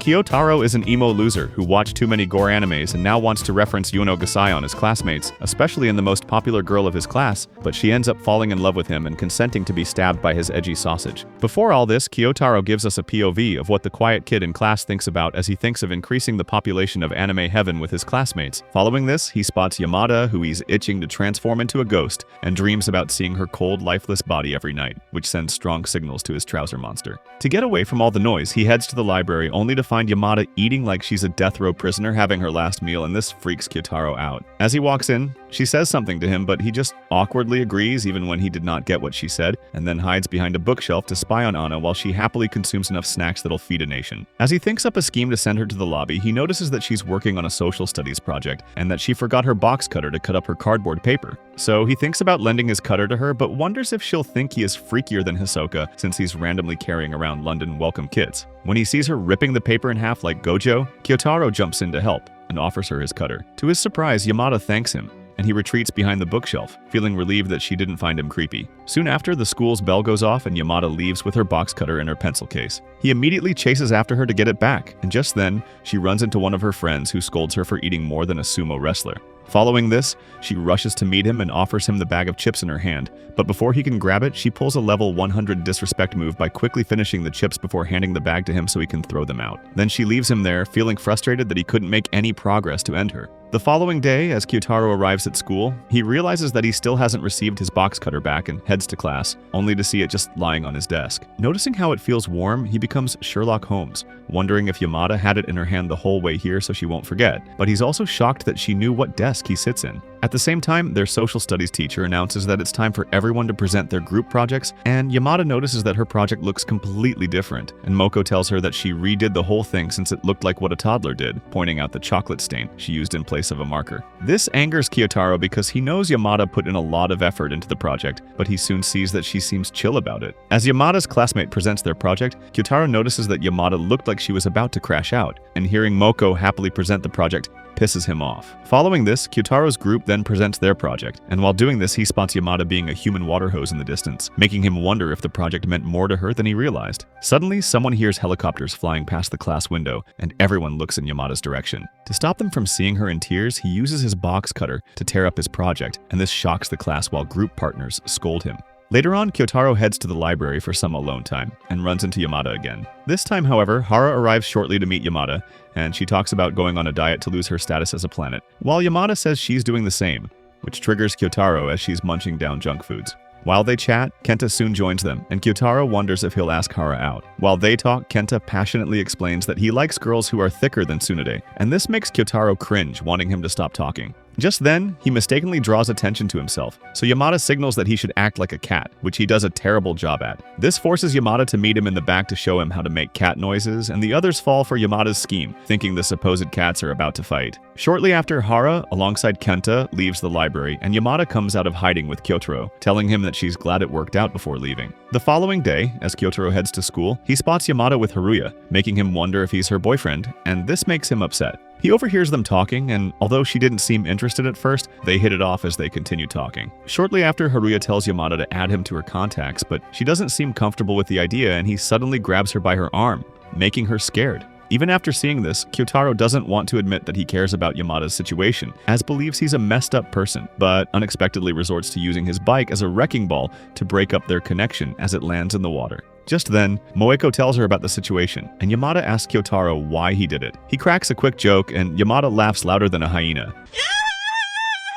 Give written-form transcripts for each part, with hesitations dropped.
Kyotaro is an emo loser who watched too many gore animes and now wants to reference Yuno Gasai on his classmates, especially in the most popular girl of his class, but she ends up falling in love with him and consenting to be stabbed by his edgy sausage. Before all this, Kyotaro gives us a POV of what the quiet kid in class thinks about as he thinks of increasing the population of anime heaven with his classmates. Following this, he spots Yamada, who he's itching to transform into a ghost, and dreams about seeing her cold, lifeless body every night, which sends strong signals to his trouser monster. To get away from all the noise, he heads to the library only to find Yamada eating like she's a death row prisoner having her last meal, and this freaks Kyotaro out. As he walks in, she says something to him, but he just awkwardly agrees even when he did not get what she said, and then hides behind a bookshelf to spy on Anna while she happily consumes enough snacks that'll feed a nation. As he thinks up a scheme to send her to the lobby, he notices that she's working on a social studies project, and that she forgot her box cutter to cut up her cardboard paper. So he thinks about lending his cutter to her, but wonders if she'll think he is freakier than Hisoka since he's randomly carrying around London welcome kits. When he sees her ripping the paper in half like Gojo, Kyotaro jumps in to help and offers her his cutter. To his surprise, Yamada thanks him, and he retreats behind the bookshelf, feeling relieved that she didn't find him creepy. Soon after, the school's bell goes off and Yamada leaves with her box cutter in her pencil case. He immediately chases after her to get it back, and just then, she runs into one of her friends who scolds her for eating more than a sumo wrestler. Following this, she rushes to meet him and offers him the bag of chips in her hand, but before he can grab it, she pulls a level 100 disrespect move by quickly finishing the chips before handing the bag to him so he can throw them out. Then she leaves him there, feeling frustrated that he couldn't make any progress to end her. The following day, as Kyotaro arrives at school, he realizes that he still hasn't received his box cutter back and heads to class, only to see it just lying on his desk. Noticing how it feels warm, he becomes Sherlock Holmes, wondering if Yamada had it in her hand the whole way here so she won't forget, but he's also shocked that she knew what desk he sits in. At the same time, their social studies teacher announces that it's time for everyone to present their group projects, and Yamada notices that her project looks completely different, and Moko tells her that she redid the whole thing since it looked like what a toddler did, pointing out the chocolate stain she used in place of a marker. This angers Kyotaro because he knows Yamada put in a lot of effort into the project, but he soon sees that she seems chill about it. As Yamada's classmate presents their project, Kyotaro notices that Yamada looked like she was about to crash out, and hearing Moko happily present the project pisses him off. Following this, Kyotaro's group then presents their project, and while doing this, he spots Yamada being a human water hose in the distance, making him wonder if the project meant more to her than he realized. Suddenly, someone hears helicopters flying past the class window, and everyone looks in Yamada's direction. To stop them from seeing her in tears, he uses his box cutter to tear up his project, and this shocks the class while group partners scold him. Later on, Kyotaro heads to the library for some alone time, and runs into Yamada again. This time, however, Hara arrives shortly to meet Yamada, and she talks about going on a diet to lose her status as a planet, while Yamada says she's doing the same, which triggers Kyotaro as she's munching down junk foods. While they chat, Kenta soon joins them, and Kyotaro wonders if he'll ask Hara out. While they talk, Kenta passionately explains that he likes girls who are thicker than Tsunade, and this makes Kyotaro cringe, wanting him to stop talking. Just then, he mistakenly draws attention to himself, so Yamada signals that he should act like a cat, which he does a terrible job at. This forces Yamada to meet him in the back to show him how to make cat noises, and the others fall for Yamada's scheme, thinking the supposed cats are about to fight. Shortly after, Hara, alongside Kenta, leaves the library, and Yamada comes out of hiding with Kyotaro, telling him that she's glad it worked out before leaving. The following day, as Kyotaro heads to school, he spots Yamada with Haruya, making him wonder if he's her boyfriend, and this makes him upset. He overhears them talking, and although she didn't seem interested at first, they hit it off as they continue talking. Shortly after, Haruya tells Yamada to add him to her contacts, but she doesn't seem comfortable with the idea, and he suddenly grabs her by her arm, making her scared. Even after seeing this, Kyotaro doesn't want to admit that he cares about Yamada's situation, as believes he's a messed up person, but unexpectedly resorts to using his bike as a wrecking ball to break up their connection as it lands in the water. Just then, Moeko tells her about the situation, and Yamada asks Kyotaro why he did it. He cracks a quick joke, and Yamada laughs louder than a hyena,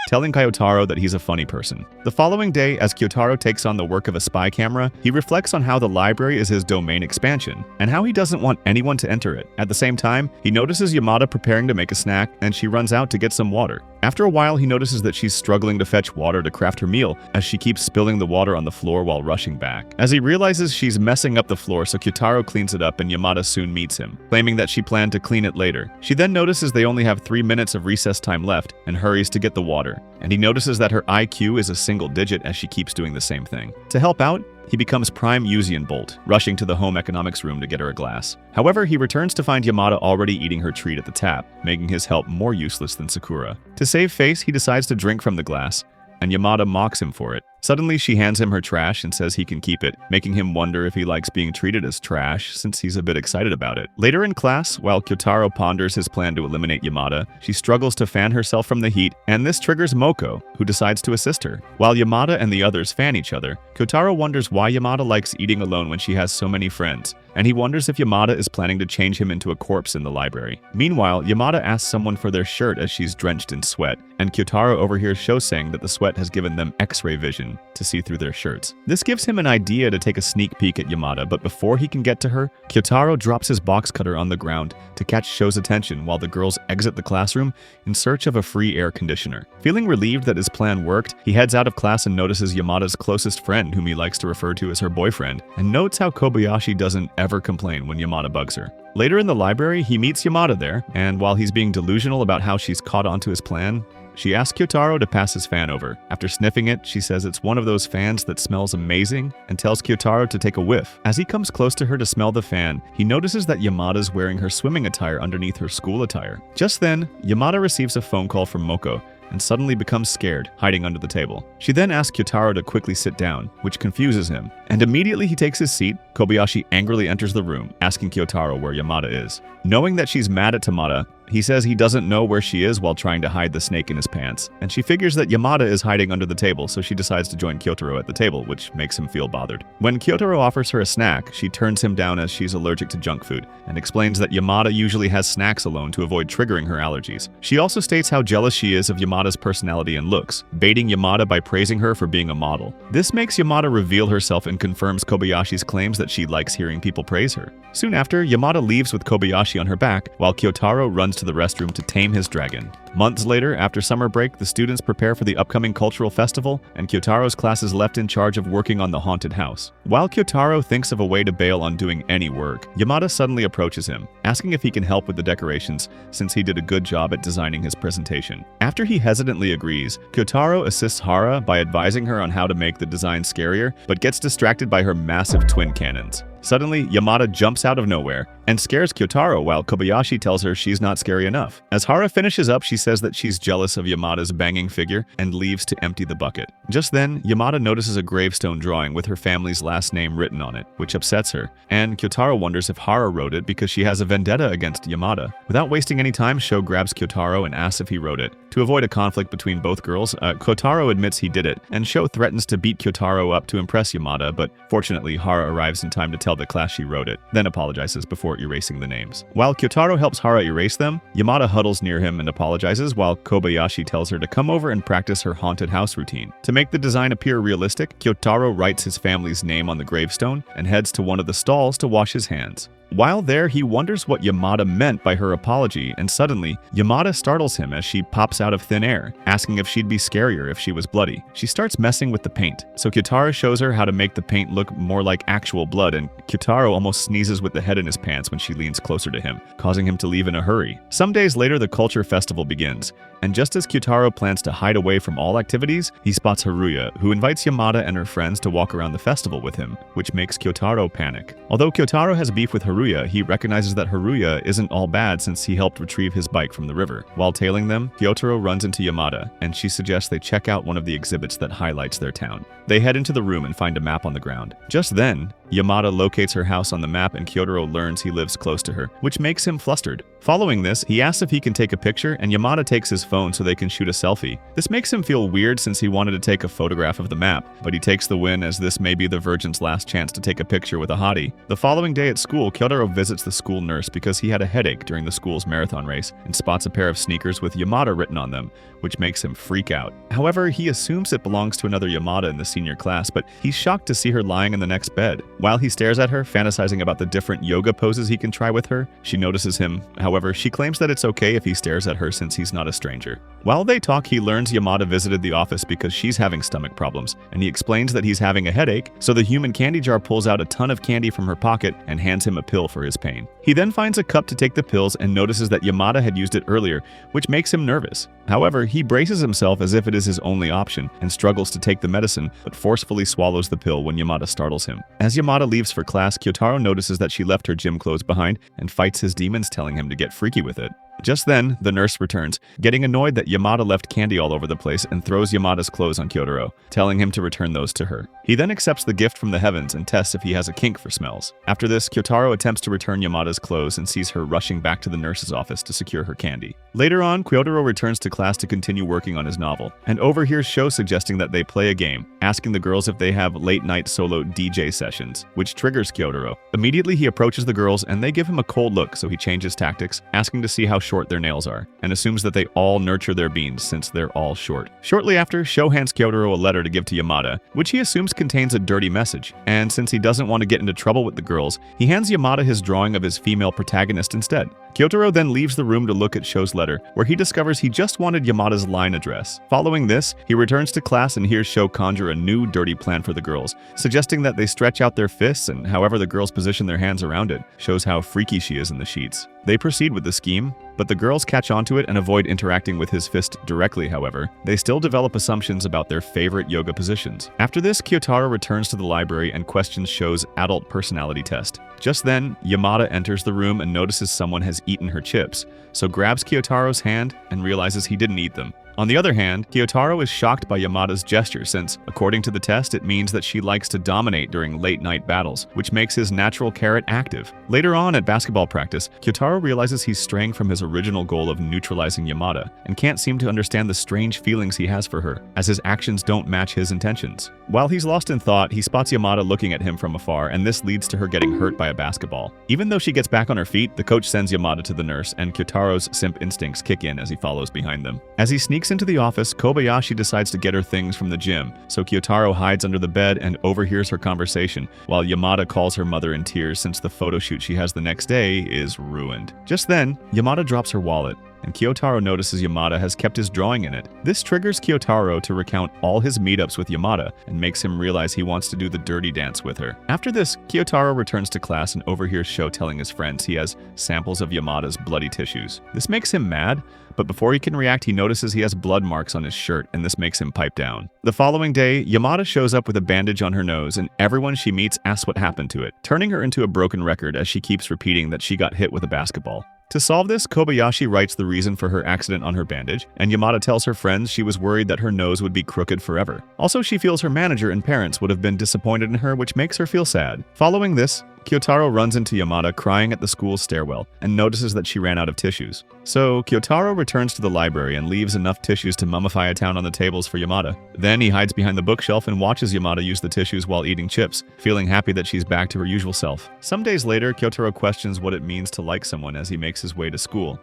telling Kyotaro that he's a funny person. The following day, as Kyotaro takes on the work of a spy camera, he reflects on how the library is his domain expansion, and how he doesn't want anyone to enter it. At the same time, he notices Yamada preparing to make a snack, and she runs out to get some water. After a while, he notices that she's struggling to fetch water to craft her meal, as she keeps spilling the water on the floor while rushing back. As he realizes she's messing up the floor, so Kyotaro cleans it up, and Yamada soon meets him, claiming that she planned to clean it later. She then notices they only have 3 minutes of recess time left, and hurries to get the water. And he notices that her IQ is a single digit as she keeps doing the same thing. To help out, he becomes Prime Usain Bolt, rushing to the home economics room to get her a glass. However, he returns to find Yamada already eating her treat at the tap, making his help more useless than Sakura. To save face, he decides to drink from the glass, and Yamada mocks him for it. Suddenly, she hands him her trash and says he can keep it, making him wonder if he likes being treated as trash since he's a bit excited about it. Later in class, while Kyotaro ponders his plan to eliminate Yamada, she struggles to fan herself from the heat, and this triggers Moko, who decides to assist her. While Yamada and the others fan each other, Kyotaro wonders why Yamada likes eating alone when she has so many friends, and he wonders if Yamada is planning to change him into a corpse in the library. Meanwhile, Yamada asks someone for their shirt as she's drenched in sweat, and Kyotaro overhears Sho saying that the sweat has given them X-ray vision to see through their shirts. This gives him an idea to take a sneak peek at Yamada, but before he can get to her, Kyotaro drops his box cutter on the ground to catch Sho's attention while the girls exit the classroom in search of a free air conditioner. Feeling relieved that his plan worked, he heads out of class and notices Yamada's closest friend, whom he likes to refer to as her boyfriend, and notes how Kobayashi doesn't ever complain when Yamada bugs her. Later in the library, he meets Yamada there, and while he's being delusional about how she's caught onto his plan, she asks Kyotaro to pass his fan over. After sniffing it, she says it's one of those fans that smells amazing and tells Kyotaro to take a whiff. As he comes close to her to smell the fan, he notices that Yamada's wearing her swimming attire underneath her school attire. Just then, Yamada receives a phone call from Moko and suddenly becomes scared, hiding under the table. She then asks Kyotaro to quickly sit down, which confuses him, and immediately he takes his seat. Kobayashi angrily enters the room, asking Kyotaro where Yamada is. Knowing that she's mad at Tamada, he says he doesn't know where she is while trying to hide the snake in his pants, and she figures that Yamada is hiding under the table, so she decides to join Kyotaro at the table, which makes him feel bothered. When Kyotaro offers her a snack, she turns him down as she's allergic to junk food, and explains that Yamada usually has snacks alone to avoid triggering her allergies. She also states how jealous she is of Yamada's personality and looks, baiting Yamada by praising her for being a model. This makes Yamada reveal herself and confirms Kobayashi's claims that she likes hearing people praise her. Soon after, Yamada leaves with Kobayashi on her back, while Kyotaro runs to the restroom to tame his dragon. Months later, after summer break, the students prepare for the upcoming cultural festival, and Kyotaro's class is left in charge of working on the haunted house. While Kyotaro thinks of a way to bail on doing any work, Yamada suddenly approaches him, asking if he can help with the decorations since he did a good job at designing his presentation. After he hesitantly agrees, Kyotaro assists Hara by advising her on how to make the design scarier, but gets distracted by her massive twin cannons. Suddenly, Yamada jumps out of nowhere and scares Kyotaro while Kobayashi tells her she's not scary enough. As Hara finishes up, she says that she's jealous of Yamada's banging figure and leaves to empty the bucket. Just then, Yamada notices a gravestone drawing with her family's last name written on it, which upsets her, and Kyotaro wonders if Hara wrote it because she has a vendetta against Yamada. Without wasting any time, Sho grabs Kyotaro and asks if he wrote it. To avoid a conflict between both girls, Kyotaro admits he did it, and Sho threatens to beat Kyotaro up to impress Yamada, but fortunately Hara arrives in time to tell the class she wrote it, then apologizes before erasing the names. While Kyotaro helps Hara erase them, Yamada huddles near him and apologizes while Kobayashi tells her to come over and practice her haunted house routine. To make the design appear realistic, Kyotaro writes his family's name on the gravestone and heads to one of the stalls to wash his hands. While there, he wonders what Yamada meant by her apology, and suddenly, Yamada startles him as she pops out of thin air, asking if she'd be scarier if she was bloody. She starts messing with the paint, so Kyotaro shows her how to make the paint look more like actual blood, and Kyotaro almost sneezes with the head in his pants when she leans closer to him, causing him to leave in a hurry. Some days later, the culture festival begins, and just as Kyotaro plans to hide away from all activities, he spots Haruya, who invites Yamada and her friends to walk around the festival with him, which makes Kyotaro panic. Although Kyotaro has beef with Haruya, he recognizes that Haruya isn't all bad since he helped retrieve his bike from the river. While tailing them, Kyotaro runs into Yamada, and she suggests they check out one of the exhibits that highlights their town. They head into the room and find a map on the ground. Just then, Yamada locates her house on the map and Kyotaro learns he lives close to her, which makes him flustered. Following this, he asks if he can take a picture, and Yamada takes his phone so they can shoot a selfie. This makes him feel weird since he wanted to take a photograph of the map, but he takes the win as this may be the virgin's last chance to take a picture with a hottie. The following day at school, Kyotaro visits the school nurse because he had a headache during the school's marathon race and spots a pair of sneakers with Yamada written on them, which makes him freak out. However, he assumes it belongs to another Yamada in the senior class, but he's shocked to see her lying in the next bed. While he stares at her, fantasizing about the different yoga poses he can try with her, she notices him. However, she claims that it's okay if he stares at her since he's not a stranger. While they talk, he learns Yamada visited the office because she's having stomach problems, and he explains that he's having a headache, so the human candy jar pulls out a ton of candy from her pocket and hands him a pill for his pain. He then finds a cup to take the pills and notices that Yamada had used it earlier, which makes him nervous. However, he braces himself as if it is his only option and struggles to take the medicine, but forcefully swallows the pill when Yamada startles him. As Yamada leaves for class, Kyotaro notices that she left her gym clothes behind and fights his demons, telling him to get freaky with it. Just then, the nurse returns, getting annoyed that Yamada left candy all over the place and throws Yamada's clothes on Kyotaro, telling him to return those to her. He then accepts the gift from the heavens and tests if he has a kink for smells. After this, Kyotaro attempts to return Yamada's clothes and sees her rushing back to the nurse's office to secure her candy. Later on, Kyotaro returns to class to continue working on his novel, and overhears Sho suggesting that they play a game, asking the girls if they have late-night solo DJ sessions, which triggers Kyotaro. Immediately, he approaches the girls and they give him a cold look, so he changes tactics, asking to see how short their nails are, and assumes that they all nurture their beans since they're all short. Shortly after, Sho hands Kyotaro a letter to give to Yamada, which he assumes contains a dirty message, and since he doesn't want to get into trouble with the girls, he hands Yamada his drawing of his female protagonist instead. Kyotaro then leaves the room to look at Sho's letter, where he discovers he just wanted Yamada's line address. Following this, he returns to class and hears Sho conjure a new dirty plan for the girls, suggesting that they stretch out their fists, and however the girls position their hands around it shows how freaky she is in the sheets. They proceed with the scheme, but the girls catch onto it and avoid interacting with his fist directly. However, they still develop assumptions about their favorite yoga positions. After this, Kyotaro returns to the library and questions Sho's adult personality test. Just then, Yamada enters the room and notices someone has eaten her chips, so grabs Kyotaro's hand and realizes he didn't eat them. On the other hand, Kyotaro is shocked by Yamada's gesture since, according to the test, it means that she likes to dominate during late-night battles, which makes his natural carrot active. Later on at basketball practice, Kyotaro realizes he's straying from his original goal of neutralizing Yamada, and can't seem to understand the strange feelings he has for her, as his actions don't match his intentions. While he's lost in thought, he spots Yamada looking at him from afar, and this leads to her getting hurt by a basketball. Even though she gets back on her feet, the coach sends Yamada to the nurse, and Kyotaro's simp instincts kick in as he follows behind them. As he sneaks into the office, Kobayashi decides to get her things from the gym, so Kyotaro hides under the bed and overhears her conversation, while Yamada calls her mother in tears since the photo shoot she has the next day is ruined. Just then, Yamada drops her wallet, and Kyotaro notices Yamada has kept his drawing in it. This triggers Kyotaro to recount all his meetups with Yamada and makes him realize he wants to do the dirty dance with her. After this, Kyotaro returns to class and overhears Sho telling his friends he has samples of Yamada's bloody tissues. This makes him mad, but before he can react, he notices he has blood marks on his shirt, and this makes him pipe down. The following day, Yamada shows up with a bandage on her nose, and everyone she meets asks what happened to it, turning her into a broken record as she keeps repeating that she got hit with a basketball. To solve this, Kobayashi writes the reason for her accident on her bandage, and Yamada tells her friends she was worried that her nose would be crooked forever. Also, she feels her manager and parents would have been disappointed in her, which makes her feel sad. Following this, Kyotaro runs into Yamada crying at the school's stairwell and notices that she ran out of tissues. So, Kyotaro returns to the library and leaves enough tissues to mummify a town on the tables for Yamada. Then he hides behind the bookshelf and watches Yamada use the tissues while eating chips, feeling happy that she's back to her usual self. Some days later, Kyotaro questions what it means to like someone as he makes his way to school,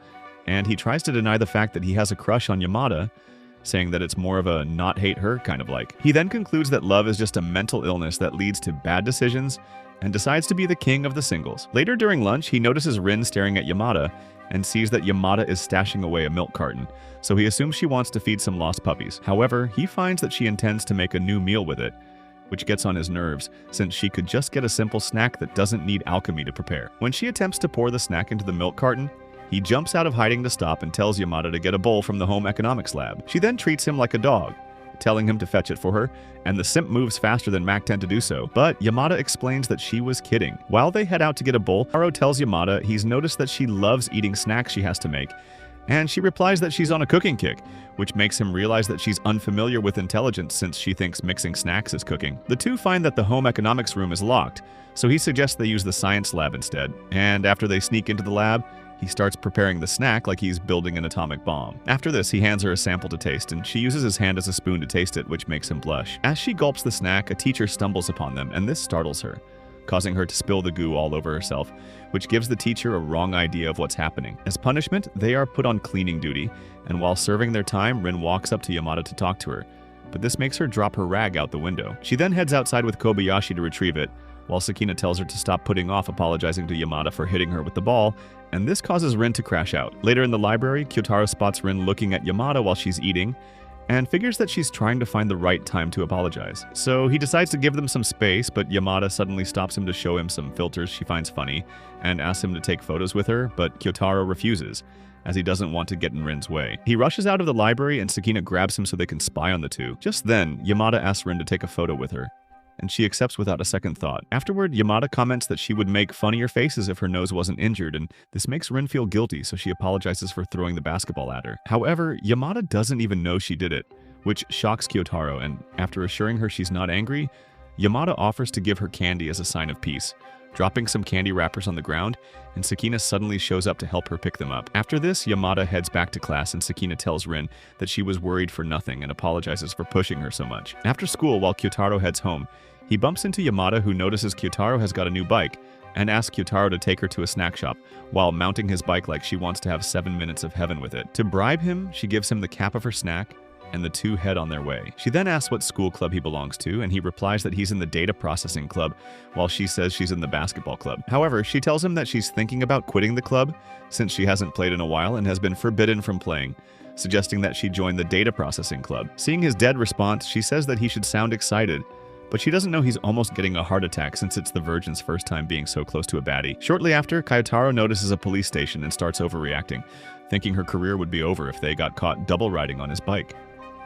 and he tries to deny the fact that he has a crush on Yamada, saying that it's more of a not hate her kind of like. He then concludes that love is just a mental illness that leads to bad decisions and decides to be the king of the singles. Later during lunch, he notices Rin staring at Yamada and sees that Yamada is stashing away a milk carton, so he assumes she wants to feed some lost puppies. However, he finds that she intends to make a new meal with it, which gets on his nerves since she could just get a simple snack that doesn't need alchemy to prepare. When she attempts to pour the snack into the milk carton, he jumps out of hiding to stop and tells Yamada to get a bowl from the home economics lab. She then treats him like a dog, telling him to fetch it for her, and the simp moves faster than Mac 10 to do so, but Yamada explains that she was kidding. While they head out to get a bowl, Kyotaro tells Yamada he's noticed that she loves eating snacks she has to make, and she replies that she's on a cooking kick, which makes him realize that she's unfamiliar with intelligence since she thinks mixing snacks is cooking. The two find that the home economics room is locked, so he suggests they use the science lab instead, and after they sneak into the lab, he starts preparing the snack like he's building an atomic bomb. After this, he hands her a sample to taste, and she uses his hand as a spoon to taste it, which makes him blush. As she gulps the snack, a teacher stumbles upon them, and this startles her, causing her to spill the goo all over herself, which gives the teacher a wrong idea of what's happening. As punishment, they are put on cleaning duty, and while serving their time, Rin walks up to Yamada to talk to her, but this makes her drop her rag out the window. She then heads outside with Kobayashi to retrieve it, while Sakina tells her to stop putting off apologizing to Yamada for hitting her with the ball, and this causes Rin to crash out. Later in the library, Kyotaro spots Rin looking at Yamada while she's eating, and figures that she's trying to find the right time to apologize. So he decides to give them some space, but Yamada suddenly stops him to show him some filters she finds funny, and asks him to take photos with her, but Kyotaro refuses, as he doesn't want to get in Rin's way. He rushes out of the library and Sakina grabs him so they can spy on the two. Just then, Yamada asks Rin to take a photo with her, and she accepts without a second thought. Afterward, Yamada comments that she would make funnier faces if her nose wasn't injured, and this makes Rin feel guilty, so she apologizes for throwing the basketball at her. However, Yamada doesn't even know she did it, which shocks Kyotaro, and after assuring her she's not angry, Yamada offers to give her candy as a sign of peace, dropping some candy wrappers on the ground, and Sakina suddenly shows up to help her pick them up. After this, Yamada heads back to class and Sakina tells Rin that she was worried for nothing and apologizes for pushing her so much. After school, while Kyotaro heads home, he bumps into Yamada, who notices Kyotaro has got a new bike and asks Kyotaro to take her to a snack shop while mounting his bike like she wants to have 7 minutes of heaven with it. To bribe him, she gives him the cap of her snack, and the two head on their way. She then asks what school club he belongs to, and he replies that he's in the data processing club, while she says she's in the basketball club. However, she tells him that she's thinking about quitting the club since she hasn't played in a while and has been forbidden from playing, suggesting that she join the data processing club. Seeing his dead response, she says that he should sound excited, but she doesn't know he's almost getting a heart attack since it's the Virgin's first time being so close to a baddie. Shortly after, Kyotaro notices a police station and starts overreacting, thinking her career would be over if they got caught double riding on his bike,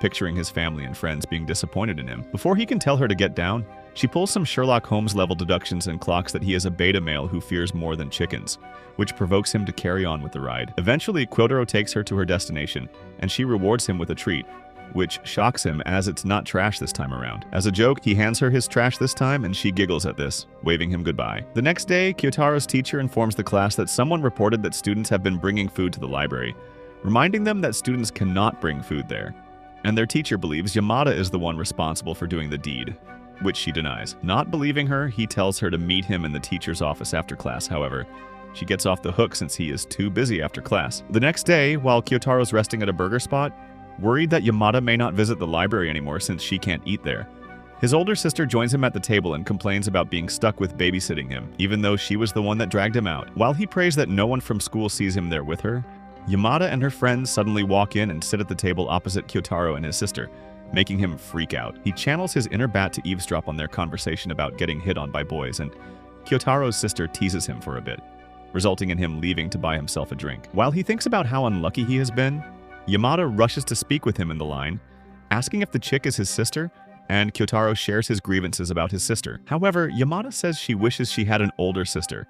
picturing his family and friends being disappointed in him. Before he can tell her to get down, she pulls some Sherlock Holmes-level deductions and clocks that he is a beta male who fears more than chickens, which provokes him to carry on with the ride. Eventually, Kyotaro takes her to her destination, and she rewards him with a treat, which shocks him as it's not trash this time around. As a joke, he hands her his trash this time, and she giggles at this, waving him goodbye. The next day, Kyotaro's teacher informs the class that someone reported that students have been bringing food to the library, reminding them that students cannot bring food there. And their teacher believes Yamada is the one responsible for doing the deed, which she denies. Not believing her, he tells her to meet him in the teacher's office after class. However, she gets off the hook since he is too busy after class. The next day, while Kyotaro's resting at a burger spot, worried that Yamada may not visit the library anymore since she can't eat there, his older sister joins him at the table and complains about being stuck with babysitting him, even though she was the one that dragged him out. While he prays that no one from school sees him there with her, Yamada and her friends suddenly walk in and sit at the table opposite Kyotaro and his sister, making him freak out. He channels his inner bat to eavesdrop on their conversation about getting hit on by boys, and Kyotaro's sister teases him for a bit, resulting in him leaving to buy himself a drink. While he thinks about how unlucky he has been, Yamada rushes to speak with him in the line, asking if the chick is his sister, and Kyotaro shares his grievances about his sister. However, Yamada says she wishes she had an older sister,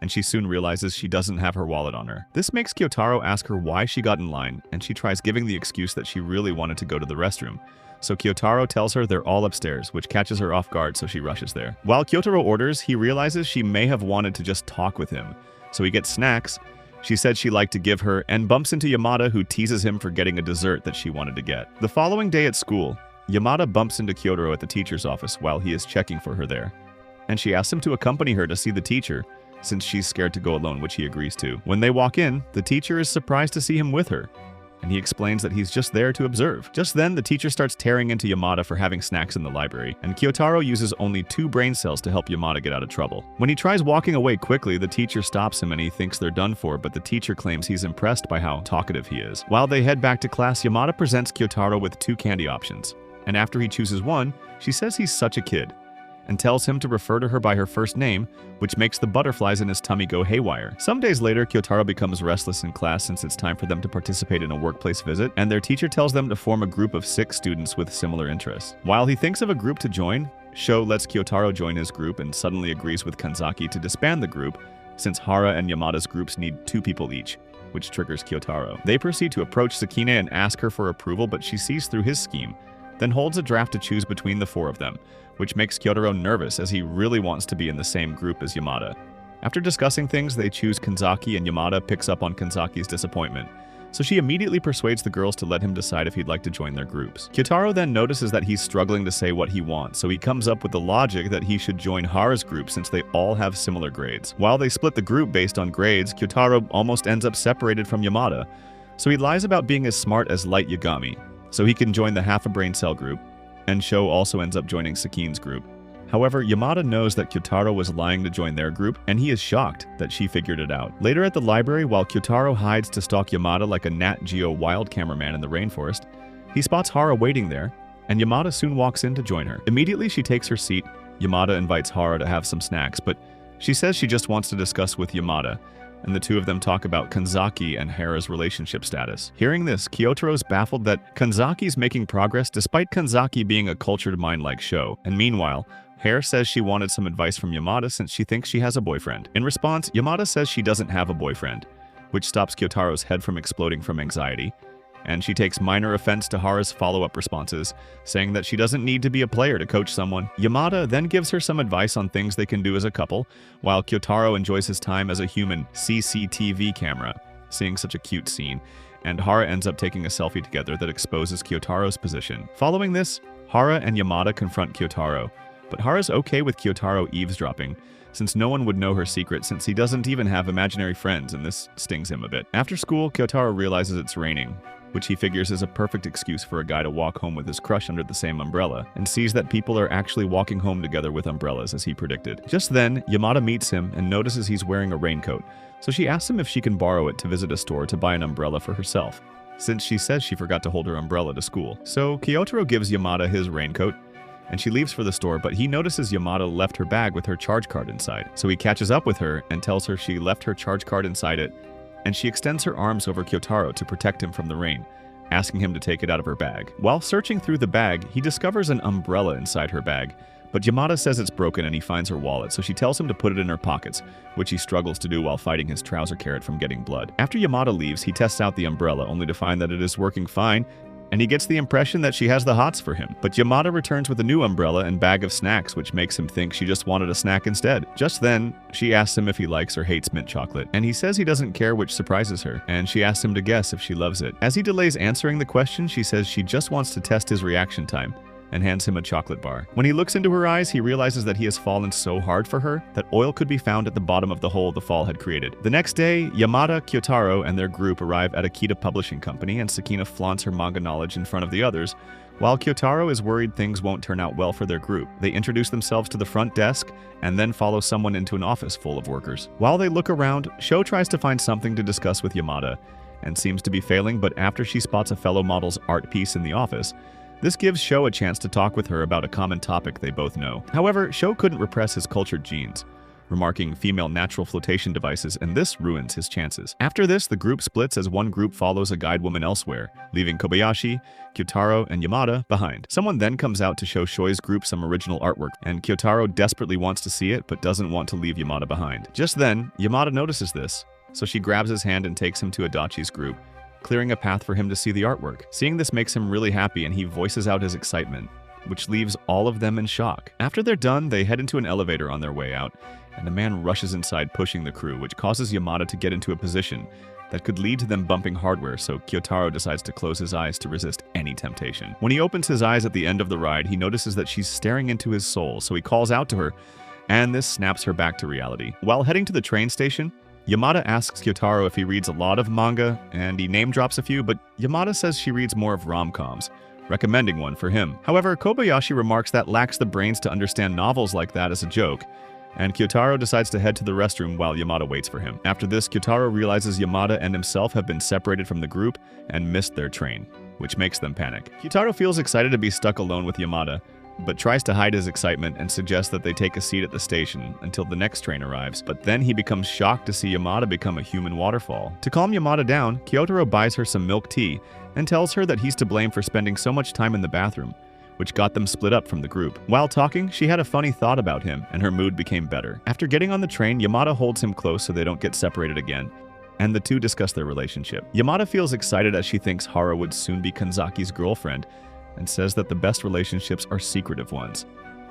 and she soon realizes she doesn't have her wallet on her. This makes Kyotaro ask her why she got in line, and she tries giving the excuse that she really wanted to go to the restroom. So Kyotaro tells her they're all upstairs, which catches her off guard, so she rushes there. While Kyotaro orders, he realizes she may have wanted to just talk with him, so he gets snacks she said she liked to give her, and bumps into Yamada, who teases him for getting a dessert that she wanted to get. The following day at school, Yamada bumps into Kyotaro at the teacher's office while he is checking for her there, and she asks him to accompany her to see the teacher, since she's scared to go alone, which he agrees to. When they walk in, the teacher is surprised to see him with her, and he explains that he's just there to observe. Just then, the teacher starts tearing into Yamada for having snacks in the library, and Kyotaro uses only 2 brain cells to help Yamada get out of trouble. When he tries walking away quickly, the teacher stops him and he thinks they're done for, but the teacher claims he's impressed by how talkative he is. While they head back to class, Yamada presents Kyotaro with 2 candy options, and after he chooses one, she says he's such a kid, and tells him to refer to her by her first name, which makes the butterflies in his tummy go haywire. Some days later, Kyotaro becomes restless in class since it's time for them to participate in a workplace visit, and their teacher tells them to form a group of 6 students with similar interests. While he thinks of a group to join, Sho lets Kyotaro join his group and suddenly agrees with Kanzaki to disband the group, since Hara and Yamada's groups need 2 people each, which triggers Kyotaro. They proceed to approach Sakine and ask her for approval, but she sees through his scheme, then holds a draft to choose between the 4 of them, which makes Kyotaro nervous as he really wants to be in the same group as Yamada. After discussing things, they choose Kanzaki, and Yamada picks up on Kanzaki's disappointment, so she immediately persuades the girls to let him decide if he'd like to join their groups. Kyotaro then notices that he's struggling to say what he wants, so he comes up with the logic that he should join Hara's group since they all have similar grades. While they split the group based on grades, Kyotaro almost ends up separated from Yamada, so he lies about being as smart as Light Yagami, so he can join the half a brain cell group, and Sho also ends up joining Sakine's group. However, Yamada knows that Kyotaro was lying to join their group, and he is shocked that she figured it out. Later at the library, while Kyotaro hides to stalk Yamada like a Nat Geo wild cameraman in the rainforest, he spots Hara waiting there, and Yamada soon walks in to join her. Immediately she takes her seat. Yamada invites Hara to have some snacks, but she says she just wants to discuss with Yamada, and the 2 of them talk about Kanzaki and Hara's relationship status. Hearing this, Kyotaro's baffled that Kanzaki's making progress despite Kanzaki being a cultured mind like Sho, and meanwhile, Hare says she wanted some advice from Yamada since she thinks she has a boyfriend. In response, Yamada says she doesn't have a boyfriend, which stops Kyotaro's head from exploding from anxiety, and she takes minor offense to Hara's follow-up responses, saying that she doesn't need to be a player to coach someone. Yamada then gives her some advice on things they can do as a couple, while Kyotaro enjoys his time as a human CCTV camera, seeing such a cute scene, and Hara ends up taking a selfie together that exposes Kyotaro's position. Following this, Hara and Yamada confront Kyotaro, but Hara's okay with Kyotaro eavesdropping, since no one would know her secret since he doesn't even have imaginary friends, and this stings him a bit. After school, Kyotaro realizes it's raining, which he figures is a perfect excuse for a guy to walk home with his crush under the same umbrella, and sees that people are actually walking home together with umbrellas as he predicted. Just then, Yamada meets him and notices he's wearing a raincoat, so she asks him if she can borrow it to visit a store to buy an umbrella for herself, since she says she forgot to hold her umbrella to school. So Kyotaro gives Yamada his raincoat, and she leaves for the store, but he notices Yamada left her bag with her charge card inside. So he catches up with her and tells her she left her charge card inside it, and she extends her arms over Kyotaro to protect him from the rain, asking him to take it out of her bag. While searching through the bag, he discovers an umbrella inside her bag, but Yamada says it's broken and he finds her wallet, so she tells him to put it in her pockets, which he struggles to do while fighting his trouser carrot from getting blood. After Yamada leaves, he tests out the umbrella, only to find that it is working fine, and he gets the impression that she has the hots for him. But Yamada returns with a new umbrella and bag of snacks, which makes him think she just wanted a snack instead. Just then, she asks him if he likes or hates mint chocolate, and he says he doesn't care, which surprises her, and she asks him to guess if she loves it. As he delays answering the question, she says she just wants to test his reaction time, and hands him a chocolate bar. When he looks into her eyes, he realizes that he has fallen so hard for her that oil could be found at the bottom of the hole the fall had created. The next day, Yamada, Kyotaro, and their group arrive at Akita Publishing Company, and Sakina flaunts her manga knowledge in front of the others, while Kyotaro is worried things won't turn out well for their group. They introduce themselves to the front desk, and then follow someone into an office full of workers. While they look around, Sho tries to find something to discuss with Yamada, and seems to be failing, but after she spots a fellow model's art piece in the office, this gives Sho a chance to talk with her about a common topic they both know. However, Sho couldn't repress his cultured genes, remarking female natural flotation devices, and this ruins his chances. After this, the group splits as one group follows a guide woman elsewhere, leaving Kobayashi, Kyotaro, and Yamada behind. Someone then comes out to show Shoi's group some original artwork, and Kyotaro desperately wants to see it but doesn't want to leave Yamada behind. Just then, Yamada notices this, so she grabs his hand and takes him to Adachi's group, clearing a path for him to see the artwork. Seeing this makes him really happy, and he voices out his excitement, which leaves all of them in shock. After they're done, they head into an elevator on their way out, and a man rushes inside pushing the crew, which causes Yamada to get into a position that could lead to them bumping hardware, so Kyotaro decides to close his eyes to resist any temptation. When he opens his eyes at the end of the ride, he notices that she's staring into his soul, so he calls out to her, and this snaps her back to reality. While heading to the train station, Yamada asks Kyotaro if he reads a lot of manga, and he name drops a few, but Yamada says she reads more of rom-coms, recommending one for him. However, Kobayashi remarks that lacks the brains to understand novels like that as a joke, and Kyotaro decides to head to the restroom while Yamada waits for him. After this, Kyotaro realizes Yamada and himself have been separated from the group and missed their train, which makes them panic. Kyotaro feels excited to be stuck alone with Yamada, but tries to hide his excitement and suggests that they take a seat at the station until the next train arrives. But then he becomes shocked to see Yamada become a human waterfall. To calm Yamada down, Kyotaro buys her some milk tea and tells her that he's to blame for spending so much time in the bathroom, which got them split up from the group. While talking, she had a funny thought about him, and her mood became better. After getting on the train, Yamada holds him close so they don't get separated again, and the two discuss their relationship. Yamada feels excited as she thinks Hara would soon be Kanzaki's girlfriend, and says that the best relationships are secretive ones,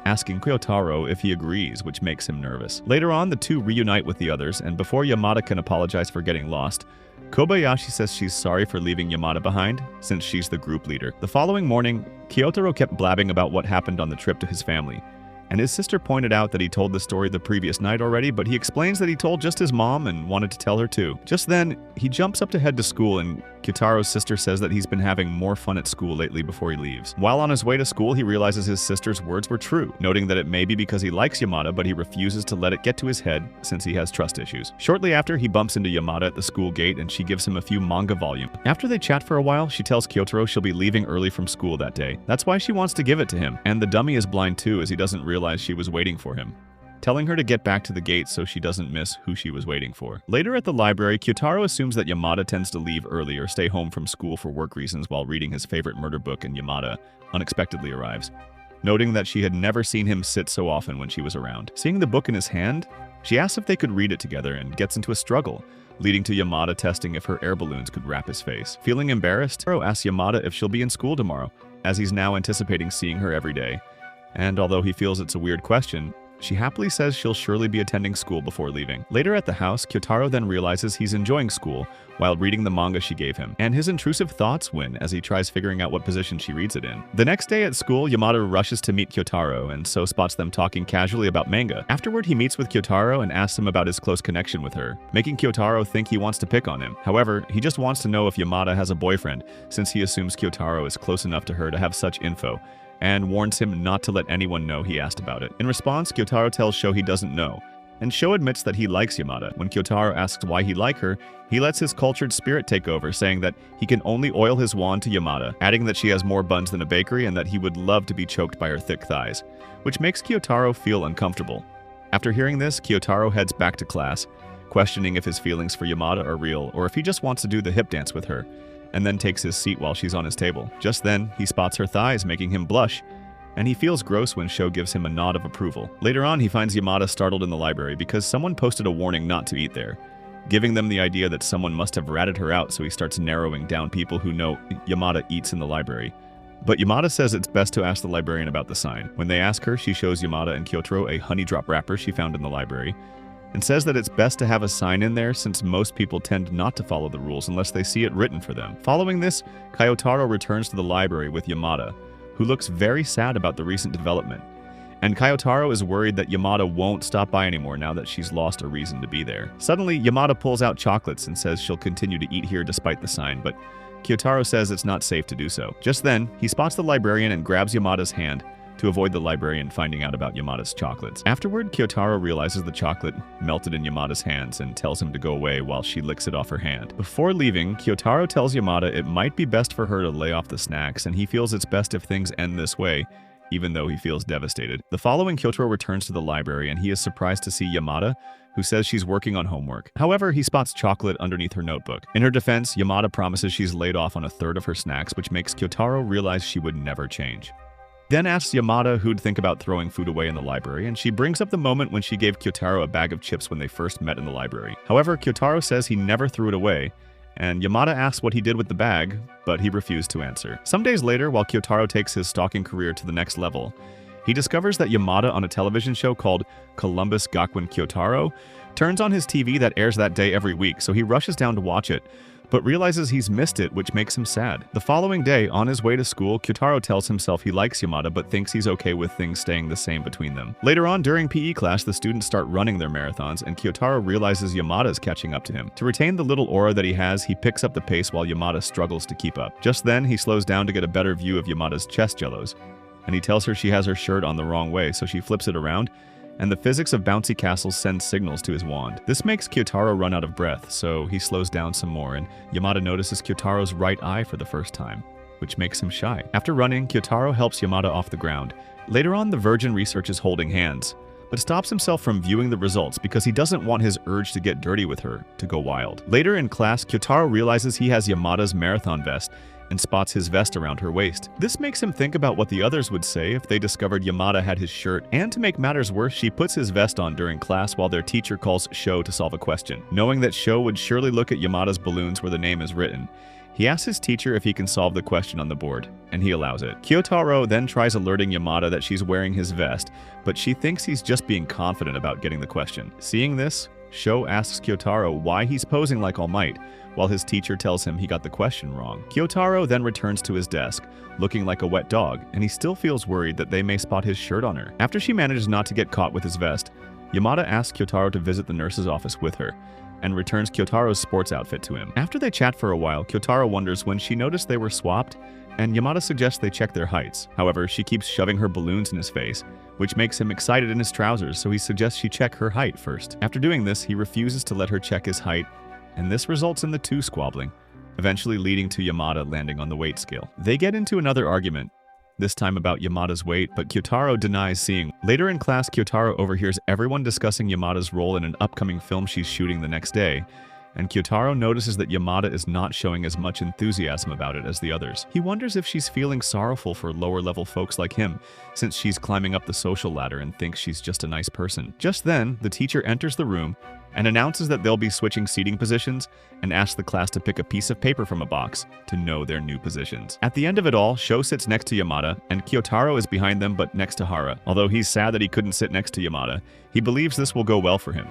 asking Kyotaro if he agrees, which makes him nervous. Later on, the two reunite with the others, and before Yamada can apologize for getting lost, Kobayashi says she's sorry for leaving Yamada behind, since she's the group leader. The following morning, Kyotaro kept blabbing about what happened on the trip to his family, and his sister pointed out that he told the story the previous night already, but he explains that he told just his mom and wanted to tell her too. Just then, he jumps up to head to school, and Kyotaro's sister says that he's been having more fun at school lately before he leaves. While on his way to school, he realizes his sister's words were true, noting that it may be because he likes Yamada, but he refuses to let it get to his head since he has trust issues. Shortly after, he bumps into Yamada at the school gate, and she gives him a few manga volumes. After they chat for a while, she tells Kyotaro she'll be leaving early from school that day. That's why she wants to give it to him, and the dummy is blind too, as he doesn't realize she was waiting for him, telling her to get back to the gate so she doesn't miss who she was waiting for. Later at the library, Kyotaro assumes that Yamada tends to leave early or stay home from school for work reasons while reading his favorite murder book, and Yamada unexpectedly arrives. noting that she had never seen him sit so often when she was around. Seeing the book in his hand, she asks if they could read it together and gets into a struggle, leading to Yamada testing if her air balloons could wrap his face. Feeling embarrassed, Kyotaro asks Yamada if she'll be in school tomorrow, as he's now anticipating seeing her every day. And although he feels it's a weird question, she happily says she'll surely be attending school before leaving. Later at the house, Kyotaro then realizes he's enjoying school while reading the manga she gave him, and his intrusive thoughts win as he tries figuring out what position she reads it in. The next day at school, Yamada rushes to meet Kyotaro and so spots them talking casually about manga. Afterward, he meets with Kyotaro and asks him about his close connection with her, making Kyotaro think he wants to pick on him. However, he just wants to know if Yamada has a boyfriend, since he assumes Kyotaro is close enough to her to have such info, and warns him not to let anyone know he asked about it. In response, Kyotaro tells Sho he doesn't know, and Sho admits that he likes Yamada. When Kyotaro asks why he likes her, he lets his cultured spirit take over, saying that he can only oil his wand to Yamada, adding that she has more buns than a bakery and that he would love to be choked by her thick thighs, which makes Kyotaro feel uncomfortable. After hearing this, Kyotaro heads back to class, questioning if his feelings for Yamada are real or if he just wants to do the hip dance with her, and then takes his seat while she's on his table. Just then, he spots her thighs, making him blush, and he feels gross when Sho gives him a nod of approval. Later on, he finds Yamada startled in the library because someone posted a warning not to eat there, giving them the idea that someone must have ratted her out, so he starts narrowing down people who know Yamada eats in the library. But Yamada says it's best to ask the librarian about the sign. When they ask her, she shows Yamada and Kyotaro a honey drop wrapper she found in the library, and says that it's best to have a sign in there since most people tend not to follow the rules unless they see it written for them. Following this, Kyotaro returns to the library with Yamada, who looks very sad about the recent development. And Kyotaro is worried that Yamada won't stop by anymore now that she's lost a reason to be there. Suddenly, Yamada pulls out chocolates and says she'll continue to eat here despite the sign, but Kyotaro says it's not safe to do so. Just then, he spots the librarian and grabs Yamada's hand to avoid the librarian finding out about Yamada's chocolates. Afterward, Kyotaro realizes the chocolate melted in Yamada's hands and tells him to go away while she licks it off her hand. Before leaving, Kyotaro tells Yamada it might be best for her to lay off the snacks, and he feels it's best if things end this way, even though he feels devastated. The following, Kyotaro returns to the library and he is surprised to see Yamada, who says she's working on homework. However, he spots chocolate underneath her notebook. In her defense, Yamada promises she's laid off on a third of her snacks, which makes Kyotaro realize she would never change. Then asks Yamada who'd think about throwing food away in the library, and she brings up the moment when she gave Kyotaro a bag of chips when they first met in the library. However, Kyotaro says he never threw it away, and Yamada asks what he did with the bag, but he refused to answer. Some days later, while Kyotaro takes his stalking career to the next level, he discovers that Yamada on a television show called Columbus Gakuen Kyotaro turns on his TV that airs that day every week, so he rushes down to watch it, but realizes he's missed it, which makes him sad. The following day, on his way to school, Kyotaro tells himself he likes Yamada but thinks he's okay with things staying the same between them. Later on, during PE class, the students start running their marathons, and Kyotaro realizes Yamada is catching up to him. To retain the little aura that he has, he picks up the pace while Yamada struggles to keep up. Just then, he slows down to get a better view of Yamada's chest jellos, and he tells her she has her shirt on the wrong way, so she flips it around, and the physics of bouncy castles sends signals to his wand. This makes Kyotaro run out of breath, so he slows down some more, and Yamada notices Kyotaro's right eye for the first time, which makes him shy. After running, Kyotaro helps Yamada off the ground. Later on, the Virgin researches holding hands, but stops himself from viewing the results because he doesn't want his urge to get dirty with her to go wild. Later in class, Kyotaro realizes he has Yamada's marathon vest and spots his vest around her waist. This makes him think about what the others would say if they discovered Yamada had his shirt, and to make matters worse, she puts his vest on during class while their teacher calls Sho to solve a question. Knowing that Sho would surely look at Yamada's balloons where the name is written, he asks his teacher if he can solve the question on the board, and he allows it. Kyotaro then tries alerting Yamada that she's wearing his vest, but she thinks he's just being confident about getting the question. Seeing this, Sho asks Kyotaro why he's posing like All Might, while his teacher tells him he got the question wrong. Kyotaro then returns to his desk, looking like a wet dog, and he still feels worried that they may spot his shirt on her. After she manages not to get caught with his vest, Yamada asks Kyotaro to visit the nurse's office with her, and returns Kyotaro's sports outfit to him. After they chat for a while, Kyotaro wonders when she noticed they were swapped, and Yamada suggests they check their heights. However, she keeps shoving her balloons in his face, which makes him excited in his trousers, so he suggests she check her height first. After doing this, he refuses to let her check his height, and this results in the two squabbling, eventually leading to Yamada landing on the weight scale. They get into another argument, this time about Yamada's weight, but Kyotaro denies seeing. Later in class, Kyotaro overhears everyone discussing Yamada's role in an upcoming film she's shooting the next day, and Kyotaro notices that Yamada is not showing as much enthusiasm about it as the others. He wonders if she's feeling sorrowful for lower-level folks like him, since she's climbing up the social ladder and thinks she's just a nice person. Just then, the teacher enters the room and announces that they'll be switching seating positions and asks the class to pick a piece of paper from a box to know their new positions. At the end of it all, Sho sits next to Yamada, and Kyotaro is behind them but next to Hara. Although he's sad that he couldn't sit next to Yamada, he believes this will go well for him.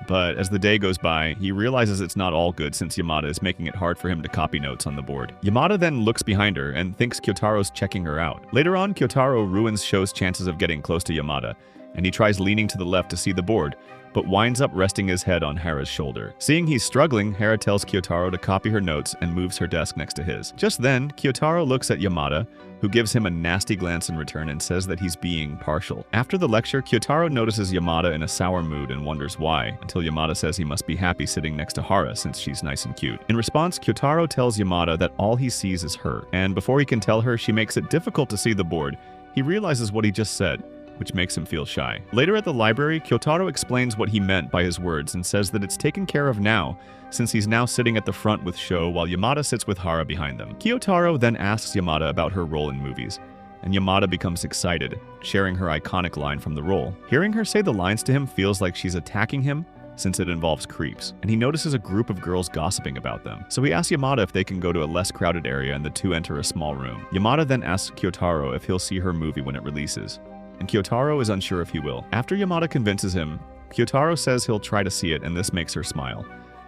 But as the day goes by, he realizes it's not all good since Yamada is making it hard for him to copy notes on the board. Yamada then looks behind her and thinks Kyotaro's checking her out. Later on, Kyotaro ruins Sho's chances of getting close to Yamada, and he tries leaning to the left to see the board, but winds up resting his head on Hara's shoulder. Seeing he's struggling, Hara tells Kyotaro to copy her notes and moves her desk next to his. Just then, Kyotaro looks at Yamada, who gives him a nasty glance in return and says that he's being partial. After the lecture, Kyotaro notices Yamada in a sour mood and wonders why, until Yamada says he must be happy sitting next to Hara since she's nice and cute. In response, Kyotaro tells Yamada that all he sees is her, and before he can tell her she makes it difficult to see the board, he realizes what he just said, which makes him feel shy. Later at the library, Kyotaro explains what he meant by his words and says that it's taken care of now, since he's now sitting at the front with Sho while Yamada sits with Hara behind them. Kyotaro then asks Yamada about her role in movies, and Yamada becomes excited, sharing her iconic line from the role. Hearing her say the lines to him feels like she's attacking him, since it involves creeps, and he notices a group of girls gossiping about them. So he asks Yamada if they can go to a less crowded area, and the two enter a small room. Yamada then asks Kyotaro if he'll see her movie when it releases, and Kyotaro is unsure if he will. After Yamada convinces him, Kyotaro says he'll try to see it, and this makes her smile,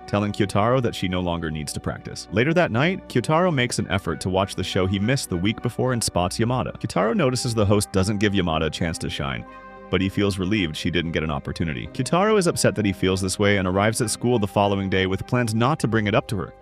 telling Kyotaro that she no longer needs to practice. Later that night, Kyotaro makes an effort to watch the show he missed the week before and spots Yamada. Kyotaro notices the host doesn't give Yamada a chance to shine, but he feels relieved she didn't get an opportunity. Kyotaro is upset that he feels this way and arrives at school the following day with plans not to bring it up to her.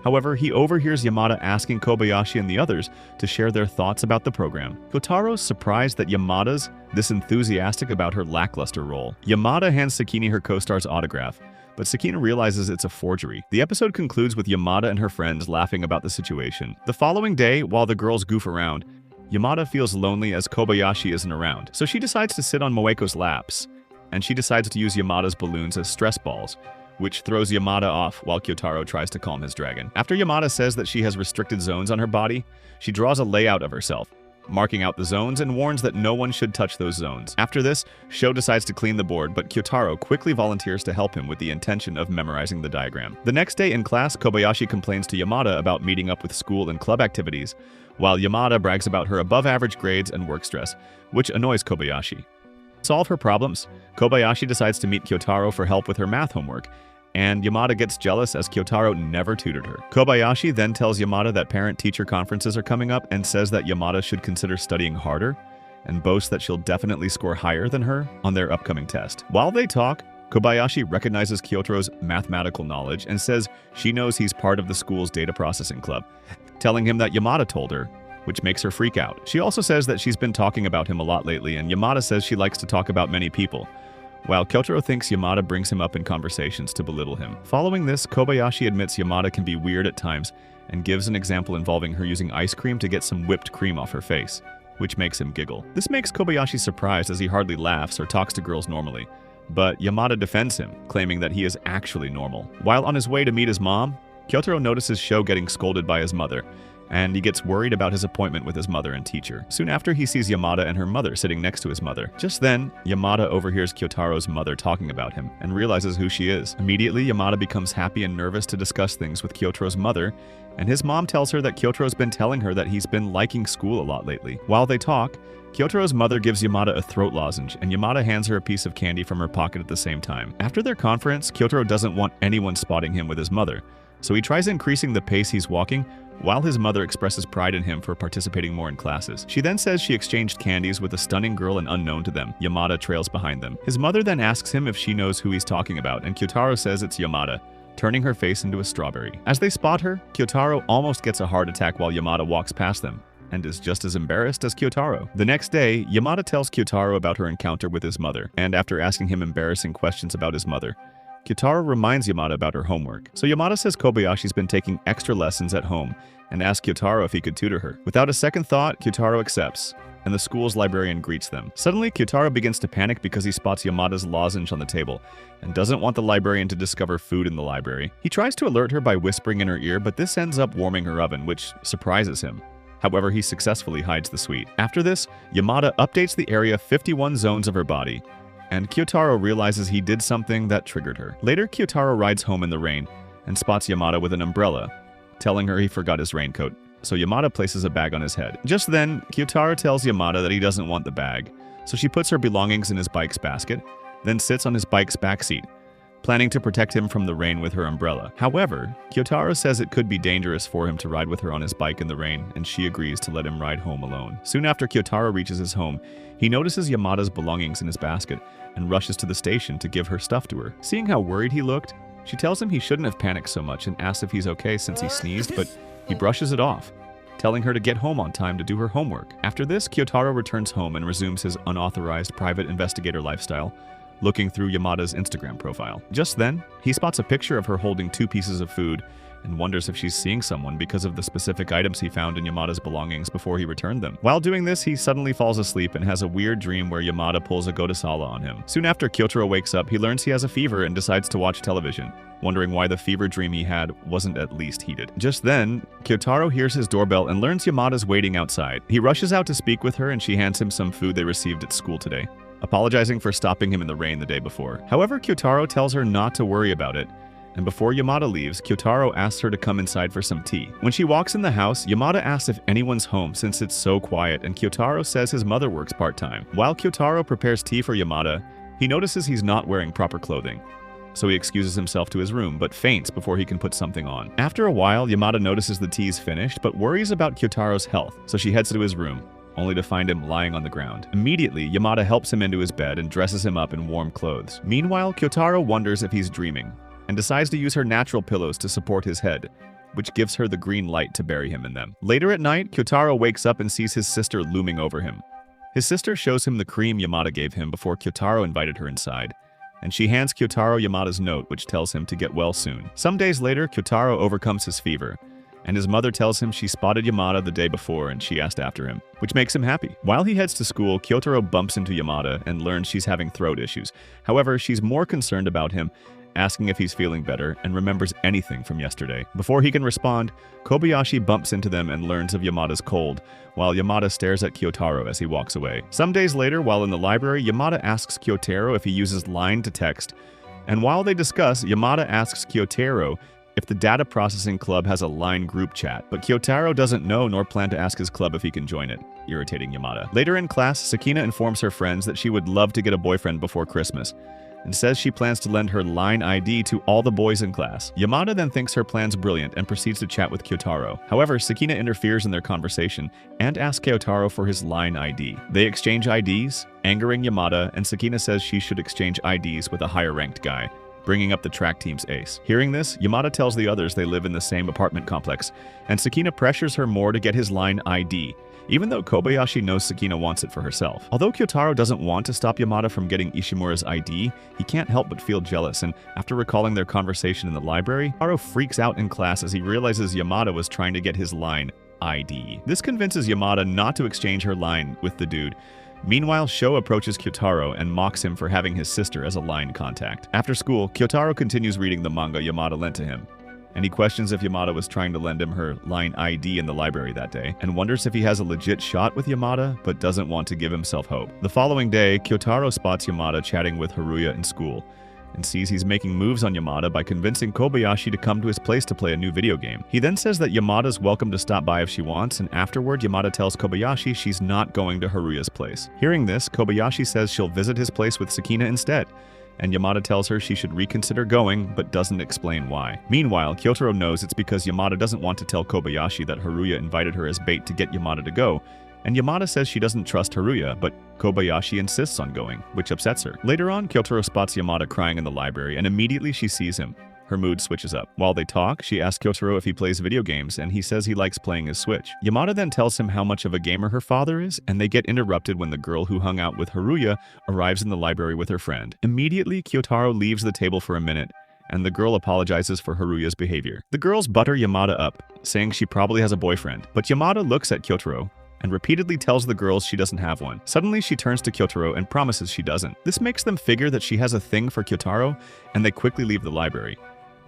However, he overhears Yamada asking Kobayashi and the others to share their thoughts about the program. Kyotaro's surprised that Yamada's this enthusiastic about her lackluster role. Yamada hands Sakine her co-star's autograph, but Sakine realizes it's a forgery. The episode concludes with Yamada and her friends laughing about the situation. The following day, while the girls goof around, Yamada feels lonely as Kobayashi isn't around, so she decides to sit on Moeko's laps, and she decides to use Yamada's balloons as stress balls, which throws Yamada off while Kyotaro tries to calm his dragon. After Yamada says that she has restricted zones on her body, she draws a layout of herself, marking out the zones and warns that no one should touch those zones. After this, Sho decides to clean the board, but Kyotaro quickly volunteers to help him with the intention of memorizing the diagram. The next day in class, Kobayashi complains to Yamada about meeting up with school and club activities, while Yamada brags about her above-average grades and work stress, which annoys Kobayashi. To solve her problems, Kobayashi decides to meet Kyotaro for help with her math homework, and Yamada gets jealous as Kyotaro never tutored her. Kobayashi then tells Yamada that parent-teacher conferences are coming up and says that Yamada should consider studying harder, and boasts that she'll definitely score higher than her on their upcoming test. While they talk, Kobayashi recognizes Kyotaro's mathematical knowledge and says she knows he's part of the school's data processing club, telling him that Yamada told her, which makes her freak out. She also says that she's been talking about him a lot lately, and Yamada says she likes to talk about many people, while Kyotaro thinks Yamada brings him up in conversations to belittle him. Following this, Kobayashi admits Yamada can be weird at times and gives an example involving her using ice cream to get some whipped cream off her face, which makes him giggle. This makes Kobayashi surprised as he hardly laughs or talks to girls normally, but Yamada defends him, claiming that he is actually normal. While on his way to meet his mom, Kyotaro notices Sho getting scolded by his mother, and he gets worried about his appointment with his mother and teacher. Soon after, he sees Yamada and her mother sitting next to his mother. Just then, Yamada overhears Kyotaro's mother talking about him and realizes who she is. Immediately, Yamada becomes happy and nervous to discuss things with Kyotaro's mother, and his mom tells her that Kyotaro's been telling her that he's been liking school a lot lately. While they talk, Kyotaro's mother gives Yamada a throat lozenge, and Yamada hands her a piece of candy from her pocket at the same time. After their conference, Kyotaro doesn't want anyone spotting him with his mother, so he tries increasing the pace he's walking, while his mother expresses pride in him for participating more in classes. She then says she exchanged candies with a stunning girl and unknown to them. Yamada trails behind them. His mother then asks him if she knows who he's talking about, and Kyotaro says it's Yamada, turning her face into a strawberry. As they spot her, Kyotaro almost gets a heart attack while Yamada walks past them, and is just as embarrassed as Kyotaro. The next day, Yamada tells Kyotaro about her encounter with his mother, and after asking him embarrassing questions about his mother, Kyotaro reminds Yamada about her homework. So Yamada says Kobayashi's been taking extra lessons at home and asks Kyotaro if he could tutor her. Without a second thought, Kyotaro accepts, and the school's librarian greets them. Suddenly, Kyotaro begins to panic because he spots Yamada's lozenge on the table and doesn't want the librarian to discover food in the library. He tries to alert her by whispering in her ear, but this ends up warming her oven, which surprises him. However, he successfully hides the sweet. After this, Yamada updates the area 51 zones of her body, and Kyotaro realizes he did something that triggered her. Later, Kyotaro rides home in the rain and spots Yamada with an umbrella, telling her he forgot his raincoat. So Yamada places a bag on his head. Just then, Kyotaro tells Yamada that he doesn't want the bag, so she puts her belongings in his bike's basket, then sits on his bike's backseat, planning to protect him from the rain with her umbrella. However, Kyotaro says it could be dangerous for him to ride with her on his bike in the rain, and she agrees to let him ride home alone. Soon after Kyotaro reaches his home, he notices Yamada's belongings in his basket and rushes to the station to give her stuff to her. Seeing how worried he looked, she tells him he shouldn't have panicked so much and asks if he's okay since he sneezed, but he brushes it off, telling her to get home on time to do her homework. After this, Kyotaro returns home and resumes his unauthorized private investigator lifestyle, looking through Yamada's Instagram profile. Just then, he spots a picture of her holding 2 pieces of food and wonders if she's seeing someone because of the specific items he found in Yamada's belongings before he returned them. While doing this, he suddenly falls asleep and has a weird dream where Yamada pulls a Godasala on him. Soon after Kyotaro wakes up, he learns he has a fever and decides to watch television, wondering why the fever dream he had wasn't at least heated. Just then, Kyotaro hears his doorbell and learns Yamada's waiting outside. He rushes out to speak with her and she hands him some food they received at school today, apologizing for stopping him in the rain the day before. However, Kyotaro tells her not to worry about it, and before Yamada leaves, Kyotaro asks her to come inside for some tea. When she walks in the house, Yamada asks if anyone's home since it's so quiet, and Kyotaro says his mother works part-time. While Kyotaro prepares tea for Yamada, he notices he's not wearing proper clothing, so he excuses himself to his room, but faints before he can put something on. After a while, Yamada notices the tea's finished, but worries about Kyotaro's health, so she heads to his room, only to find him lying on the ground. Immediately, Yamada helps him into his bed and dresses him up in warm clothes. Meanwhile, Kyotaro wonders if he's dreaming, and decides to use her natural pillows to support his head, which gives her the green light to bury him in them. Later at night, Kyotaro wakes up and sees his sister looming over him. His sister shows him the cream Yamada gave him before Kyotaro invited her inside, and she hands Kyotaro Yamada's note, which tells him to get well soon. Some days later, Kyotaro overcomes his fever, and his mother tells him she spotted Yamada the day before and she asked after him, which makes him happy. While he heads to school, Kyotaro bumps into Yamada and learns she's having throat issues. However, she's more concerned about him, asking if he's feeling better and remembers anything from yesterday. Before he can respond, Kobayashi bumps into them and learns of Yamada's cold, while Yamada stares at Kyotaro as he walks away. Some days later, while in the library, Yamada asks Kyotaro if he uses line to text, and while they discuss, Yamada asks Kyotaro if the data processing club has a line group chat, but Kyotaro doesn't know nor plan to ask his club if he can join it, irritating Yamada. Later in class, Sakina informs her friends that she would love to get a boyfriend before Christmas, and says she plans to lend her line ID to all the boys in class. Yamada then thinks her plan's brilliant and proceeds to chat with Kyotaro. However, Sakina interferes in their conversation and asks Kyotaro for his line ID. They exchange IDs, angering Yamada, and Sakina says she should exchange IDs with a higher-ranked guy, bringing up the track team's ace. Hearing this, Yamada tells the others they live in the same apartment complex, and Sakina pressures her more to get his line ID, even though Kobayashi knows Sakina wants it for herself. Although Kyotaro doesn't want to stop Yamada from getting Ishimura's ID, he can't help but feel jealous, and after recalling their conversation in the library, Kyotaro freaks out in class as he realizes Yamada was trying to get his line ID. This convinces Yamada not to exchange her line with the dude. Meanwhile, Sho approaches Kyotaro and mocks him for having his sister as a line contact. After school, Kyotaro continues reading the manga Yamada lent to him, and he questions if Yamada was trying to lend him her line ID in the library that day, and wonders if he has a legit shot with Yamada, but doesn't want to give himself hope. The following day, Kyotaro spots Yamada chatting with Haruya in school, and sees he's making moves on Yamada by convincing Kobayashi to come to his place to play a new video game. He then says that Yamada's welcome to stop by if she wants, and afterward Yamada tells Kobayashi she's not going to Haruya's place. Hearing this, Kobayashi says she'll visit his place with Sakina instead, and Yamada tells her she should reconsider going, but doesn't explain why. Meanwhile, Kyotaro knows it's because Yamada doesn't want to tell Kobayashi that Haruya invited her as bait to get Yamada to go, and Yamada says she doesn't trust Haruya, but Kobayashi insists on going, which upsets her. Later on, Kyotaro spots Yamada crying in the library, and immediately she sees him, her mood switches up. While they talk, she asks Kyotaro if he plays video games, and he says he likes playing his Switch. Yamada then tells him how much of a gamer her father is, and they get interrupted when the girl who hung out with Haruya arrives in the library with her friend. Immediately, Kyotaro leaves the table for a minute, and the girl apologizes for Haruya's behavior. The girls butter Yamada up, saying she probably has a boyfriend, but Yamada looks at Kyotaro and repeatedly tells the girls she doesn't have one. Suddenly, she turns to Kyotaro and promises she doesn't. This makes them figure that she has a thing for Kyotaro, and they quickly leave the library.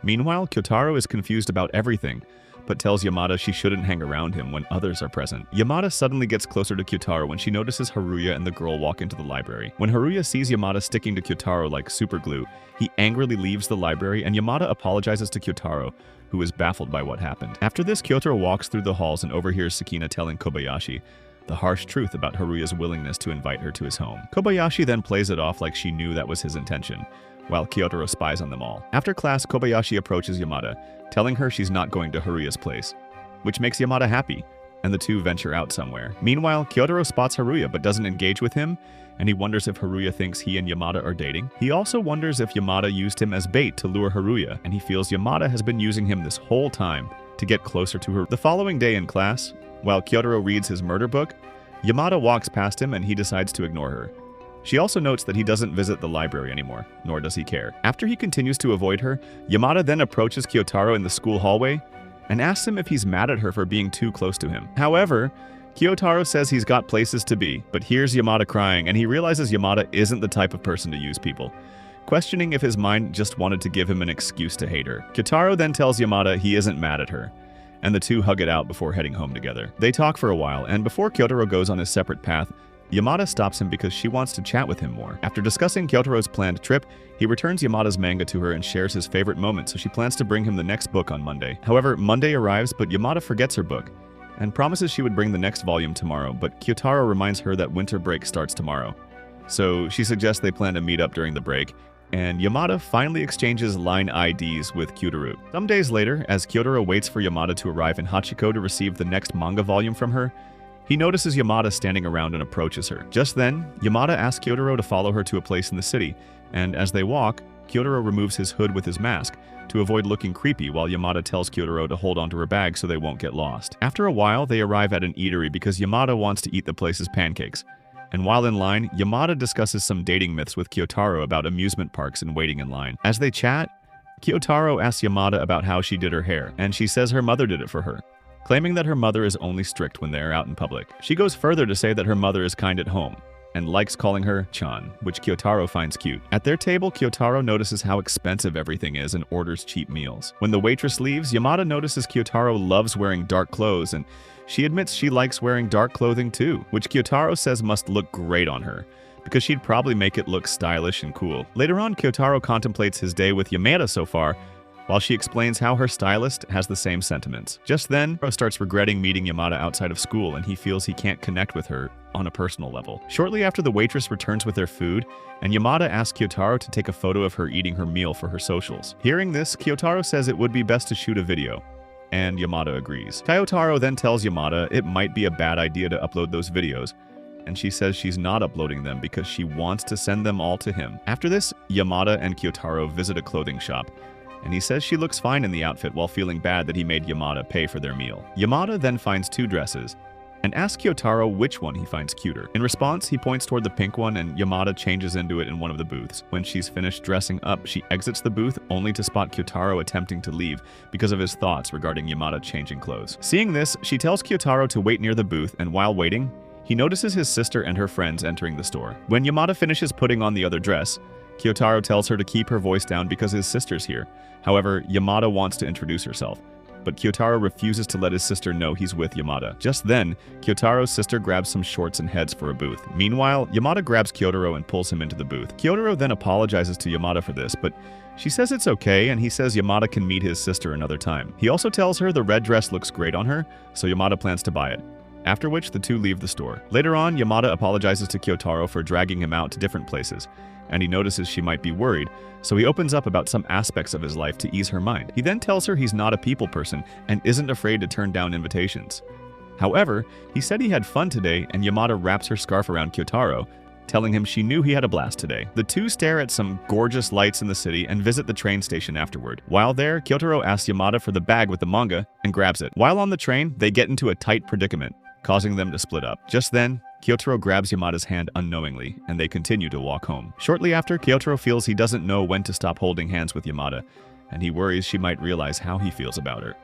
Meanwhile, Kyotaro is confused about everything, but tells Yamada she shouldn't hang around him when others are present. Yamada suddenly gets closer to Kyotaro when she notices Haruya and the girl walk into the library. When Haruya sees Yamada sticking to Kyotaro like super glue, he angrily leaves the library, and Yamada apologizes to Kyotaro, who is baffled by what happened. After this, Kyotaro walks through the halls and overhears Sakina telling Kobayashi the harsh truth about Haruya's willingness to invite her to his home. Kobayashi then plays it off like she knew that was his intention, while Kyotaro spies on them all. After class, Kobayashi approaches Yamada, telling her she's not going to Haruya's place, which makes Yamada happy, and the two venture out somewhere. Meanwhile, Kyotaro spots Haruya but doesn't engage with him, and he wonders if Haruya thinks he and Yamada are dating. He also wonders if Yamada used him as bait to lure Haruya, and he feels Yamada has been using him this whole time to get closer to her. The following day in class, while Kyotaro reads his murder book, Yamada walks past him and he decides to ignore her. She also notes that he doesn't visit the library anymore, nor does he care. After he continues to avoid her, Yamada then approaches Kyotaro in the school hallway and asks him if he's mad at her for being too close to him. However, Kyotaro says he's got places to be, but hears Yamada crying, and he realizes Yamada isn't the type of person to use people, questioning if his mind just wanted to give him an excuse to hate her. Kyotaro then tells Yamada he isn't mad at her, and the two hug it out before heading home together. They talk for a while, and before Kyotaro goes on his separate path, Yamada stops him because she wants to chat with him more. After discussing Kyotaro's planned trip, he returns Yamada's manga to her and shares his favorite moment, so she plans to bring him the next book on Monday. However, Monday arrives, but Yamada forgets her book and promises she would bring the next volume tomorrow, but Kyotaro reminds her that winter break starts tomorrow. So she suggests they plan to meet up during the break, and Yamada finally exchanges line IDs with Kyotaro. Some days later, as Kyotaro waits for Yamada to arrive in Hachiko to receive the next manga volume from her, he notices Yamada standing around and approaches her. Just then, Yamada asks Kyotaro to follow her to a place in the city, and as they walk, Kyotaro removes his hood with his mask to avoid looking creepy, while Yamada tells Kyotaro to hold onto her bag so they won't get lost. After a while, they arrive at an eatery because Yamada wants to eat the place's pancakes. And while in line, Yamada discusses some dating myths with Kyotaro about amusement parks and waiting in line. As they chat, Kyotaro asks Yamada about how she did her hair, and she says her mother did it for her, claiming that her mother is only strict when they are out in public. She goes further to say that her mother is kind at home, and likes calling her Chan, which Kyotaro finds cute. At their table, Kyotaro notices how expensive everything is and orders cheap meals. When the waitress leaves, Yamada notices Kyotaro loves wearing dark clothes, and she admits she likes wearing dark clothing too, which Kyotaro says must look great on her, because she'd probably make it look stylish and cool. Later on, Kyotaro contemplates his day with Yamada so far, while she explains how her stylist has the same sentiments. Just then, Kyotaro starts regretting meeting Yamada outside of school, and he feels he can't connect with her on a personal level. Shortly after, the waitress returns with their food, and Yamada asks Kyotaro to take a photo of her eating her meal for her socials. Hearing this, Kyotaro says it would be best to shoot a video, and Yamada agrees. Kyotaro then tells Yamada it might be a bad idea to upload those videos, and she says she's not uploading them because she wants to send them all to him. After this, Yamada and Kyotaro visit a clothing shop, and he says she looks fine in the outfit while feeling bad that he made Yamada pay for their meal. Yamada then finds two dresses and asks Kyotaro which one he finds cuter. In response, he points toward the pink one, and Yamada changes into it in one of the booths. When she's finished dressing up, she exits the booth only to spot Kyotaro attempting to leave because of his thoughts regarding Yamada changing clothes. Seeing this, she tells Kyotaro to wait near the booth, and while waiting, he notices his sister and her friends entering the store. When Yamada finishes putting on the other dress, Kyotaro tells her to keep her voice down because his sister's here. However, Yamada wants to introduce herself, but Kyotaro refuses to let his sister know he's with Yamada. Just then, Kyotaro's sister grabs some shorts and heads for a booth. Meanwhile, Yamada grabs Kyotaro and pulls him into the booth. Kyotaro then apologizes to Yamada for this, but she says it's okay, and he says Yamada can meet his sister another time. He also tells her the red dress looks great on her, so Yamada plans to buy it. After which, the two leave the store. Later on, Yamada apologizes to Kyotaro for dragging him out to different places, and he notices she might be worried, so he opens up about some aspects of his life to ease her mind. He then tells her he's not a people person and isn't afraid to turn down invitations. However, he said he had fun today, and Yamada wraps her scarf around Kyotaro, telling him she knew he had a blast today. The two stare at some gorgeous lights in the city and visit the train station afterward. While there, Kyotaro asks Yamada for the bag with the manga and grabs it. While on the train, they get into a tight predicament, causing them to split up. Just then, Kyotaro grabs Yamada's hand unknowingly, and they continue to walk home. Shortly after, Kyotaro feels he doesn't know when to stop holding hands with Yamada, and he worries she might realize how he feels about her.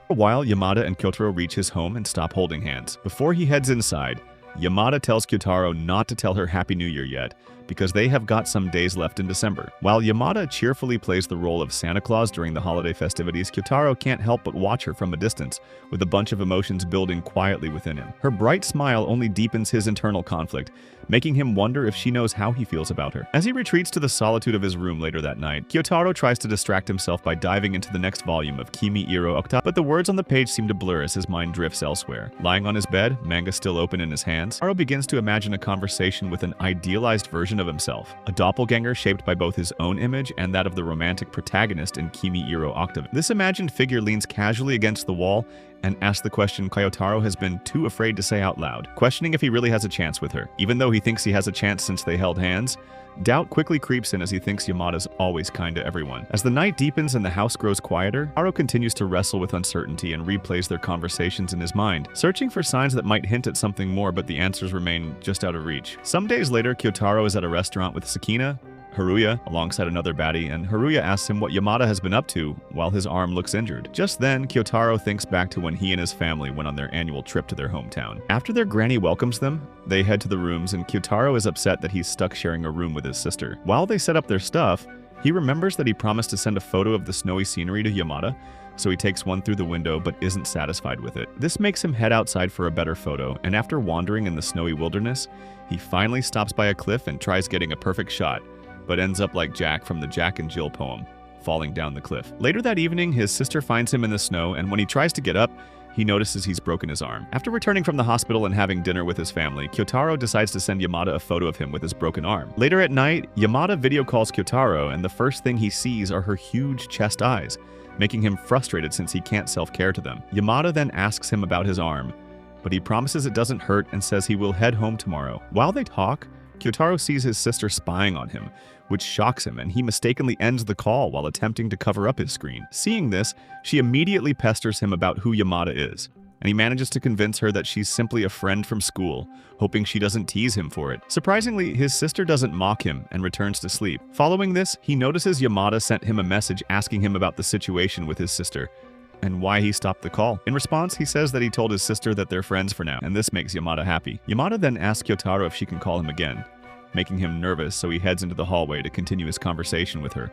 For a while, Yamada and Kyotaro reach his home and stop holding hands. Before he heads inside, Yamada tells Kyotaro not to tell her Happy New Year yet, because they have got some days left in December. While Yamada cheerfully plays the role of Santa Claus during the holiday festivities, Kyotaro can't help but watch her from a distance, with a bunch of emotions building quietly within him. Her bright smile only deepens his internal conflict, making him wonder if she knows how he feels about her. As he retreats to the solitude of his room later that night, Kyotaro tries to distract himself by diving into the next volume of Kimi Iro Okta, but the words on the page seem to blur as his mind drifts elsewhere. Lying on his bed, manga still open in his hands, Kyotaro begins to imagine a conversation with an idealized version of himself, a doppelganger shaped by both his own image and that of the romantic protagonist in Kimi Iro Okta. This imagined figure leans casually against the wall and asks the question Kyotaro has been too afraid to say out loud, questioning if he really has a chance with her. Even though he thinks he has a chance since they held hands, doubt quickly creeps in as he thinks Yamada's always kind to everyone. As the night deepens and the house grows quieter, Kyotaro continues to wrestle with uncertainty and replays their conversations in his mind, searching for signs that might hint at something more, but the answers remain just out of reach. Some days later, Kyotaro is at a restaurant with Sakina, Haruya, alongside another baddie, and Haruya asks him what Yamada has been up to while his arm looks injured. Just then, Kyotaro thinks back to when he and his family went on their annual trip to their hometown. After their granny welcomes them, they head to the rooms, and Kyotaro is upset that he's stuck sharing a room with his sister. While they set up their stuff, he remembers that he promised to send a photo of the snowy scenery to Yamada, so he takes one through the window but isn't satisfied with it. This makes him head outside for a better photo, and after wandering in the snowy wilderness, he finally stops by a cliff and tries getting a perfect shot, but ends up like Jack from the Jack and Jill poem, falling down the cliff. Later that evening, his sister finds him in the snow, and when he tries to get up, he notices he's broken his arm. After returning from the hospital and having dinner with his family, Kyotaro decides to send Yamada a photo of him with his broken arm. Later at night, Yamada video calls Kyotaro, and the first thing he sees are her huge chest eyes, making him frustrated since he can't self-care to them. Yamada then asks him about his arm, but he promises it doesn't hurt and says he will head home tomorrow. While they talk, Kyotaro sees his sister spying on him, which shocks him, and he mistakenly ends the call while attempting to cover up his screen. Seeing this, she immediately pesters him about who Yamada is, and he manages to convince her that she's simply a friend from school, hoping she doesn't tease him for it. Surprisingly, his sister doesn't mock him and returns to sleep. Following this, he notices Yamada sent him a message asking him about the situation with his sister, and why he stopped the call. In response, he says that he told his sister that they're friends for now, and this makes Yamada happy. Yamada then asks Kyotaro if she can call him again, making him nervous, so he heads into the hallway to continue his conversation with her.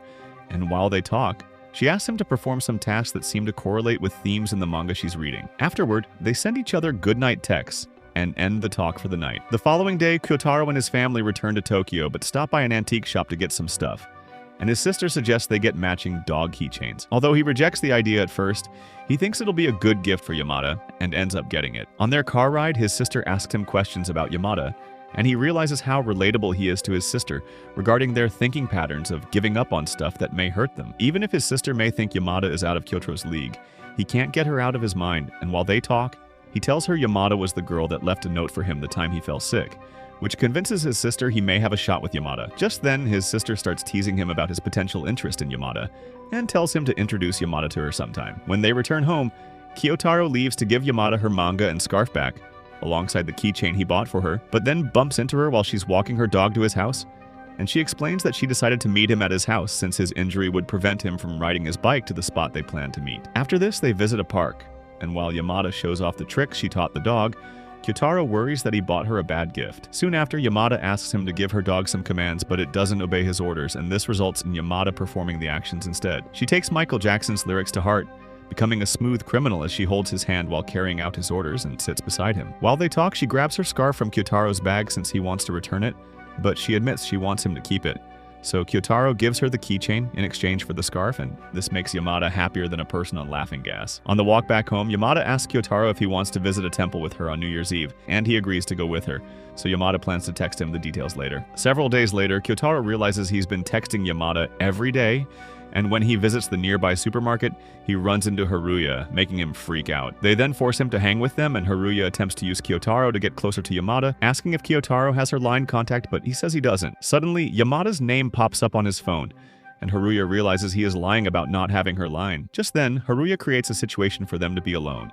And while they talk, she asks him to perform some tasks that seem to correlate with themes in the manga she's reading. Afterward, they send each other goodnight texts and end the talk for the night. The following day, Kyotaro and his family return to Tokyo, but stop by an antique shop to get some stuff, and his sister suggests they get matching dog keychains. Although he rejects the idea at first, he thinks it'll be a good gift for Yamada and ends up getting it. On their car ride, his sister asks him questions about Yamada, and he realizes how relatable he is to his sister regarding their thinking patterns of giving up on stuff that may hurt them. Even if his sister may think Yamada is out of Kyoto's league, he can't get her out of his mind, and while they talk, he tells her Yamada was the girl that left a note for him the time he fell sick, which convinces his sister he may have a shot with Yamada. Just then, his sister starts teasing him about his potential interest in Yamada, and tells him to introduce Yamada to her sometime. When they return home, Kyotaro leaves to give Yamada her manga and scarf back, alongside the keychain he bought for her, but then bumps into her while she's walking her dog to his house, and she explains that she decided to meet him at his house since his injury would prevent him from riding his bike to the spot they planned to meet. After this, they visit a park, and while Yamada shows off the tricks she taught the dog, Kyotaro worries that he bought her a bad gift. Soon after, Yamada asks him to give her dog some commands, but it doesn't obey his orders, and this results in Yamada performing the actions instead. She takes Michael Jackson's lyrics to heart, becoming a smooth criminal as she holds his hand while carrying out his orders and sits beside him. While they talk, she grabs her scarf from Kyotaro's bag since he wants to return it, but she admits she wants him to keep it. So Kyotaro gives her the keychain in exchange for the scarf, and this makes Yamada happier than a person on laughing gas. On the walk back home, Yamada asks Kyotaro if he wants to visit a temple with her on New Year's Eve, and he agrees to go with her, so Yamada plans to text him the details later. Several days later, Kyotaro realizes he's been texting Yamada every day, And when he visits the nearby supermarket, he runs into Haruya, making him freak out. They then force him to hang with them, and Haruya attempts to use Kyotaro to get closer to Yamada, asking if Kyotaro has her line contact, but he says he doesn't. Suddenly, Yamada's name pops up on his phone, and Haruya realizes he is lying about not having her line. Just then, Haruya creates a situation for them to be alone,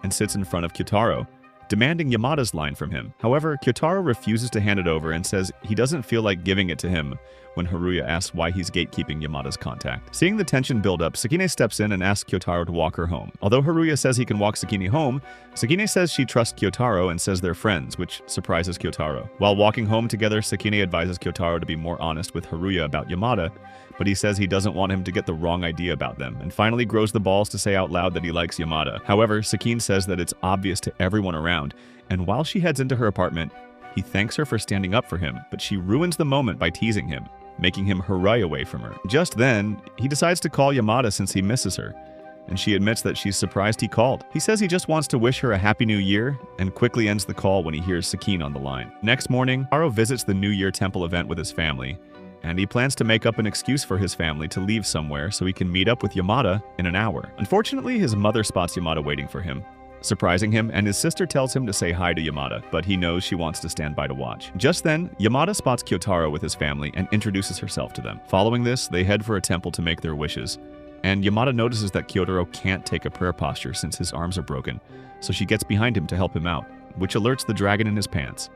and sits in front of Kyotaro, demanding Yamada's line from him. However, Kyotaro refuses to hand it over and says he doesn't feel like giving it to him when Haruya asks why he's gatekeeping Yamada's contact. Seeing the tension build up, Sakine steps in and asks Kyotaro to walk her home. Although Haruya says he can walk Sakine home, Sakine says she trusts Kyotaro and says they're friends, which surprises Kyotaro. While walking home together, Sakine advises Kyotaro to be more honest with Haruya about Yamada, but he says he doesn't want him to get the wrong idea about them, and finally grows the balls to say out loud that he likes Yamada. However, Sakine says that it's obvious to everyone around, and while she heads into her apartment, he thanks her for standing up for him, but she ruins the moment by teasing him, making him hurry away from her. Just then, he decides to call Yamada since he misses her, and she admits that she's surprised he called. He says he just wants to wish her a happy new year, and quickly ends the call when he hears Sakine on the line. Next morning, Aro visits the New Year Temple event with his family, and he plans to make up an excuse for his family to leave somewhere so he can meet up with Yamada in an hour. Unfortunately, his mother spots Yamada waiting for him, surprising him, and his sister tells him to say hi to Yamada, but he knows she wants to stand by to watch. Just then, Yamada spots Kyotaro with his family and introduces herself to them. Following this, they head for a temple to make their wishes, and Yamada notices that Kyotaro can't take a prayer posture since his arms are broken, so she gets behind him to help him out, which alerts the dragon in his pants.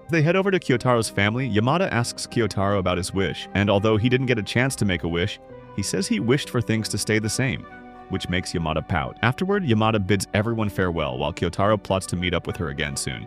They head over to Kyotaro's family. Yamada asks Kyotaro about his wish, and although he didn't get a chance to make a wish, he says he wished for things to stay the same, which makes Yamada pout. Afterward, Yamada bids everyone farewell while Kyotaro plots to meet up with her again soon,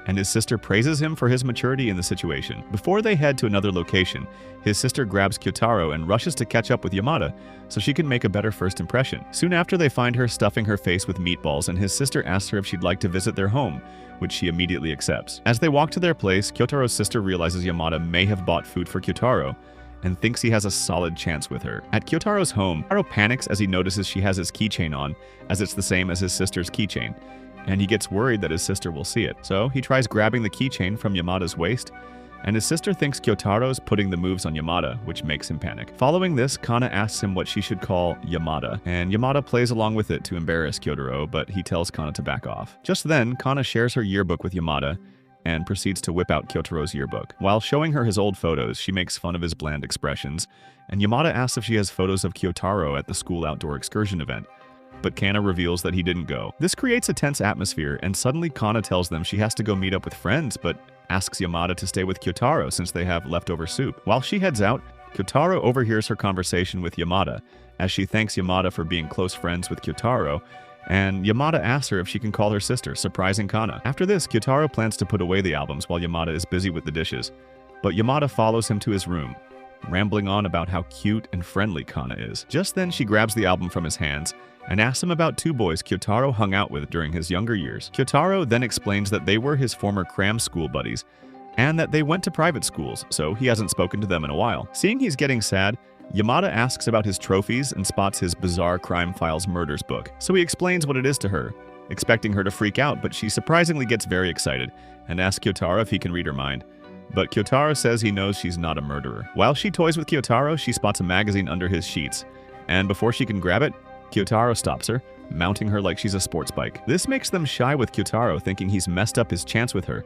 and his sister praises him for his maturity in the situation. Before they head to another location, his sister grabs Kyotaro and rushes to catch up with Yamada so she can make a better first impression. Soon after, they find her stuffing her face with meatballs, and his sister asks her if she'd like to visit their home, which she immediately accepts. As they walk to their place, Kyotaro's sister realizes Yamada may have bought food for Kyotaro, and thinks he has a solid chance with her. At Kyotaro's home, Kyotaro panics as he notices she has his keychain on, as it's the same as his sister's keychain, and he gets worried that his sister will see it. So he tries grabbing the keychain from Yamada's waist, and his sister thinks Kyotaro's putting the moves on Yamada, which makes him panic. Following this, Kana asks him what she should call Yamada, and Yamada plays along with it to embarrass Kyotaro, but he tells Kana to back off. Just then, Kana shares her yearbook with Yamada, and proceeds to whip out Kyotaro's yearbook. While showing her his old photos, she makes fun of his bland expressions, and Yamada asks if she has photos of Kyotaro at the school outdoor excursion event, but Kana reveals that he didn't go. This creates a tense atmosphere, and suddenly Kana tells them she has to go meet up with friends, but asks Yamada to stay with Kyotaro since they have leftover soup. While she heads out, Kyotaro overhears her conversation with Yamada, as she thanks Yamada for being close friends with Kyotaro, and Yamada asks her if she can call her sister, surprising Kana. After this, Kyotaro plans to put away the albums while Yamada is busy with the dishes, but Yamada follows him to his room, rambling on about how cute and friendly Kana is. Just then, she grabs the album from his hands and asks him about two boys Kyotaro hung out with during his younger years. Kyotaro then explains that they were his former cram school buddies, and that they went to private schools, so he hasn't spoken to them in a while. Seeing he's getting sad, Yamada asks about his trophies and spots his bizarre crime files murders book, so he explains what it is to her, expecting her to freak out, but she surprisingly gets very excited and asks Kyotaro if he can read her mind. But Kyotaro says he knows she's not a murderer. While she toys with Kyotaro, she spots a magazine under his sheets, and before she can grab it, Kyotaro stops her, mounting her like she's a sports bike. This makes them shy with Kyotaro, thinking he's messed up his chance with her,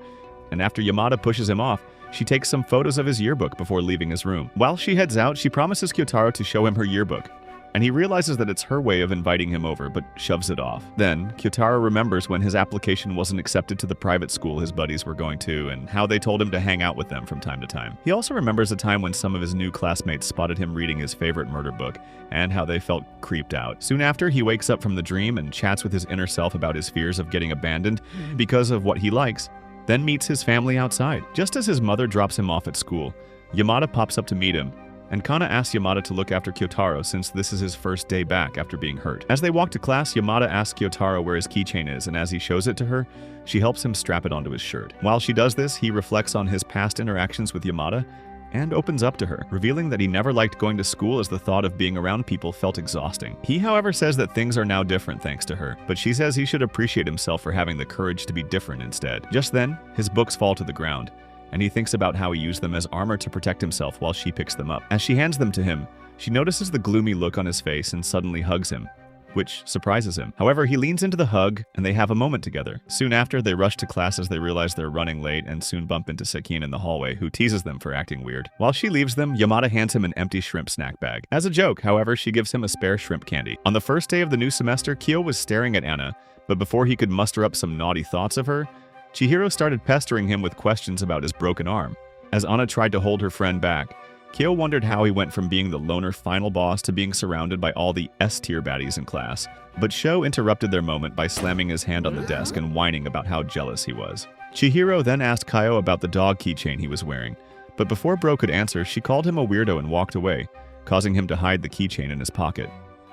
and after Yamada pushes him off, she takes some photos of his yearbook before leaving his room. While she heads out, she promises Kyotaro to show him her yearbook, and he realizes that it's her way of inviting him over, but shoves it off. Then, Kyotaro remembers when his application wasn't accepted to the private school his buddies were going to, and how they told him to hang out with them from time to time. He also remembers a time when some of his new classmates spotted him reading his favorite murder book, and how they felt creeped out. Soon after, he wakes up from the dream and chats with his inner self about his fears of getting abandoned because of what he likes, then meets his family outside. Just as his mother drops him off at school, Yamada pops up to meet him, and Kana asks Yamada to look after Kyotaro since this is his first day back after being hurt. As they walk to class, Yamada asks Kyotaro where his keychain is, and as he shows it to her, she helps him strap it onto his shirt. While she does this, he reflects on his past interactions with Yamada and opens up to her, revealing that he never liked going to school as the thought of being around people felt exhausting. He, however, says that things are now different thanks to her, but she says he should appreciate himself for having the courage to be different instead. Just then, his books fall to the ground, and he thinks about how he used them as armor to protect himself while she picks them up. As she hands them to him, She notices the gloomy look on his face and suddenly hugs him, which surprises him. However, he leans into the hug and they have a moment together. Soon after, they rush to class as they realize they're running late and soon bump into Sekine in the hallway, who teases them for acting weird. While she leaves them, Yamada hands him an empty shrimp snack bag. As a joke, however, she gives him a spare shrimp candy. On the first day of the new semester, Kyo was staring at Anna, but before he could muster up some naughty thoughts of her, Chihiro started pestering him with questions about his broken arm. As Anna tried to hold her friend back, Kyo wondered how he went from being the loner final boss to being surrounded by all the S-tier baddies in class. But Sho interrupted their moment by slamming his hand on the desk and whining about how jealous he was. Chihiro then asked Kaio about the dog keychain he was wearing, but before Bro could answer, she called him a weirdo and walked away, causing him to hide the keychain in his pocket.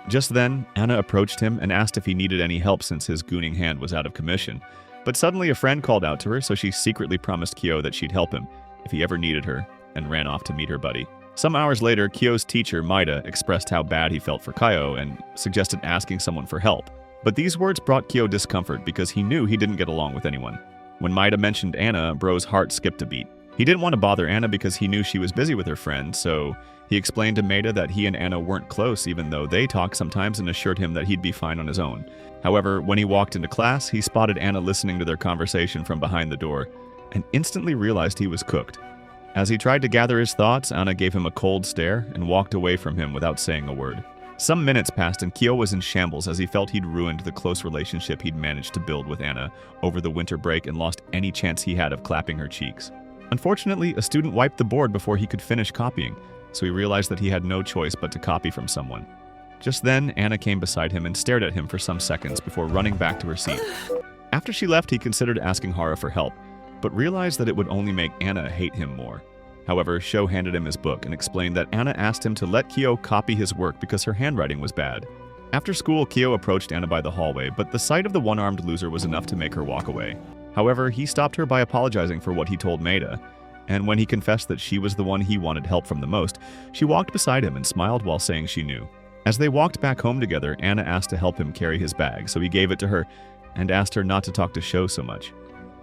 Just then, Anna approached him and asked if he needed any help since his gooning hand was out of commission. But suddenly a friend called out to her, so she secretly promised Kyo that she'd help him if he ever needed her, and ran off to meet her buddy. Some hours later, Kyo's teacher, Maida, expressed how bad he felt for Kaio and suggested asking someone for help. But these words brought Kyo discomfort because he knew he didn't get along with anyone. When Maida mentioned Anna, Bro's heart skipped a beat. He didn't want to bother Anna because he knew she was busy with her friend, so he explained to Maida that he and Anna weren't close even though they talked sometimes, and assured him that he'd be fine on his own. However, when he walked into class, he spotted Anna listening to their conversation from behind the door and instantly realized he was cooked. As he tried to gather his thoughts, Anna gave him a cold stare and walked away from him without saying a word. Some minutes passed and Kyo was in shambles as he felt he'd ruined the close relationship he'd managed to build with Anna over the winter break and lost any chance he had of clapping her cheeks. Unfortunately, a student wiped the board before he could finish copying, so he realized that he had no choice but to copy from someone. Just then, Anna came beside him and stared at him for some seconds before running back to her seat. After she left, he considered asking Hara for help, but realized that it would only make Anna hate him more. However, Sho handed him his book and explained that Anna asked him to let Kyo copy his work because her handwriting was bad. After school, Kyo approached Anna by the hallway, but the sight of the one-armed loser was enough to make her walk away. However, he stopped her by apologizing for what he told Maida, and when he confessed that she was the one he wanted help from the most, she walked beside him and smiled while saying she knew. As they walked back home together, Anna asked to help him carry his bag, so he gave it to her and asked her not to talk to Sho so much.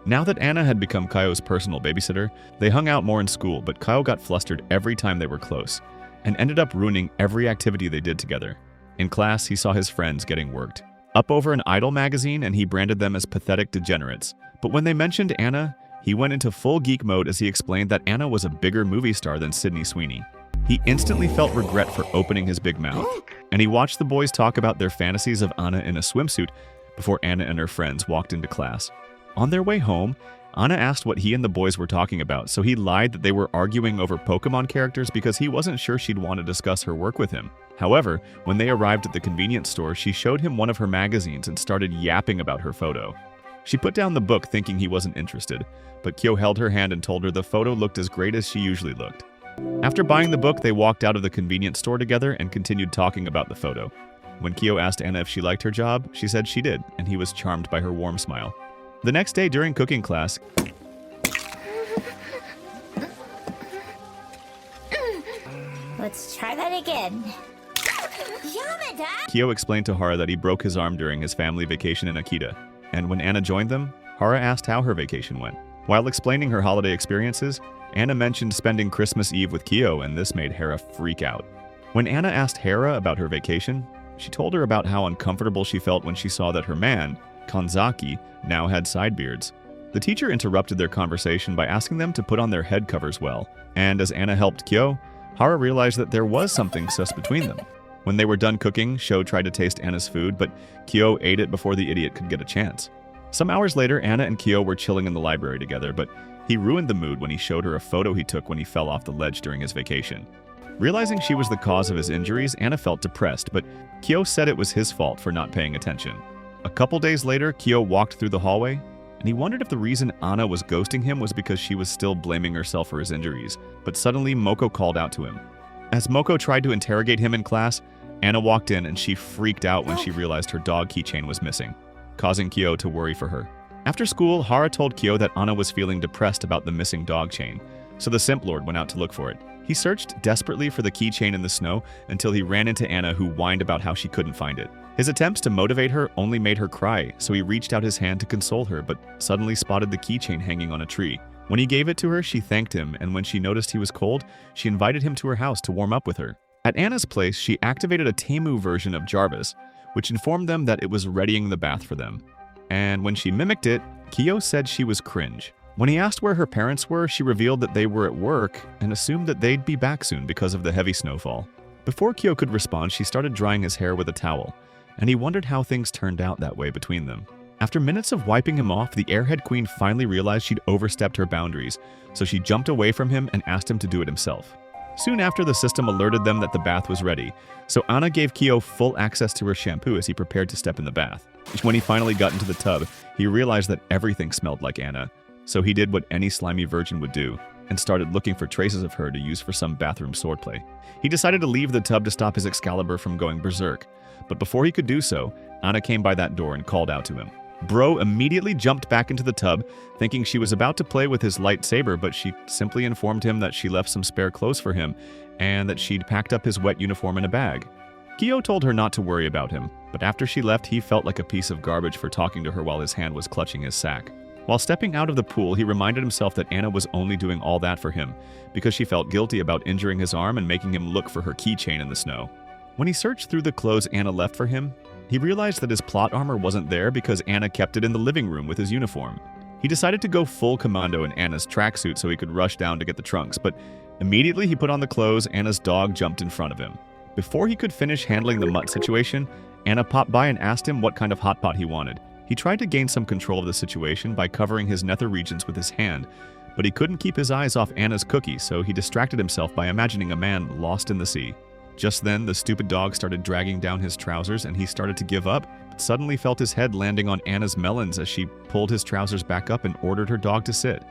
Now that Anna had become Kaio's personal babysitter, they hung out more in school, but Kaio got flustered every time they were close, and ended up ruining every activity they did together. In class, he saw his friends getting worked up over an idol magazine, and he branded them as pathetic degenerates. But when they mentioned Anna, he went into full geek mode as he explained that Anna was a bigger movie star than Sydney Sweeney. He instantly felt regret for opening his big mouth, and he watched the boys talk about their fantasies of Anna in a swimsuit before Anna and her friends walked into class. On their way home, Anna asked what he and the boys were talking about, so he lied that they were arguing over Pokemon characters because he wasn't sure she'd want to discuss her work with him. However, when they arrived at the convenience store, she showed him one of her magazines and started yapping about her photo. She put down the book thinking he wasn't interested, but Kyo held her hand and told her the photo looked as great as she usually looked. After buying the book, they walked out of the convenience store together and continued talking about the photo. When Kyo asked Anna if she liked her job, she said she did, and he was charmed by her warm smile. The next day during cooking class, let's try that again. Kyo explained to Hara that he broke his arm during his family vacation in Akita, and when Anna joined them, Hara asked how her vacation went. While explaining her holiday experiences, Anna mentioned spending Christmas Eve with Kyo, and this made Hera freak out. When Anna asked Hera about her vacation, she told her about how uncomfortable she felt when she saw that her man, Kanzaki, now had side beards. The teacher interrupted their conversation by asking them to put on their head covers well, and as Anna helped Kyo, Hara realized that there was something sus between them. When they were done cooking, Sho tried to taste Anna's food, but Kyo ate it before the idiot could get a chance. Some hours later, Anna and Kyo were chilling in the library together, but he ruined the mood when he showed her a photo he took when he fell off the ledge during his vacation. Realizing she was the cause of his injuries, Anna felt depressed, but Kyo said it was his fault for not paying attention. A couple days later, Kyo walked through the hallway, and he wondered if the reason Anna was ghosting him was because she was still blaming herself for his injuries, but suddenly Moko called out to him. As Moko tried to interrogate him in class, Anna walked in and she freaked out when she realized her dog keychain was missing, causing Kyo to worry for her. After school, Hara told Kyo that Anna was feeling depressed about the missing dog chain, so the Simp Lord went out to look for it. He searched desperately for the keychain in the snow until he ran into Anna, who whined about how she couldn't find it. His attempts to motivate her only made her cry, so he reached out his hand to console her, but suddenly spotted the keychain hanging on a tree. When he gave it to her, she thanked him, and when she noticed he was cold, she invited him to her house to warm up with her. At Anna's place, she activated a Temu version of Jarvis, which informed them that it was readying the bath for them. And when she mimicked it, Kyo said she was cringe. When he asked where her parents were, she revealed that they were at work and assumed that they'd be back soon because of the heavy snowfall. Before Kyo could respond, she started drying his hair with a towel, and he wondered how things turned out that way between them. After minutes of wiping him off, the Airhead Queen finally realized she'd overstepped her boundaries, so she jumped away from him and asked him to do it himself. Soon after, the system alerted them that the bath was ready, so Anna gave Kyo full access to her shampoo as he prepared to step in the bath. When he finally got into the tub, he realized that everything smelled like Anna, so he did what any slimy virgin would do, and started looking for traces of her to use for some bathroom swordplay. He decided to leave the tub to stop his Excalibur from going berserk, but before he could do so, Anna came by that door and called out to him. Bro immediately jumped back into the tub, thinking she was about to play with his lightsaber, but she simply informed him that she left some spare clothes for him and that she'd packed up his wet uniform in a bag. Kyo told her not to worry about him, but after she left, he felt like a piece of garbage for talking to her while his hand was clutching his sack. While stepping out of the pool, he reminded himself that Anna was only doing all that for him because she felt guilty about injuring his arm and making him look for her keychain in the snow. When he searched through the clothes Anna left for him, he realized that his plot armor wasn't there because Anna kept it in the living room with his uniform. He decided to go full commando in Anna's tracksuit so he could rush down to get the trunks, but immediately he put on the clothes, Anna's dog jumped in front of him. Before he could finish handling the mutt situation, Anna popped by and asked him what kind of hot pot he wanted. He tried to gain some control of the situation by covering his nether regions with his hand, but he couldn't keep his eyes off Anna's cookie, so he distracted himself by imagining a man lost in the sea. Just then, the stupid dog started dragging down his trousers and he started to give up, but suddenly felt his head landing on Anna's melons as she pulled his trousers back up and ordered her dog to sit.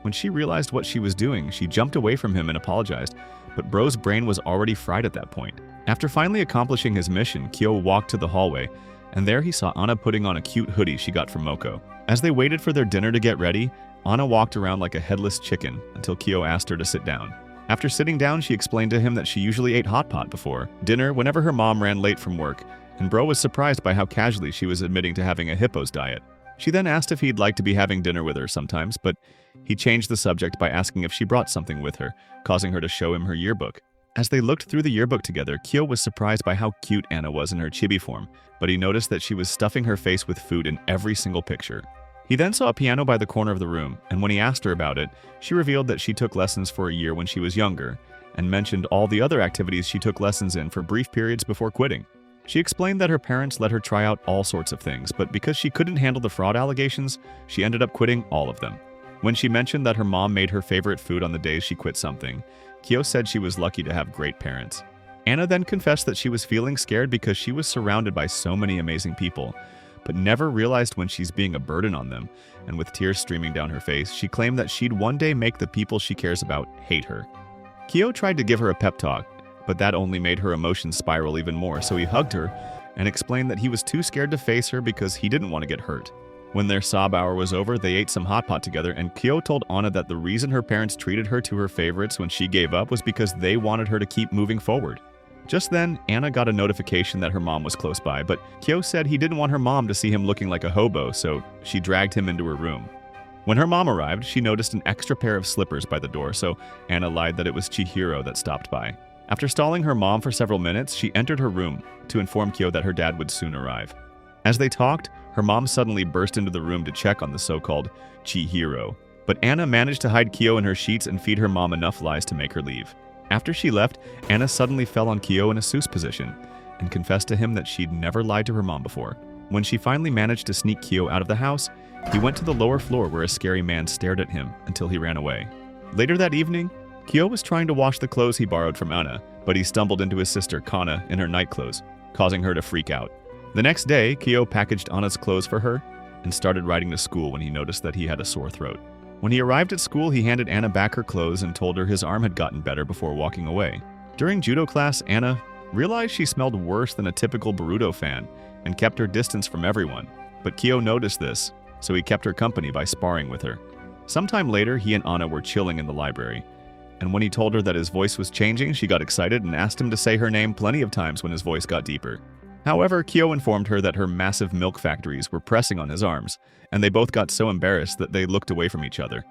When she realized what she was doing, she jumped away from him and apologized, but Bro's brain was already fried at that point. After finally accomplishing his mission, Kyo walked to the hallway, and there he saw Anna putting on a cute hoodie she got from Moko. As they waited for their dinner to get ready, Anna walked around like a headless chicken until Kyo asked her to sit down. After sitting down, she explained to him that she usually ate hot pot before dinner whenever her mom ran late from work, and Bro was surprised by how casually she was admitting to having a hippo's diet. She then asked if he'd like to be having dinner with her sometimes, but he changed the subject by asking if she brought something with her, causing her to show him her yearbook. As they looked through the yearbook together, Kyo was surprised by how cute Anna was in her chibi form, but he noticed that she was stuffing her face with food in every single picture. He then saw a piano by the corner of the room, and when he asked her about it, she revealed that she took lessons for a year when she was younger, and mentioned all the other activities she took lessons in for brief periods before quitting. She explained that her parents let her try out all sorts of things, but because she couldn't handle the fraud allegations, she ended up quitting all of them. When she mentioned that her mom made her favorite food on the days she quit something, Kyo said she was lucky to have great parents. Anna then confessed that she was feeling scared because she was surrounded by so many amazing people, but never realized when she's being a burden on them, and with tears streaming down her face, she claimed that she'd one day make the people she cares about hate her. Kyo tried to give her a pep talk, but that only made her emotions spiral even more, so he hugged her and explained that he was too scared to face her because he didn't want to get hurt. When their sob hour was over, they ate some hot pot together, and Kyo told Anna that the reason her parents treated her to her favorites when she gave up was because they wanted her to keep moving forward. Just then, Anna got a notification that her mom was close by, but Kyo said he didn't want her mom to see him looking like a hobo, so she dragged him into her room. When her mom arrived, she noticed an extra pair of slippers by the door, so Anna lied that it was Chihiro that stopped by. After stalling her mom for several minutes, she entered her room to inform Kyo that her dad would soon arrive. As they talked, her mom suddenly burst into the room to check on the so-called Chihiro, but Anna managed to hide Kyo in her sheets and feed her mom enough lies to make her leave. After she left, Anna suddenly fell on Kyo in a Seuss position and confessed to him that she'd never lied to her mom before. When she finally managed to sneak Kyo out of the house, he went to the lower floor where a scary man stared at him until he ran away. Later that evening, Kyo was trying to wash the clothes he borrowed from Anna, but he stumbled into his sister Kana in her night clothes, causing her to freak out. The next day, Kyo packaged Anna's clothes for her and started riding to school when he noticed that he had a sore throat. When he arrived at school, he handed Anna back her clothes and told her his arm had gotten better before walking away. During judo class, Anna realized she smelled worse than a typical Boruto fan and kept her distance from everyone. But Kyo noticed this, so he kept her company by sparring with her. Sometime later, he and Anna were chilling in the library, and when he told her that his voice was changing, she got excited and asked him to say her name plenty of times when his voice got deeper. However, Kyo informed her that her massive milk factories were pressing on his arms, and they both got so embarrassed that they looked away from each other.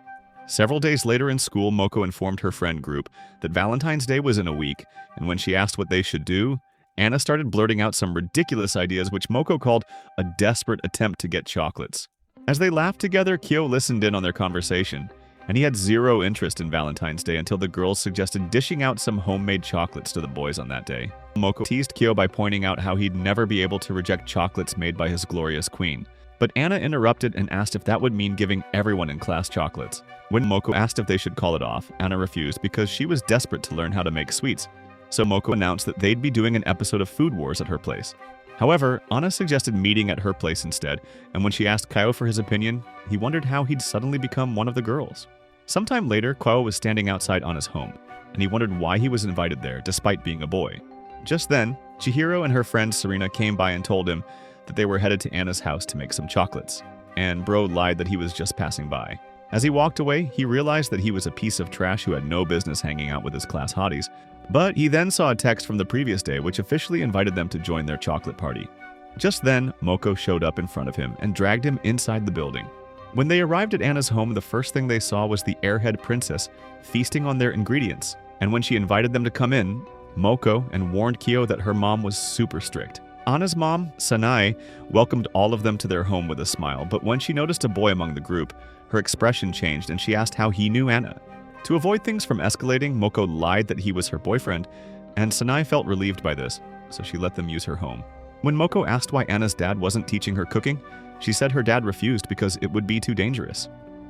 Several days later in school, Moko informed her friend group that Valentine's Day was in a week, and when she asked what they should do, Anna started blurting out some ridiculous ideas which Moko called a desperate attempt to get chocolates. As they laughed together, Kyo listened in on their conversation, and he had zero interest in Valentine's Day until the girls suggested dishing out some homemade chocolates to the boys on that day. Moko teased Kyo by pointing out how he'd never be able to reject chocolates made by his glorious queen. But Anna interrupted and asked if that would mean giving everyone in class chocolates. When Moko asked if they should call it off, Anna refused because she was desperate to learn how to make sweets. So Moko announced that they'd be doing an episode of Food Wars at her place. However, Anna suggested meeting at her place instead, and when she asked Kyo for his opinion, he wondered how he'd suddenly become one of the girls. Sometime later, Kyo was standing outside Anna's home, and he wondered why he was invited there despite being a boy. Just then, Chihiro and her friend Serena came by and told him that they were headed to Anna's house to make some chocolates, and Bro lied that he was just passing by. As he walked away, he realized that he was a piece of trash who had no business hanging out with his class hotties, but he then saw a text from the previous day which officially invited them to join their chocolate party. Just then, Moko showed up in front of him and dragged him inside the building. When they arrived at Anna's home, the first thing they saw was the airhead princess feasting on their ingredients, and when she invited them to come in, Moko and warned Kyo that her mom was super strict. Anna's mom, Sanae, welcomed all of them to their home with a smile, but when she noticed a boy among the group, her expression changed and she asked how he knew Anna. To avoid things from escalating, Moko lied that he was her boyfriend, and Sanae felt relieved by this, so she let them use her home. When Moko asked why Anna's dad wasn't teaching her cooking, she said her dad refused because it would be too dangerous.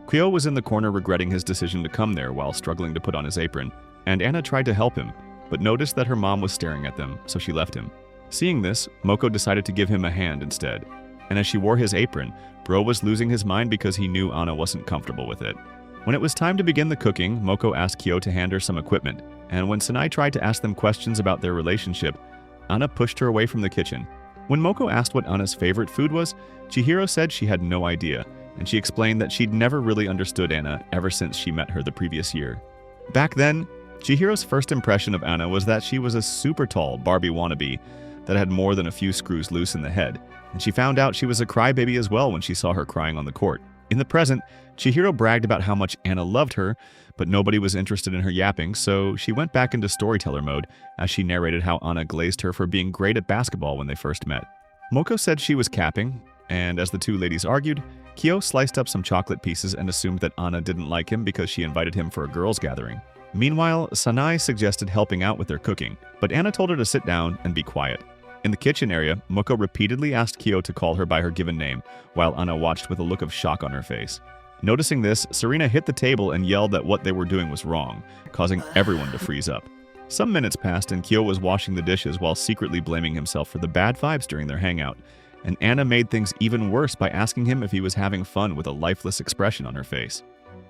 Kyo was in the corner regretting his decision to come there while struggling to put on his apron, and Anna tried to help him, but noticed that her mom was staring at them, so she left him. Seeing this, Moko decided to give him a hand instead, and as she wore his apron, Bro was losing his mind because he knew Anna wasn't comfortable with it. When it was time to begin the cooking, Moko asked Kyo to hand her some equipment, and when Sanae tried to ask them questions about their relationship, Anna pushed her away from the kitchen. When Moko asked what Anna's favorite food was, Chihiro said she had no idea, and she explained that she'd never really understood Anna ever since she met her the previous year. Back then, Chihiro's first impression of Anna was that she was a super tall Barbie wannabe that had more than a few screws loose in the head, and she found out she was a crybaby as well when she saw her crying on the court. In the present, Chihiro bragged about how much Anna loved her, but nobody was interested in her yapping, so she went back into storyteller mode as she narrated how Anna glazed her for being great at basketball when they first met. Moko said she was capping, and as the two ladies argued, Kyo sliced up some chocolate pieces and assumed that Anna didn't like him because she invited him for a girls' gathering. Meanwhile, Sanae suggested helping out with their cooking, but Anna told her to sit down and be quiet. In the kitchen area, Moko repeatedly asked Kyo to call her by her given name, while Anna watched with a look of shock on her face. Noticing this, Serena hit the table and yelled that what they were doing was wrong, causing everyone to freeze up. Some minutes passed and Kyo was washing the dishes while secretly blaming himself for the bad vibes during their hangout, and Anna made things even worse by asking him if he was having fun with a lifeless expression on her face.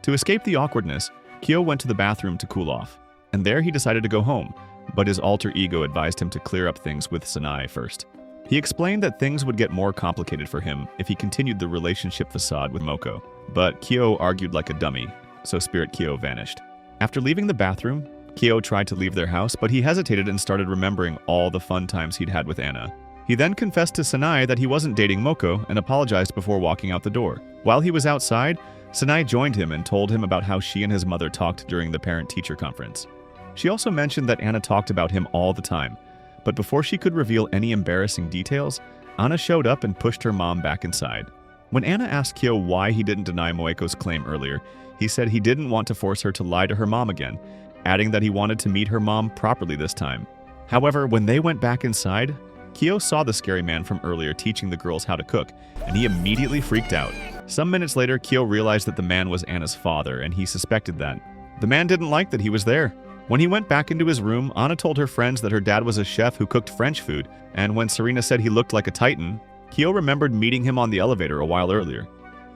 To escape the awkwardness, Kyo went to the bathroom to cool off, and there he decided to go home, but his alter ego advised him to clear up things with Sanae first. He explained that things would get more complicated for him if he continued the relationship facade with Moko, but Kyo argued like a dummy, so Spirit Kyo vanished. After leaving the bathroom, Kyo tried to leave their house, but he hesitated and started remembering all the fun times he'd had with Anna. He then confessed to Sanae that he wasn't dating Moko and apologized before walking out the door. While he was outside, Sanae joined him and told him about how she and his mother talked during the parent-teacher conference. She also mentioned that Anna talked about him all the time, but before she could reveal any embarrassing details, Anna showed up and pushed her mom back inside. When Anna asked Kyo why he didn't deny Moeko's claim earlier, he said he didn't want to force her to lie to her mom again, adding that he wanted to meet her mom properly this time. However, when they went back inside, Kyo saw the scary man from earlier teaching the girls how to cook, and he immediately freaked out. Some minutes later, Kyo realized that the man was Anna's father, and he suspected that. The man didn't like that he was there. When he went back into his room, Anna told her friends that her dad was a chef who cooked French food, and when Serena said he looked like a titan, Kyo remembered meeting him on the elevator a while earlier.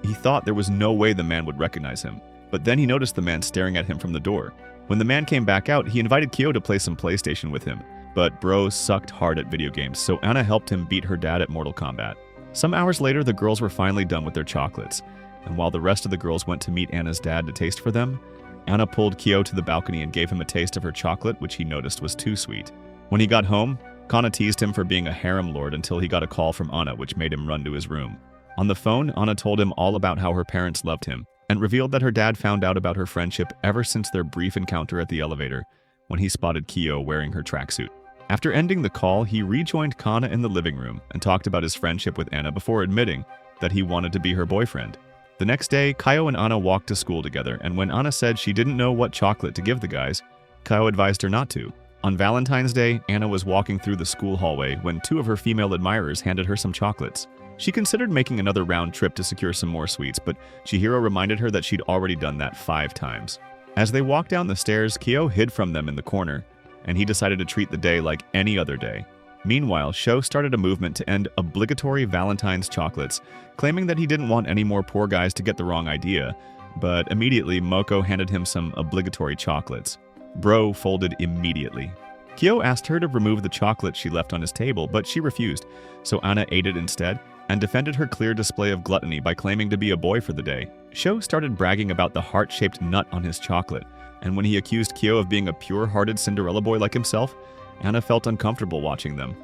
He thought there was no way the man would recognize him, but then he noticed the man staring at him from the door. When the man came back out, he invited Kyo to play some PlayStation with him, but Bro sucked hard at video games, so Anna helped him beat her dad at Mortal Kombat. Some hours later, the girls were finally done with their chocolates, and while the rest of the girls went to meet Anna's dad to taste for them, Anna pulled Kyo to the balcony and gave him a taste of her chocolate, which he noticed was too sweet. When he got home, Kana teased him for being a harem lord until he got a call from Anna, which made him run to his room. On the phone, Anna told him all about how her parents loved him, and revealed that her dad found out about her friendship ever since their brief encounter at the elevator when he spotted Kyo wearing her tracksuit. After ending the call, he rejoined Kana in the living room and talked about his friendship with Anna before admitting that he wanted to be her boyfriend. The next day, Kyo and Anna walked to school together, and when Anna said she didn't know what chocolate to give the guys, Kyo advised her not to. On Valentine's Day, Anna was walking through the school hallway when two of her female admirers handed her some chocolates. She considered making another round trip to secure some more sweets, but Chihiro reminded her that she'd already done that 5 times. As they walked down the stairs, Kyo hid from them in the corner, and he decided to treat the day like any other day. Meanwhile, Sho started a movement to end obligatory Valentine's chocolates, claiming that he didn't want any more poor guys to get the wrong idea, but immediately Moko handed him some obligatory chocolates. Bro folded immediately. Kyo asked her to remove the chocolate she left on his table, but she refused, so Anna ate it instead and defended her clear display of gluttony by claiming to be a boy for the day. Sho started bragging about the heart-shaped nut on his chocolate, and when he accused Kyo of being a pure-hearted Cinderella boy like himself, Anna felt uncomfortable watching them.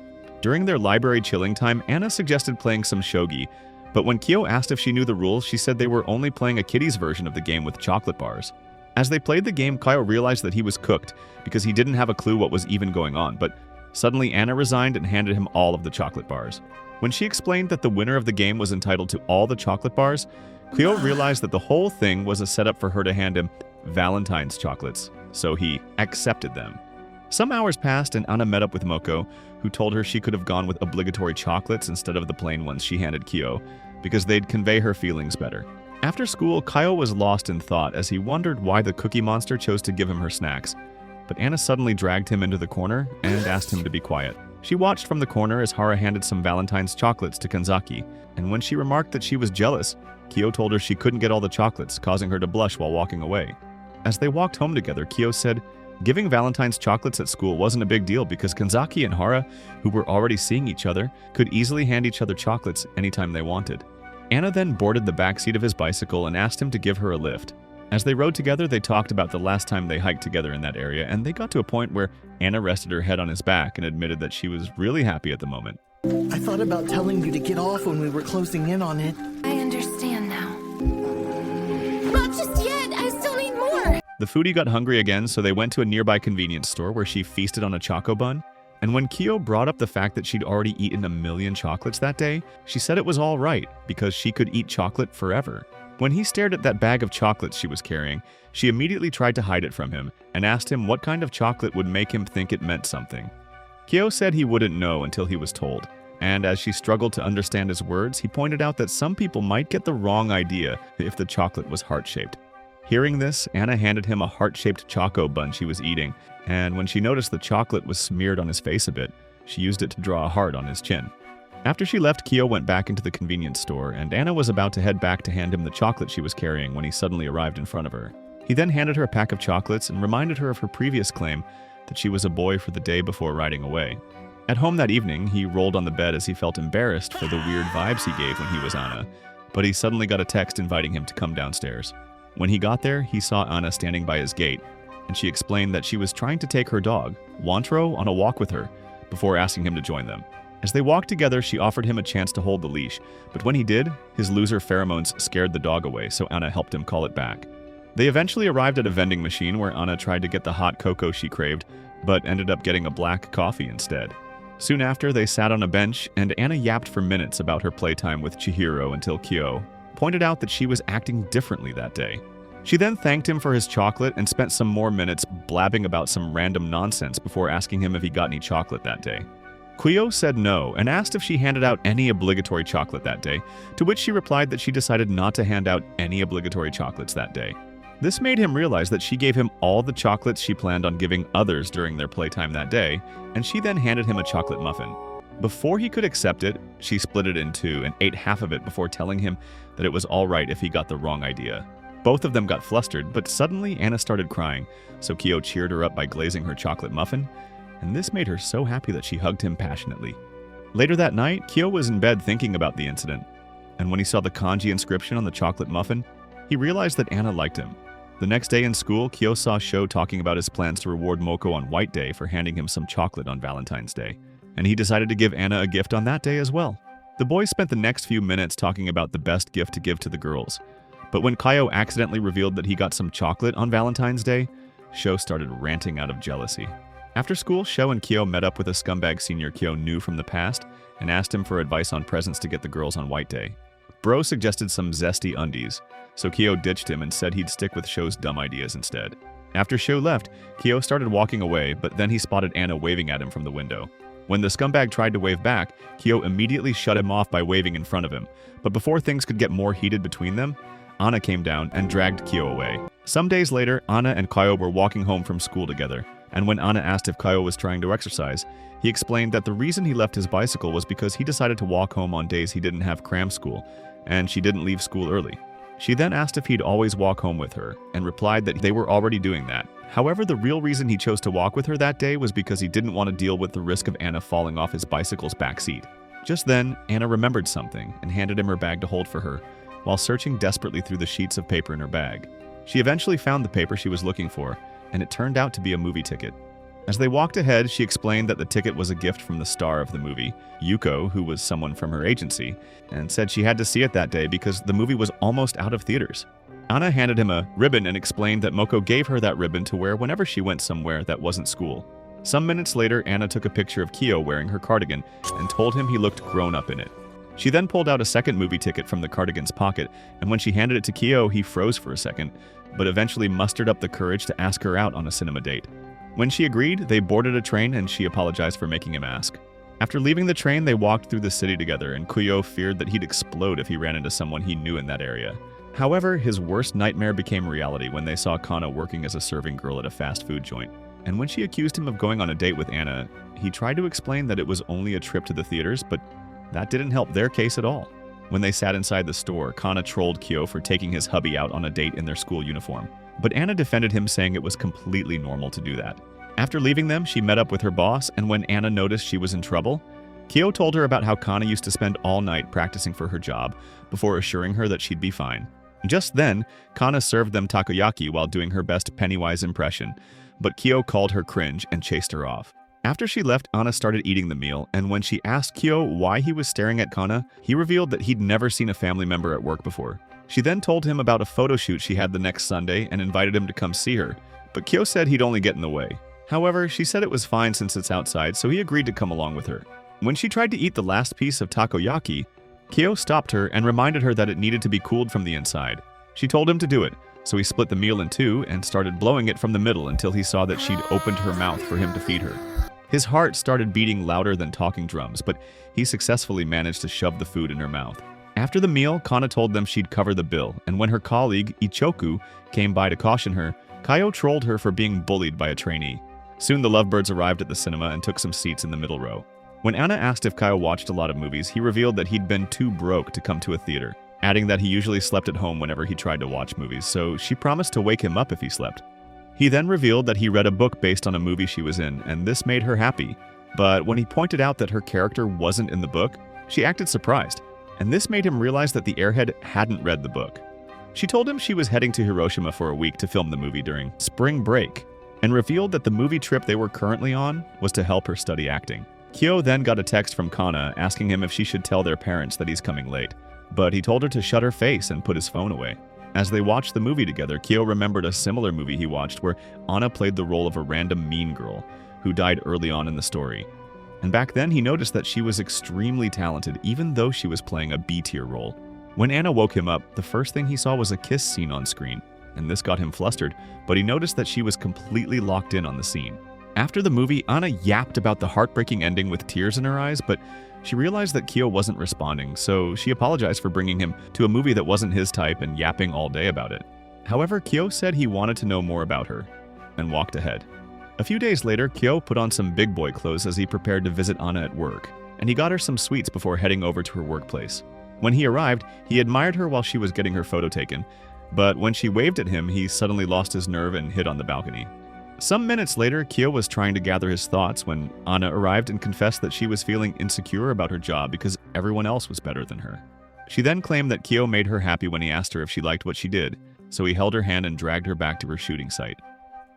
During their library chilling time, Anna suggested playing some shogi, but when Kyo asked if she knew the rules, she said they were only playing a kiddies version of the game with chocolate bars. As they played the game, Kyo realized that he was cooked because he didn't have a clue what was even going on, but suddenly Anna resigned and handed him all of the chocolate bars. When she explained that the winner of the game was entitled to all the chocolate bars, Kyo realized that the whole thing was a setup for her to hand him Valentine's chocolates, so he accepted them. Some hours passed and Anna met up with Moko, who told her she could have gone with obligatory chocolates instead of the plain ones she handed Kyo, because they'd convey her feelings better. After school, Kyo was lost in thought as he wondered why the Cookie Monster chose to give him her snacks, but Anna suddenly dragged him into the corner and asked him to be quiet. She watched from the corner as Hara handed some Valentine's chocolates to Kanzaki, and when she remarked that she was jealous, Kyo told her she couldn't get all the chocolates, causing her to blush while walking away. As they walked home together, Kyo said giving Valentine's chocolates at school wasn't a big deal because Kanzaki and Hara, who were already seeing each other, could easily hand each other chocolates anytime they wanted. Anna then boarded the backseat of his bicycle and asked him to give her a lift. As they rode together, they talked about the last time they hiked together in that area, and they got to a point where Anna rested her head on his back and admitted that she was really happy at the moment. I thought about telling you to get off when we were closing in on it. I understand now. Not just yet! I still need more! The foodie got hungry again, so they went to a nearby convenience store where she feasted on a choco bun. And when Kyo brought up the fact that she'd already eaten 1,000,000 chocolates that day, she said it was all right because she could eat chocolate forever. When he stared at that bag of chocolates she was carrying, she immediately tried to hide it from him and asked him what kind of chocolate would make him think it meant something. Kyo said he wouldn't know until he was told, and as she struggled to understand his words, he pointed out that some people might get the wrong idea if the chocolate was heart-shaped. Hearing this, Anna handed him a heart-shaped choco bun she was eating, and when she noticed the chocolate was smeared on his face a bit, she used it to draw a heart on his chin. After she left, Kyo went back into the convenience store, and Anna was about to head back to hand him the chocolate she was carrying when he suddenly arrived in front of her. He then handed her a pack of chocolates and reminded her of her previous claim that she was a boy for the day before riding away. At home that evening, he rolled on the bed as he felt embarrassed for the weird vibes he gave when he was Anna, but he suddenly got a text inviting him to come downstairs. When he got there, he saw Anna standing by his gate, and she explained that she was trying to take her dog, Wantro, on a walk with her, before asking him to join them. As they walked together, she offered him a chance to hold the leash, but when he did, his loser pheromones scared the dog away, so Anna helped him call it back. They eventually arrived at a vending machine where Anna tried to get the hot cocoa she craved, but ended up getting a black coffee instead. Soon after, they sat on a bench, and Anna yapped for minutes about her playtime with Chihiro until Kyo pointed out that she was acting differently that day. She then thanked him for his chocolate and spent some more minutes blabbing about some random nonsense before asking him if he got any chocolate that day. Kyo said no and asked if she handed out any obligatory chocolate that day, to which she replied that she decided not to hand out any obligatory chocolates that day. This made him realize that she gave him all the chocolates she planned on giving others during their playtime that day, and she then handed him a chocolate muffin. Before he could accept it, she split it in two and ate half of it before telling him that it was all right if he got the wrong idea. Both of them got flustered, but suddenly Anna started crying, so Kyo cheered her up by glazing her chocolate muffin, and this made her so happy that she hugged him passionately. Later that night, Kyo was in bed thinking about the incident, and when he saw the kanji inscription on the chocolate muffin, he realized that Anna liked him. The next day in school, Kyo saw Sho talking about his plans to reward Moko on White Day for handing him some chocolate on Valentine's Day, and he decided to give Anna a gift on that day as well. The boys spent the next few minutes talking about the best gift to give to the girls, But when Kaio accidentally revealed that he got some chocolate on Valentine's Day, Sho started ranting out of jealousy. After school, Sho and Kyo met up with a scumbag senior Kyo knew from the past and asked him for advice on presents to get the girls on White Day. Bro suggested some zesty undies, so Kyo ditched him and said he'd stick with Sho's dumb ideas instead. After Sho left, Kyo started walking away, but then he spotted Anna waving at him from the window. When the scumbag tried to wave back, Kyo immediately shut him off by waving in front of him. But before things could get more heated between them, Anna came down and dragged Kyo away. Some days later, Anna and Kaio were walking home from school together, and when Anna asked if Kaio was trying to exercise, he explained that the reason he left his bicycle was because he decided to walk home on days he didn't have cram school, and she didn't leave school early. She then asked if he'd always walk home with her, and replied that they were already doing that. However, the real reason he chose to walk with her that day was because he didn't want to deal with the risk of Anna falling off his bicycle's back seat. Just then, Anna remembered something and handed him her bag to hold for her, while searching desperately through the sheets of paper in her bag. She eventually found the paper she was looking for, and it turned out to be a movie ticket. As they walked ahead, she explained that the ticket was a gift from the star of the movie, Yuko, who was someone from her agency, and said she had to see it that day because the movie was almost out of theaters. Anna handed him a ribbon and explained that Moko gave her that ribbon to wear whenever she went somewhere that wasn't school. Some minutes later, Anna took a picture of Kyo wearing her cardigan and told him he looked grown up in it. She then pulled out a second movie ticket from the cardigan's pocket, and when she handed it to Kyo, he froze for a second, but eventually mustered up the courage to ask her out on a cinema date. When she agreed, they boarded a train and she apologized for making him ask. After leaving the train, they walked through the city together, and Kuyo feared that he'd explode if he ran into someone he knew in that area. However, his worst nightmare became reality when they saw Kana working as a serving girl at a fast food joint. And when she accused him of going on a date with Anna, he tried to explain that it was only a trip to the theaters, but that didn't help their case at all. When they sat inside the store, Kana trolled Kyo for taking his hubby out on a date in their school uniform. But Anna defended him, saying it was completely normal to do that. After leaving them, she met up with her boss, and when Anna noticed she was in trouble, Kyo told her about how Kana used to spend all night practicing for her job before assuring her that she'd be fine. Just then, Kana served them takoyaki while doing her best Pennywise impression, but Kyo called her cringe and chased her off. After she left, Anna started eating the meal, and when she asked Kyo why he was staring at Kana, he revealed that he'd never seen a family member at work before. She then told him about a photo shoot she had the next Sunday and invited him to come see her, but Kyo said he'd only get in the way. However, she said it was fine since it's outside, so he agreed to come along with her. When she tried to eat the last piece of takoyaki, Kyo stopped her and reminded her that it needed to be cooled from the inside. She told him to do it, so he split the meal in two and started blowing it from the middle until he saw that she'd opened her mouth for him to feed her. His heart started beating louder than talking drums, but he successfully managed to shove the food in her mouth. After the meal, Kana told them she'd cover the bill, and when her colleague, Ichoku, came by to caution her, Kaio trolled her for being bullied by a trainee. Soon the lovebirds arrived at the cinema and took some seats in the middle row. When Anna asked if Kaio watched a lot of movies, he revealed that he'd been too broke to come to a theater, adding that he usually slept at home whenever he tried to watch movies, so she promised to wake him up if he slept. He then revealed that he read a book based on a movie she was in, and this made her happy. But when he pointed out that her character wasn't in the book, she acted surprised, and this made him realize that the airhead hadn't read the book. She told him she was heading to Hiroshima for a week to film the movie during spring break, and revealed that the movie trip they were currently on was to help her study acting. Kyo then got a text from Kana asking him if she should tell their parents that he's coming late, but he told her to shut her face and put his phone away. As they watched the movie together, Kyo remembered a similar movie he watched where Anna played the role of a random mean girl who died early on in the story. And back then he noticed that she was extremely talented even though she was playing a B-tier role. When Anna woke him up, the first thing he saw was a kiss scene on screen, and this got him flustered, but he noticed that she was completely locked in on the scene. After the movie, Anna yapped about the heartbreaking ending with tears in her eyes, but she realized that Kyo wasn't responding, so she apologized for bringing him to a movie that wasn't his type and yapping all day about it. However, Kyo said he wanted to know more about her, and walked ahead. A few days later, Kyo put on some big boy clothes as he prepared to visit Anna at work, and he got her some sweets before heading over to her workplace. When he arrived, he admired her while she was getting her photo taken, but when she waved at him, he suddenly lost his nerve and hid on the balcony. Some minutes later, Kyo was trying to gather his thoughts when Anna arrived and confessed that she was feeling insecure about her job because everyone else was better than her. She then claimed that Kyo made her happy when he asked her if she liked what she did, so he held her hand and dragged her back to her shooting site.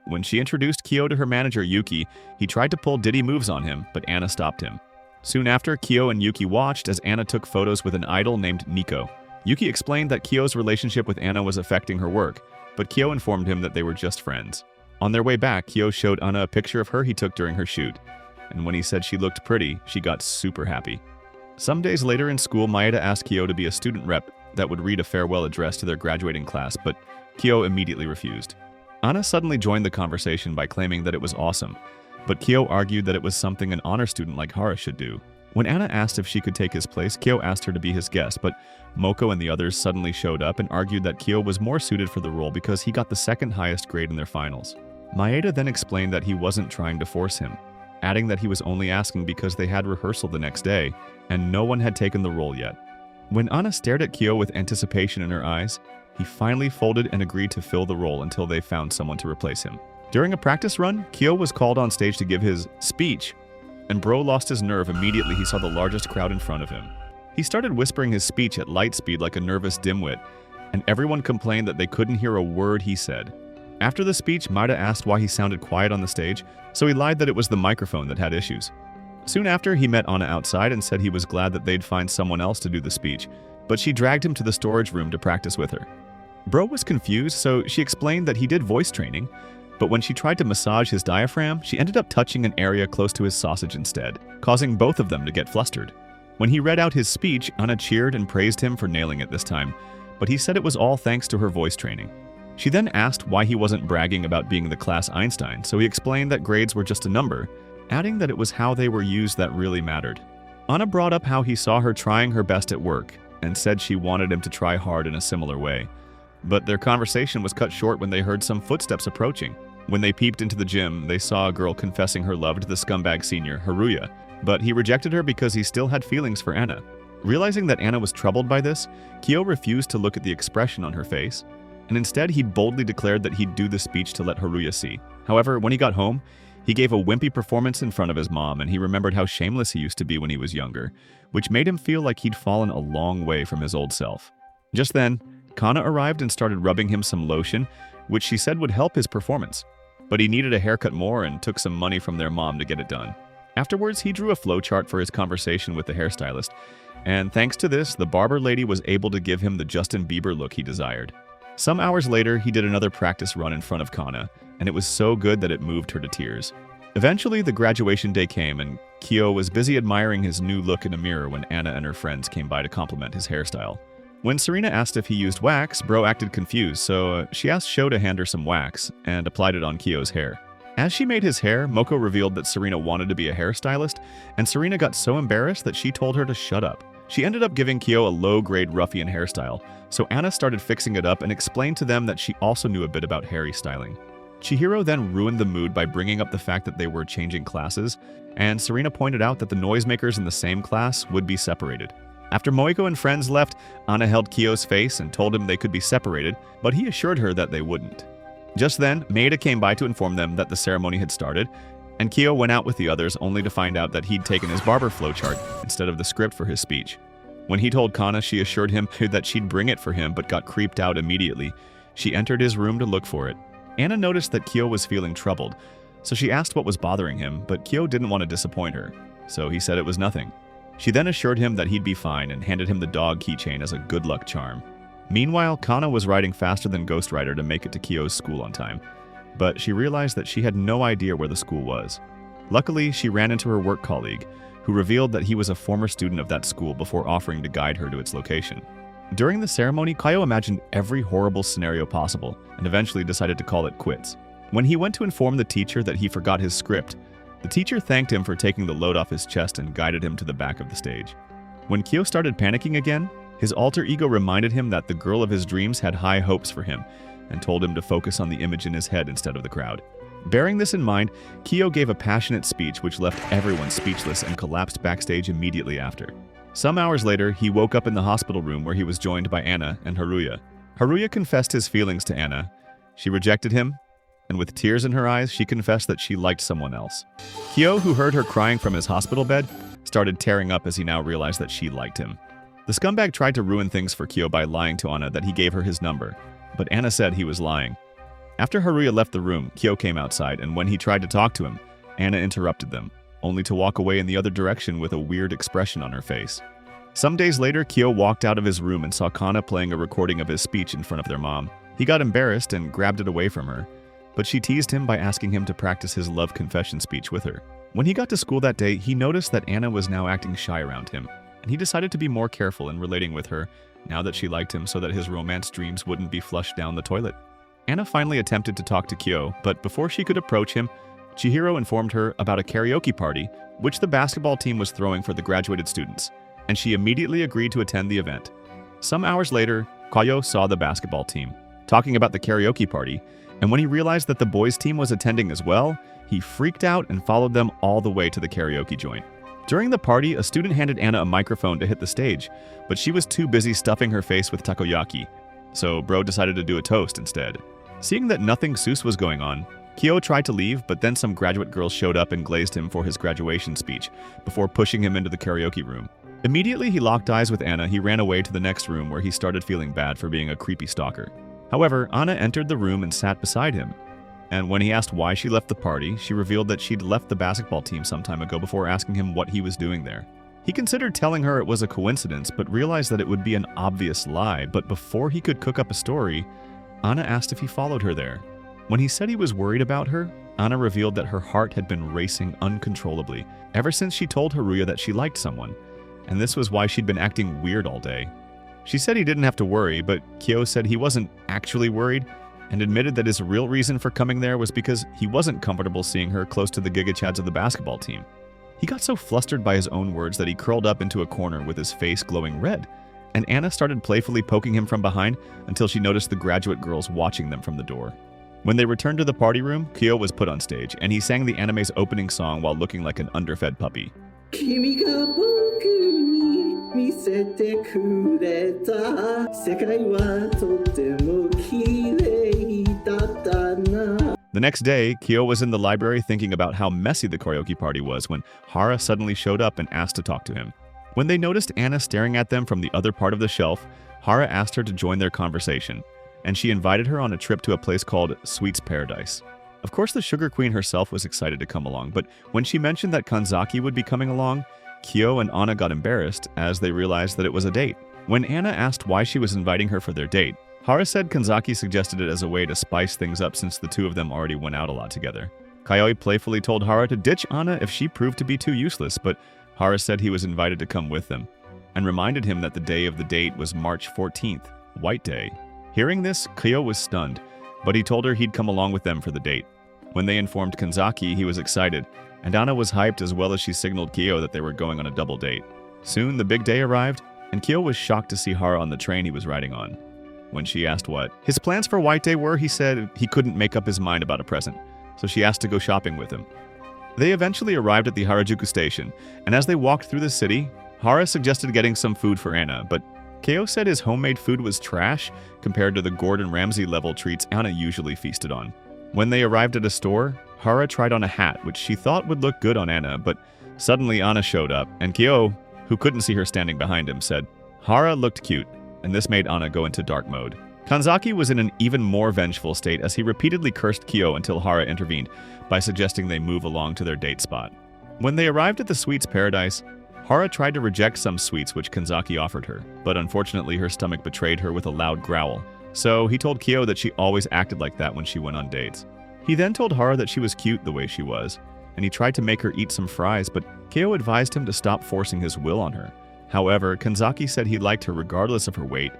When she introduced Kyo to her manager Yuki, he tried to pull Diddy moves on him, but Anna stopped him. Soon after, Kyo and Yuki watched as Anna took photos with an idol named Nico. Yuki explained that Kyo's relationship with Anna was affecting her work, but Kyo informed him that they were just friends. On their way back, Kyo showed Anna a picture of her he took during her shoot, and when he said she looked pretty, she got super happy. Some days later in school, Maeda asked Kyo to be a student rep that would read a farewell address to their graduating class, but Kyo immediately refused. Anna suddenly joined the conversation by claiming that it was awesome, but Kyo argued that it was something an honor student like Hara should do. When Anna asked if she could take his place, Kyo asked her to be his guest, but Moko and the others suddenly showed up and argued that Kyo was more suited for the role because he got the second highest grade in their finals. Maeda then explained that he wasn't trying to force him, adding that he was only asking because they had rehearsal the next day, and no one had taken the role yet. When Anna stared at Kyo with anticipation in her eyes, he finally folded and agreed to fill the role until they found someone to replace him. During a practice run, Kyo was called on stage to give his speech, and Bro lost his nerve immediately he saw the largest crowd in front of him. He started whispering his speech at light speed like a nervous dimwit, and everyone complained that they couldn't hear a word he said. After the speech, Maeda asked why he sounded quiet on the stage, so he lied that it was the microphone that had issues. Soon after, he met Anna outside and said he was glad that they'd find someone else to do the speech, but she dragged him to the storage room to practice with her. Bro was confused, so she explained that he did voice training, but when she tried to massage his diaphragm, she ended up touching an area close to his sausage instead, causing both of them to get flustered. When he read out his speech, Anna cheered and praised him for nailing it this time, but he said it was all thanks to her voice training. She then asked why he wasn't bragging about being the class Einstein, so he explained that grades were just a number, adding that it was how they were used that really mattered. Anna brought up how he saw her trying her best at work, and said she wanted him to try hard in a similar way. But their conversation was cut short when they heard some footsteps approaching. When they peeped into the gym, they saw a girl confessing her love to the scumbag senior, Haruya, but he rejected her because he still had feelings for Anna. Realizing that Anna was troubled by this, Kyo refused to look at the expression on her face, and instead he boldly declared that he'd do the speech to let Haruya see. However, when he got home, he gave a wimpy performance in front of his mom, and he remembered how shameless he used to be when he was younger, which made him feel like he'd fallen a long way from his old self. Just then, Kana arrived and started rubbing him some lotion, which she said would help his performance. But he needed a haircut more and took some money from their mom to get it done. Afterwards, he drew a flowchart for his conversation with the hairstylist, and thanks to this, the barber lady was able to give him the Justin Bieber look he desired. Some hours later, he did another practice run in front of Kana, and it was so good that it moved her to tears. Eventually, the graduation day came, and Kyo was busy admiring his new look in a mirror when Anna and her friends came by to compliment his hairstyle. When Serena asked if he used wax, Bro acted confused, so she asked Sho to hand her some wax and applied it on Kyo's hair. As she made his hair, Moko revealed that Serena wanted to be a hairstylist, and Serena got so embarrassed that she told her to shut up. She ended up giving Kyo a low-grade ruffian hairstyle, so Anna started fixing it up and explained to them that she also knew a bit about Harry styling. Chihiro then ruined the mood by bringing up the fact that they were changing classes, and Serena pointed out that the noisemakers in the same class would be separated. After Moiko and friends left, Anna held Kyo's face and told him they could be separated, but he assured her that they wouldn't. Just then, Maeda came by to inform them that the ceremony had started, and Kyo went out with the others only to find out that he'd taken his barber flowchart instead of the script for his speech. When he told Kana, she assured him that she'd bring it for him but got creeped out immediately. She entered his room to look for it. Anna noticed that Kyo was feeling troubled, so she asked what was bothering him, but Kyo didn't want to disappoint her, so he said it was nothing. She then assured him that he'd be fine and handed him the dog keychain as a good luck charm. Meanwhile, Kana was riding faster than Ghost Rider to make it to Kyo's school on time, but she realized that she had no idea where the school was. Luckily, she ran into her work colleague, who revealed that he was a former student of that school before offering to guide her to its location. During the ceremony, Kaio imagined every horrible scenario possible and eventually decided to call it quits. When he went to inform the teacher that he forgot his script, the teacher thanked him for taking the load off his chest and guided him to the back of the stage. When Kyo started panicking again, his alter ego reminded him that the girl of his dreams had high hopes for him and told him to focus on the image in his head instead of the crowd. Bearing this in mind, Kyo gave a passionate speech which left everyone speechless and collapsed backstage immediately after. Some hours later, he woke up in the hospital room where he was joined by Anna and Haruya. Haruya confessed his feelings to Anna. She rejected him, and with tears in her eyes, she confessed that she liked someone else. Kyo, who heard her crying from his hospital bed, started tearing up as he now realized that she liked him. The scumbag tried to ruin things for Kyo by lying to Anna that he gave her his number, but Anna said he was lying. After Haruya left the room, Kyo came outside, and when he tried to talk to him, Anna interrupted them, only to walk away in the other direction with a weird expression on her face. Some days later, Kyo walked out of his room and saw Kana playing a recording of his speech in front of their mom. He got embarrassed and grabbed it away from her, but she teased him by asking him to practice his love confession speech with her. When he got to school that day, he noticed that Anna was now acting shy around him, and he decided to be more careful in relating with her now that she liked him so that his romance dreams wouldn't be flushed down the toilet. Anna finally attempted to talk to Kyo, but before she could approach him, Chihiro informed her about a karaoke party which the basketball team was throwing for the graduated students, and she immediately agreed to attend the event. Some hours later, Kyo saw the basketball team talking about the karaoke party, and when he realized that the boys' team was attending as well, he freaked out and followed them all the way to the karaoke joint. During the party, a student handed Anna a microphone to hit the stage, but she was too busy stuffing her face with takoyaki, so Bro decided to do a toast instead. Seeing that nothing sus was going on, Kyo tried to leave, but then some graduate girls showed up and glazed him for his graduation speech before pushing him into the karaoke room. Immediately he locked eyes with Anna, he ran away to the next room where he started feeling bad for being a creepy stalker. However, Anna entered the room and sat beside him. And when he asked why she left the party, she revealed that she'd left the basketball team some time ago before asking him what he was doing there. He considered telling her it was a coincidence, but realized that it would be an obvious lie. But before he could cook up a story, Anna asked if he followed her there. When he said he was worried about her, Anna revealed that her heart had been racing uncontrollably ever since she told Haruya that she liked someone, and this was why she'd been acting weird all day. She said he didn't have to worry, but Kyo said he wasn't actually worried, and admitted that his real reason for coming there was because he wasn't comfortable seeing her close to the gigachads of the basketball team. He got so flustered by his own words that he curled up into a corner with his face glowing red, and Anna started playfully poking him from behind until she noticed the graduate girls watching them from the door. When they returned to the party room, Kyo was put on stage, and he sang the anime's opening song while looking like an underfed puppy. 君が僕に見せてくれた世界はとても綺麗だったな The next day, Kyo was in the library thinking about how messy the karaoke party was when Hara suddenly showed up and asked to talk to him. When they noticed Anna staring at them from the other part of the shelf, Hara asked her to join their conversation, and she invited her on a trip to a place called Sweet's Paradise. Of course, the Sugar Queen herself was excited to come along, but when she mentioned that Kanzaki would be coming along, Kyo and Anna got embarrassed as they realized that it was a date. When Anna asked why she was inviting her for their date, Hara said Kanzaki suggested it as a way to spice things up since the two of them already went out a lot together. Kayoi playfully told Hara to ditch Anna if she proved to be too useless, but Hara said he was invited to come with them, and reminded him that the day of the date was March 14th, White Day. Hearing this, Kyo was stunned, but he told her he'd come along with them for the date. When they informed Kanzaki, he was excited, and Anna was hyped as well as she signaled Kyo that they were going on a double date. Soon, the big day arrived, and Kyo was shocked to see Hara on the train he was riding on. When she asked what his plans for White Day were, he said he couldn't make up his mind about a present, so she asked to go shopping with him. They eventually arrived at the Harajuku station, and as they walked through the city, Hara suggested getting some food for Anna, but Kyo said his homemade food was trash compared to the Gordon Ramsay-level treats Anna usually feasted on. When they arrived at a store, Hara tried on a hat which she thought would look good on Anna, but suddenly Anna showed up, and Kyo, who couldn't see her standing behind him, said Hara looked cute, and this made Anna go into dark mode. Kanzaki was in an even more vengeful state as he repeatedly cursed Kyo until Hara intervened by suggesting they move along to their date spot. When they arrived at the Sweet's Paradise, Hara tried to reject some sweets which Kanzaki offered her, but unfortunately her stomach betrayed her with a loud growl. So he told Kyo that she always acted like that when she went on dates. He then told Hara that she was cute the way she was, and he tried to make her eat some fries, but Kyo advised him to stop forcing his will on her. However, Kanzaki said he liked her regardless of her weight,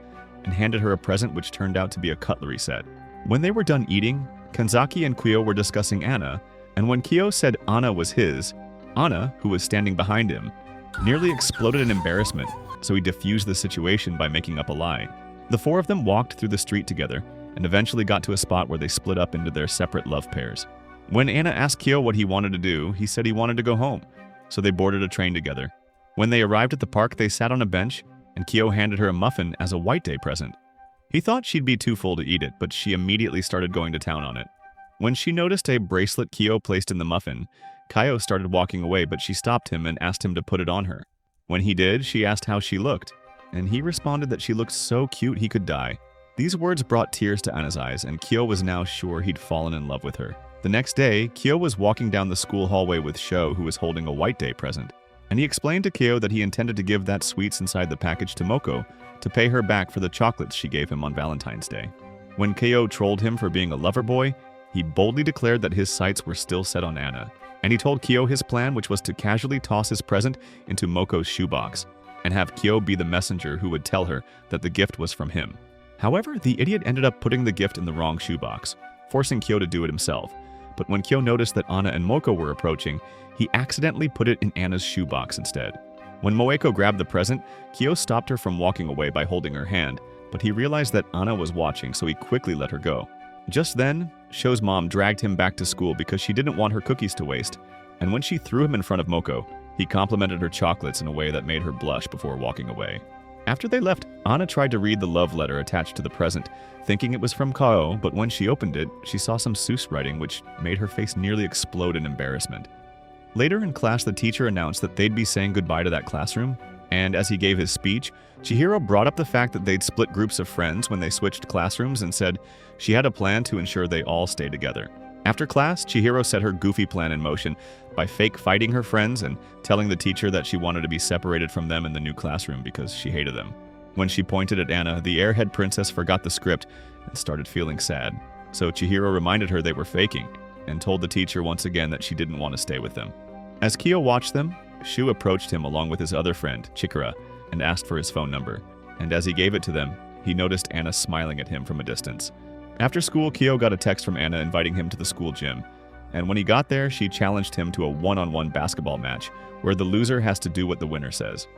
and handed her a present which turned out to be a cutlery set. When they were done eating, Kanzaki and Kyo were discussing Anna, and when Kyo said Anna was his, Anna, who was standing behind him, nearly exploded in embarrassment, so he diffused the situation by making up a lie. The four of them walked through the street together, and eventually got to a spot where they split up into their separate love pairs. When Anna asked Kyo what he wanted to do, he said he wanted to go home, so they boarded a train together. When they arrived at the park, they sat on a bench, and Kyo handed her a muffin as a White Day present. He thought she'd be too full to eat it, but she immediately started going to town on it. When she noticed a bracelet Kyo placed in the muffin, Kaio started walking away, but she stopped him and asked him to put it on her. When he did, she asked how she looked, and he responded that she looked so cute he could die. These words brought tears to Anna's eyes, and Kyo was now sure he'd fallen in love with her. The next day, Kyo was walking down the school hallway with Sho, who was holding a White Day present. and he explained to Kyo that he intended to give that sweets inside the package to Moko to pay her back for the chocolates she gave him on Valentine's Day. When Kyo trolled him for being a lover boy, he boldly declared that his sights were still set on Anna, and he told Kyo his plan, which was to casually toss his present into Moko's shoebox, and have Kyo be the messenger who would tell her that the gift was from him. However, the idiot ended up putting the gift in the wrong shoebox, forcing Kyo to do it himself. But when Kyo noticed that Anna and Moko were approaching, he accidentally put it in Anna's shoebox instead. When Moeko grabbed the present, Kyo stopped her from walking away by holding her hand, but he realized that Anna was watching, so he quickly let her go. Just then, Sho's mom dragged him back to school because she didn't want her cookies to waste, and when she threw him in front of Moko, he complimented her chocolates in a way that made her blush before walking away. After they left, Anna tried to read the love letter attached to the present, thinking it was from Kao, but when she opened it, she saw some Seuss writing which made her face nearly explode in embarrassment. Later in class, the teacher announced that they'd be saying goodbye to that classroom, and as he gave his speech, Chihiro brought up the fact that they'd split groups of friends when they switched classrooms and said she had a plan to ensure they all stay together. After class, Chihiro set her goofy plan in motion by fake fighting her friends and telling the teacher that she wanted to be separated from them in the new classroom because she hated them. When she pointed at Anna, the airhead princess forgot the script and started feeling sad. So Chihiro reminded her they were faking and told the teacher once again that she didn't want to stay with them. As Kyo watched them, Shu approached him along with his other friend, Chikara, and asked for his phone number. And as he gave it to them, he noticed Anna smiling at him from a distance. After school, Kyo got a text from Anna inviting him to the school gym. And when he got there, she challenged him to a one-on-one basketball match, where the loser has to do what the winner says.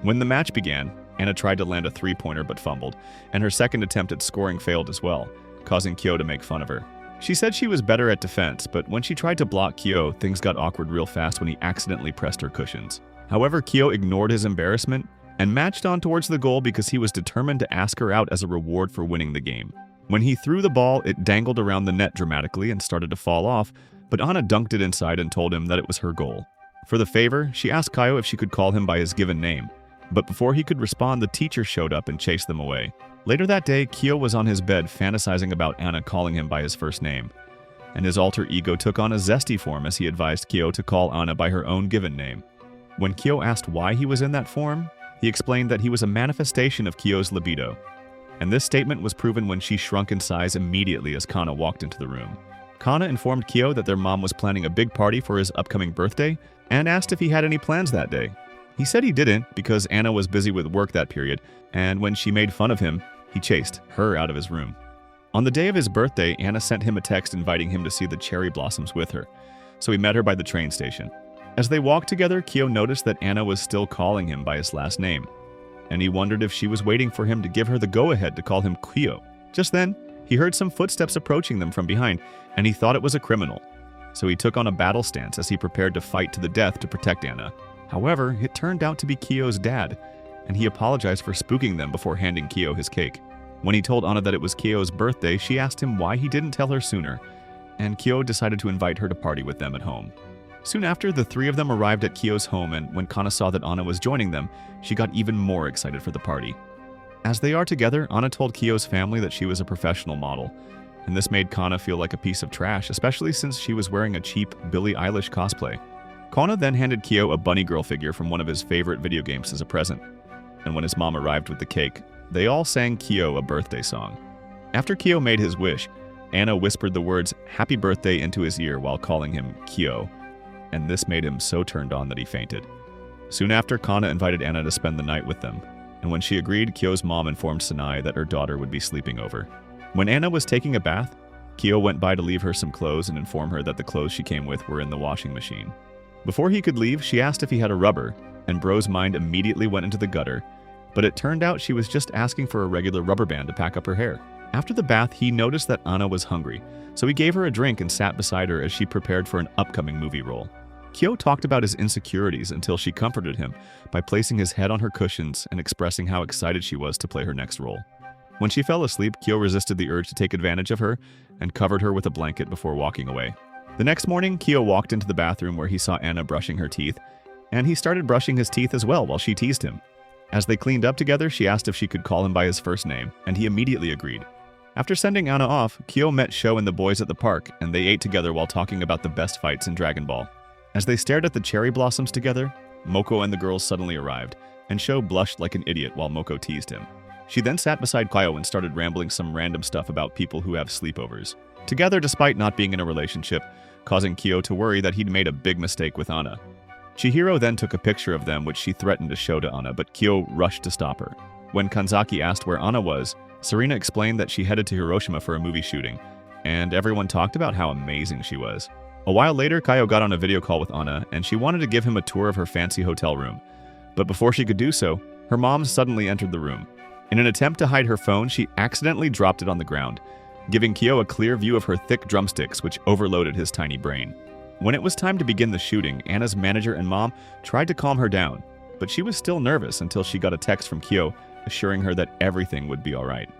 When the match began, Anna tried to land a three-pointer but fumbled, and her second attempt at scoring failed as well, causing Kyo to make fun of her. She said she was better at defense, but when she tried to block Kyo, things got awkward real fast when he accidentally pressed her cushions. However, Kyo ignored his embarrassment and matched on towards the goal because he was determined to ask her out as a reward for winning the game. When he threw the ball, it dangled around the net dramatically and started to fall off, but Anna dunked it inside and told him that it was her goal. For the favor, she asked Kaio if she could call him by his given name, but before he could respond, the teacher showed up and chased them away. Later that day, Kyo was on his bed fantasizing about Anna calling him by his first name, and his alter ego took on a zesty form as he advised Kyo to call Anna by her own given name. When Kyo asked why he was in that form, he explained that he was a manifestation of Kyo's libido, and this statement was proven when she shrunk in size immediately as Kana walked into the room. Kana informed Kyo that their mom was planning a big party for his upcoming birthday and asked if he had any plans that day. He said he didn't because Anna was busy with work that period, and when she made fun of him, he chased her out of his room. On the day of his birthday, Anna sent him a text inviting him to see the cherry blossoms with her, so he met her by the train station. As they walked together, Kyo noticed that Anna was still calling him by his last name, and he wondered if she was waiting for him to give her the go-ahead to call him Kyo. Just then, he heard some footsteps approaching them from behind, and he thought it was a criminal. So he took on a battle stance as he prepared to fight to the death to protect Anna. However, it turned out to be Kyo's dad, and he apologized for spooking them before handing Kyo his cake. When he told Anna that it was Kyo's birthday, she asked him why he didn't tell her sooner, and Kyo decided to invite her to party with them at home. Soon after, the three of them arrived at Kyo's home, and when Kana saw that Anna was joining them, she got even more excited for the party. As they are together, Anna told Kyo's family that she was a professional model, and this made Kana feel like a piece of trash, especially since she was wearing a cheap Billie Eilish cosplay. Kana then handed Kyo a bunny girl figure from one of his favorite video games as a present, and when his mom arrived with the cake, they all sang Kyo a birthday song. After Kyo made his wish, Anna whispered the words "Happy Birthday" into his ear while calling him Kyo, and this made him so turned on that he fainted. Soon after, Kana invited Anna to spend the night with them, and when she agreed, Kyo's mom informed Sanai that her daughter would be sleeping over. When Anna was taking a bath, Kyo went by to leave her some clothes and inform her that the clothes she came with were in the washing machine. Before he could leave, she asked if he had a rubber, and Bro's mind immediately went into the gutter, but it turned out she was just asking for a regular rubber band to pack up her hair. After the bath, he noticed that Anna was hungry, so he gave her a drink and sat beside her as she prepared for an upcoming movie role. Kyo talked about his insecurities until she comforted him by placing his head on her cushions and expressing how excited she was to play her next role. When she fell asleep, Kyo resisted the urge to take advantage of her and covered her with a blanket before walking away. The next morning, Kyo walked into the bathroom where he saw Anna brushing her teeth, and he started brushing his teeth as well while she teased him. As they cleaned up together, she asked if she could call him by his first name, and he immediately agreed. After sending Anna off, Kyo met Sho and the boys at the park, and they ate together while talking about the best fights in Dragon Ball. As they stared at the cherry blossoms together, Moko and the girls suddenly arrived, and Sho blushed like an idiot while Moko teased him. She then sat beside Kyo and started rambling some random stuff about people who have sleepovers. Together despite not being in a relationship, causing Kyo to worry that he'd made a big mistake with Anna. Chihiro then took a picture of them which she threatened to show to Anna, but Kyo rushed to stop her. When Kanzaki asked where Anna was, Serena explained that she headed to Hiroshima for a movie shooting, and everyone talked about how amazing she was. A while later, Kyo got on a video call with Anna, and she wanted to give him a tour of her fancy hotel room. But before she could do so, her mom suddenly entered the room. In an attempt to hide her phone, she accidentally dropped it on the ground, giving Kyo a clear view of her thick drumsticks, which overloaded his tiny brain. When it was time to begin the shooting, Anna's manager and mom tried to calm her down, but she was still nervous until she got a text from Kyo assuring her that everything would be alright.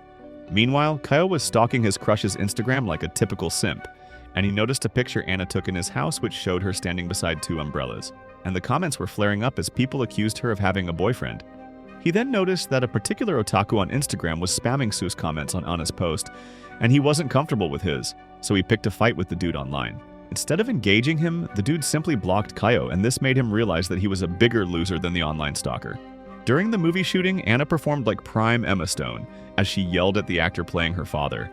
Meanwhile, Kyo was stalking his crush's Instagram like a typical simp, and he noticed a picture Anna took in his house which showed her standing beside 2 umbrellas, and the comments were flaring up as people accused her of having a boyfriend. He then noticed that a particular otaku on Instagram was spamming Sue's comments on Anna's post, and he wasn't comfortable with his, so he picked a fight with the dude online. Instead of engaging him, the dude simply blocked Kyo, and this made him realize that he was a bigger loser than the online stalker. During the movie shooting, Anna performed like prime Emma Stone, as she yelled at the actor playing her father.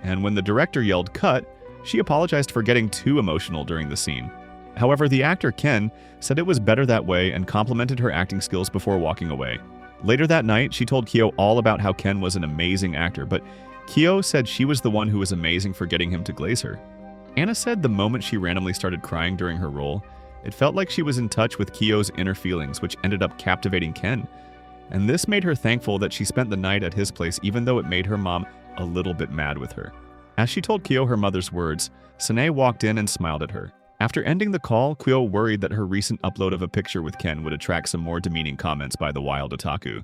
And when the director yelled cut, she apologized for getting too emotional during the scene. However, the actor Ken said it was better that way and complimented her acting skills before walking away. Later that night, she told Kyo all about how Ken was an amazing actor, but Kyo said she was the one who was amazing for getting him to glaze her. Anna said the moment she randomly started crying during her role, it felt like she was in touch with Kyo's inner feelings, which ended up captivating Ken. And this made her thankful that she spent the night at his place, even though it made her mom a little bit mad with her. As she told Kyo her mother's words, Sanae walked in and smiled at her. After ending the call, Kyo worried that her recent upload of a picture with Ken would attract some more demeaning comments by the wild otaku.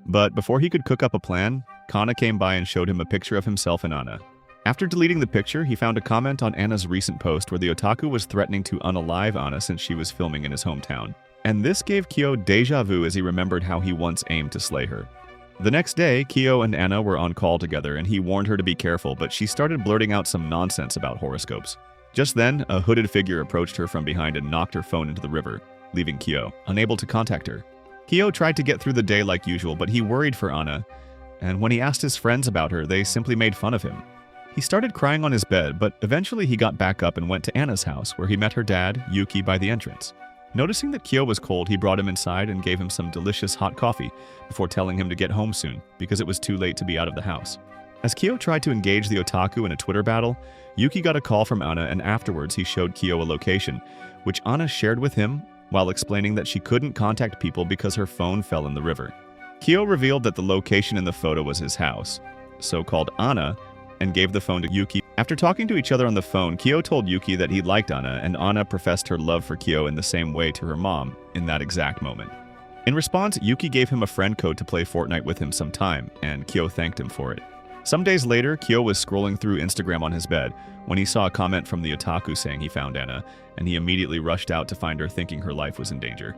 But before he could cook up a plan, Kana came by and showed him a picture of himself and Anna. After deleting the picture, he found a comment on Anna's recent post where the otaku was threatening to unalive Anna since she was filming in his hometown. And this gave Kyo deja vu as he remembered how he once aimed to slay her. The next day, Kyo and Anna were on call together and he warned her to be careful, but she started blurting out some nonsense about horoscopes. Just then, a hooded figure approached her from behind and knocked her phone into the river, leaving Kyo unable to contact her. Kyo tried to get through the day like usual, but he worried for Anna, and when he asked his friends about her, they simply made fun of him. He started crying on his bed, but eventually he got back up and went to Anna's house, where he met her dad, Yuki, by the entrance. Noticing that Kyo was cold, he brought him inside and gave him some delicious hot coffee before telling him to get home soon, because it was too late to be out of the house. As Kyo tried to engage the otaku in a Twitter battle, Yuki got a call from Anna, and afterwards he showed Kyo a location, which Anna shared with him while explaining that she couldn't contact people because her phone fell in the river. Kyo revealed that the location in the photo was his house, so called Anna, and gave the phone to Yuki. After talking to each other on the phone, Kyo told Yuki that he liked Anna, and Anna professed her love for Kyo in the same way to her mom in that exact moment. In response, Yuki gave him a friend code to play Fortnite with him sometime, and Kyo thanked him for it. Some days later, Kyo was scrolling through Instagram on his bed when he saw a comment from the otaku saying he found Anna, and he immediately rushed out to find her thinking her life was in danger.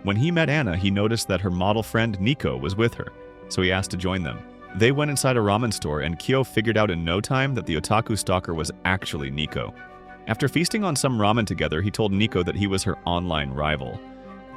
When he met Anna, he noticed that her model friend Nico was with her, so he asked to join them. They went inside a ramen store, and Kyo figured out in no time that the otaku stalker was actually Nico. After feasting on some ramen together, he told Nico that he was her online rival.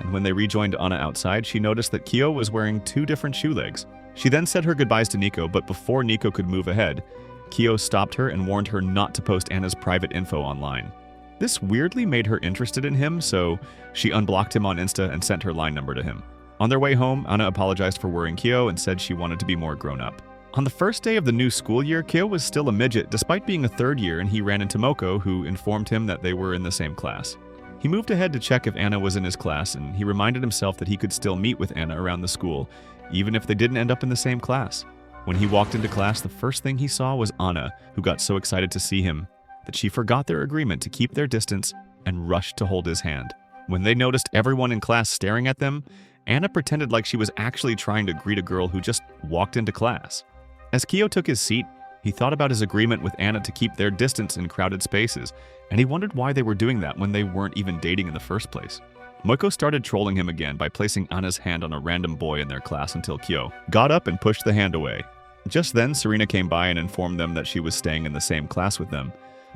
And when they rejoined Anna outside, she noticed that Kyo was wearing 2 different shoe legs. She then said her goodbyes to Nico, but before Nico could move ahead, Kyo stopped her and warned her not to post Anna's private info online. This weirdly made her interested in him, so she unblocked him on Insta and sent her line number to him. On their way home, Anna apologized for worrying Kyo and said she wanted to be more grown up. On the first day of the new school year, Kyo was still a midget despite being a 3rd year, and he ran into Moko, who informed him that they were in the same class. He moved ahead to check if Anna was in his class, and he reminded himself that he could still meet with Anna around the school, even if they didn't end up in the same class. When he walked into class, the first thing he saw was Anna, who got so excited to see him that she forgot their agreement to keep their distance and rushed to hold his hand. When they noticed everyone in class staring at them, Anna pretended like she was actually trying to greet a girl who just walked into class. As Kyo took his seat, he thought about his agreement with Anna to keep their distance in crowded spaces, and he wondered why they were doing that when they weren't even dating in the first place. Moko started trolling him again by placing Anna's hand on a random boy in their class until Kyo got up and pushed the hand away. Just then, Serena came by and informed them that she was staying in the same class with them,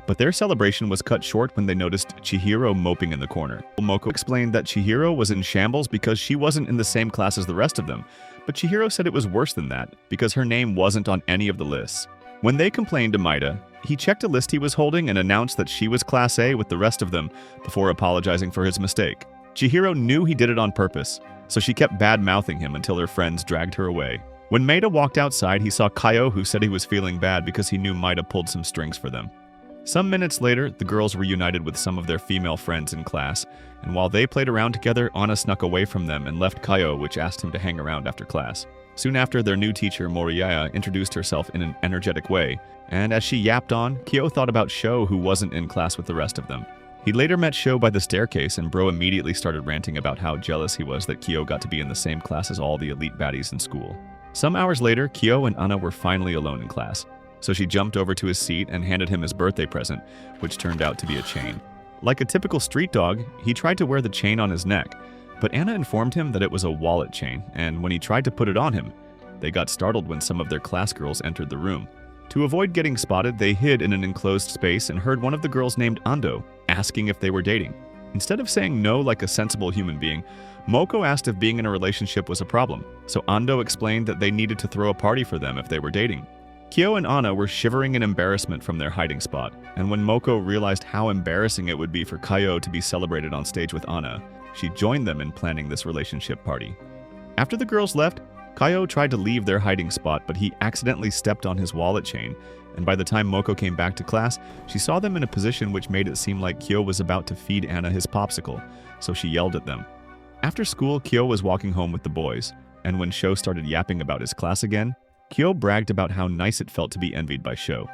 But their celebration was cut short when they noticed Chihiro moping in the corner. Moko explained that Chihiro was in shambles because she wasn't in the same class as the rest of them, but Chihiro said it was worse than that, because her name wasn't on any of the lists. When they complained to Maida, he checked a list he was holding and announced that she was Class A with the rest of them, before apologizing for his mistake. Chihiro knew he did it on purpose, so she kept bad-mouthing him until her friends dragged her away. When Maida walked outside, he saw Kaio, who said he was feeling bad because he knew Maida pulled some strings for them. Some minutes later, the girls reunited with some of their female friends in class, and while they played around together, Anna snuck away from them and left Kaio, which asked him to hang around after class. Soon after, their new teacher, Moriyaya, introduced herself in an energetic way, and as she yapped on, Kyo thought about Sho, who wasn't in class with the rest of them. He later met Sho by the staircase, and Bro immediately started ranting about how jealous he was that Kyo got to be in the same class as all the elite baddies in school. Some hours later, Kyo and Anna were finally alone in class, so she jumped over to his seat and handed him his birthday present, which turned out to be a chain. Like a typical street dog, he tried to wear the chain on his neck, but Anna informed him that it was a wallet chain, and when he tried to put it on him, they got startled when some of their class girls entered the room. To avoid getting spotted, they hid in an enclosed space and heard one of the girls named Ando asking if they were dating. Instead of saying no like a sensible human being, Moko asked if being in a relationship was a problem, so Ando explained that they needed to throw a party for them if they were dating. Kyo and Anna were shivering in embarrassment from their hiding spot, and when Moko realized how embarrassing it would be for Kaio to be celebrated on stage with Anna, she joined them in planning this relationship party. After the girls left, Kaio tried to leave their hiding spot, but he accidentally stepped on his wallet chain, and by the time Moko came back to class, she saw them in a position which made it seem like Kyo was about to feed Anna his popsicle, so she yelled at them. After school, Kyo was walking home with the boys, and when Sho started yapping about his class again, Kyo bragged about how nice it felt to be envied by Sho.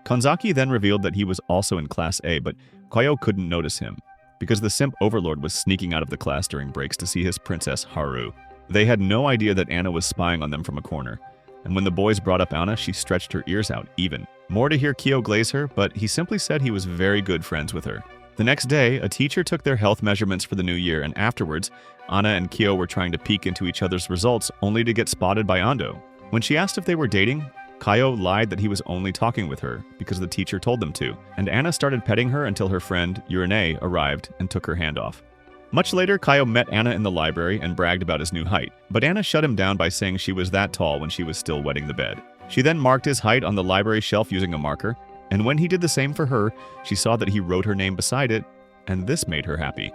Kanzaki then revealed that he was also in Class A, but Kaio couldn't notice him, because the simp overlord was sneaking out of the class during breaks to see his princess Haru. They had no idea that Anna was spying on them from a corner, and when the boys brought up Anna, she stretched her ears out even. More to hear Kyo glaze her, but he simply said he was very good friends with her. The next day, a teacher took their health measurements for the new year, and afterwards, Anna and Kyo were trying to peek into each other's results only to get spotted by Ando. When she asked if they were dating, Kaio lied that he was only talking with her because the teacher told them to, and Anna started petting her until her friend, Urine, arrived and took her hand off. Much later, Kaio met Anna in the library and bragged about his new height, but Anna shut him down by saying she was that tall when she was still wetting the bed. She then marked his height on the library shelf using a marker, and when he did the same for her, she saw that he wrote her name beside it, and this made her happy.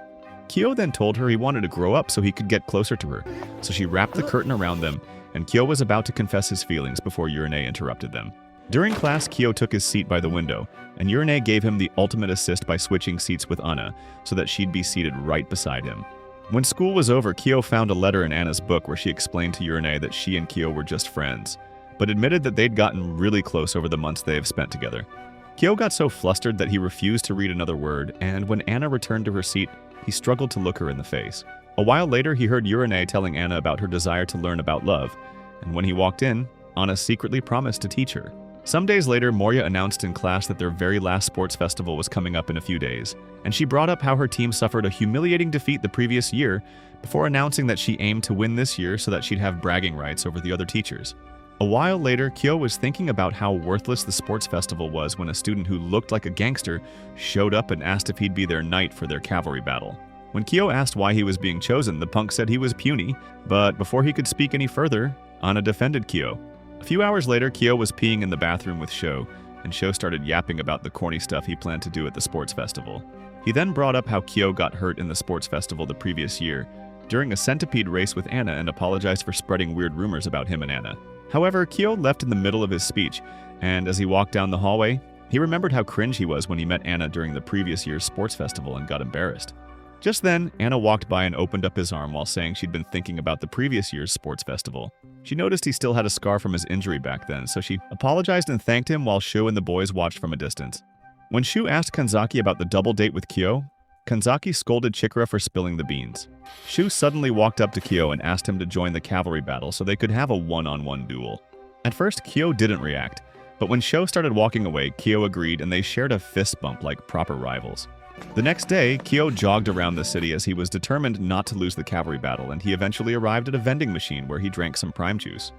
Kyo then told her he wanted to grow up so he could get closer to her, so she wrapped the curtain around them, and Kyo was about to confess his feelings before Urine interrupted them. During class, Kyo took his seat by the window, and Urine gave him the ultimate assist by switching seats with Anna so that she'd be seated right beside him. When school was over, Kyo found a letter in Anna's book where she explained to Urine that she and Kyo were just friends, but admitted that they'd gotten really close over the months they have spent together. Kyo got so flustered that he refused to read another word, and when Anna returned to her seat, he struggled to look her in the face. A while later, he heard Urine telling Anna about her desire to learn about love, and when he walked in, Anna secretly promised to teach her. Some days later, Moria announced in class that their very last sports festival was coming up in a few days, and she brought up how her team suffered a humiliating defeat the previous year before announcing that she aimed to win this year so that she'd have bragging rights over the other teachers. A while later, Kyo was thinking about how worthless the sports festival was when a student who looked like a gangster showed up and asked if he'd be their knight for their cavalry battle. When Kyo asked why he was being chosen, the punk said he was puny, but before he could speak any further, Anna defended Kyo. A few hours later, Kyo was peeing in the bathroom with Sho, and Sho started yapping about the corny stuff he planned to do at the sports festival. He then brought up how Kyo got hurt in the sports festival the previous year during a centipede race with Anna and apologized for spreading weird rumors about him and Anna. However, Kyo left in the middle of his speech, and as he walked down the hallway, he remembered how cringe he was when he met Anna during the previous year's sports festival and got embarrassed. Just then, Anna walked by and opened up his arm while saying she'd been thinking about the previous year's sports festival. She noticed he still had a scar from his injury back then, so she apologized and thanked him while Shu and the boys watched from a distance. When Shu asked Kanzaki about the double date with Kyo, Kanzaki scolded Chikara for spilling the beans. Shu suddenly walked up to Kyo and asked him to join the cavalry battle so they could have a one-on-one duel. At first, Kyo didn't react, but when Sho started walking away, Kyo agreed and they shared a fist bump like proper rivals. The next day, Kyo jogged around the city as he was determined not to lose the cavalry battle, and he eventually arrived at a vending machine where he drank some prime juice.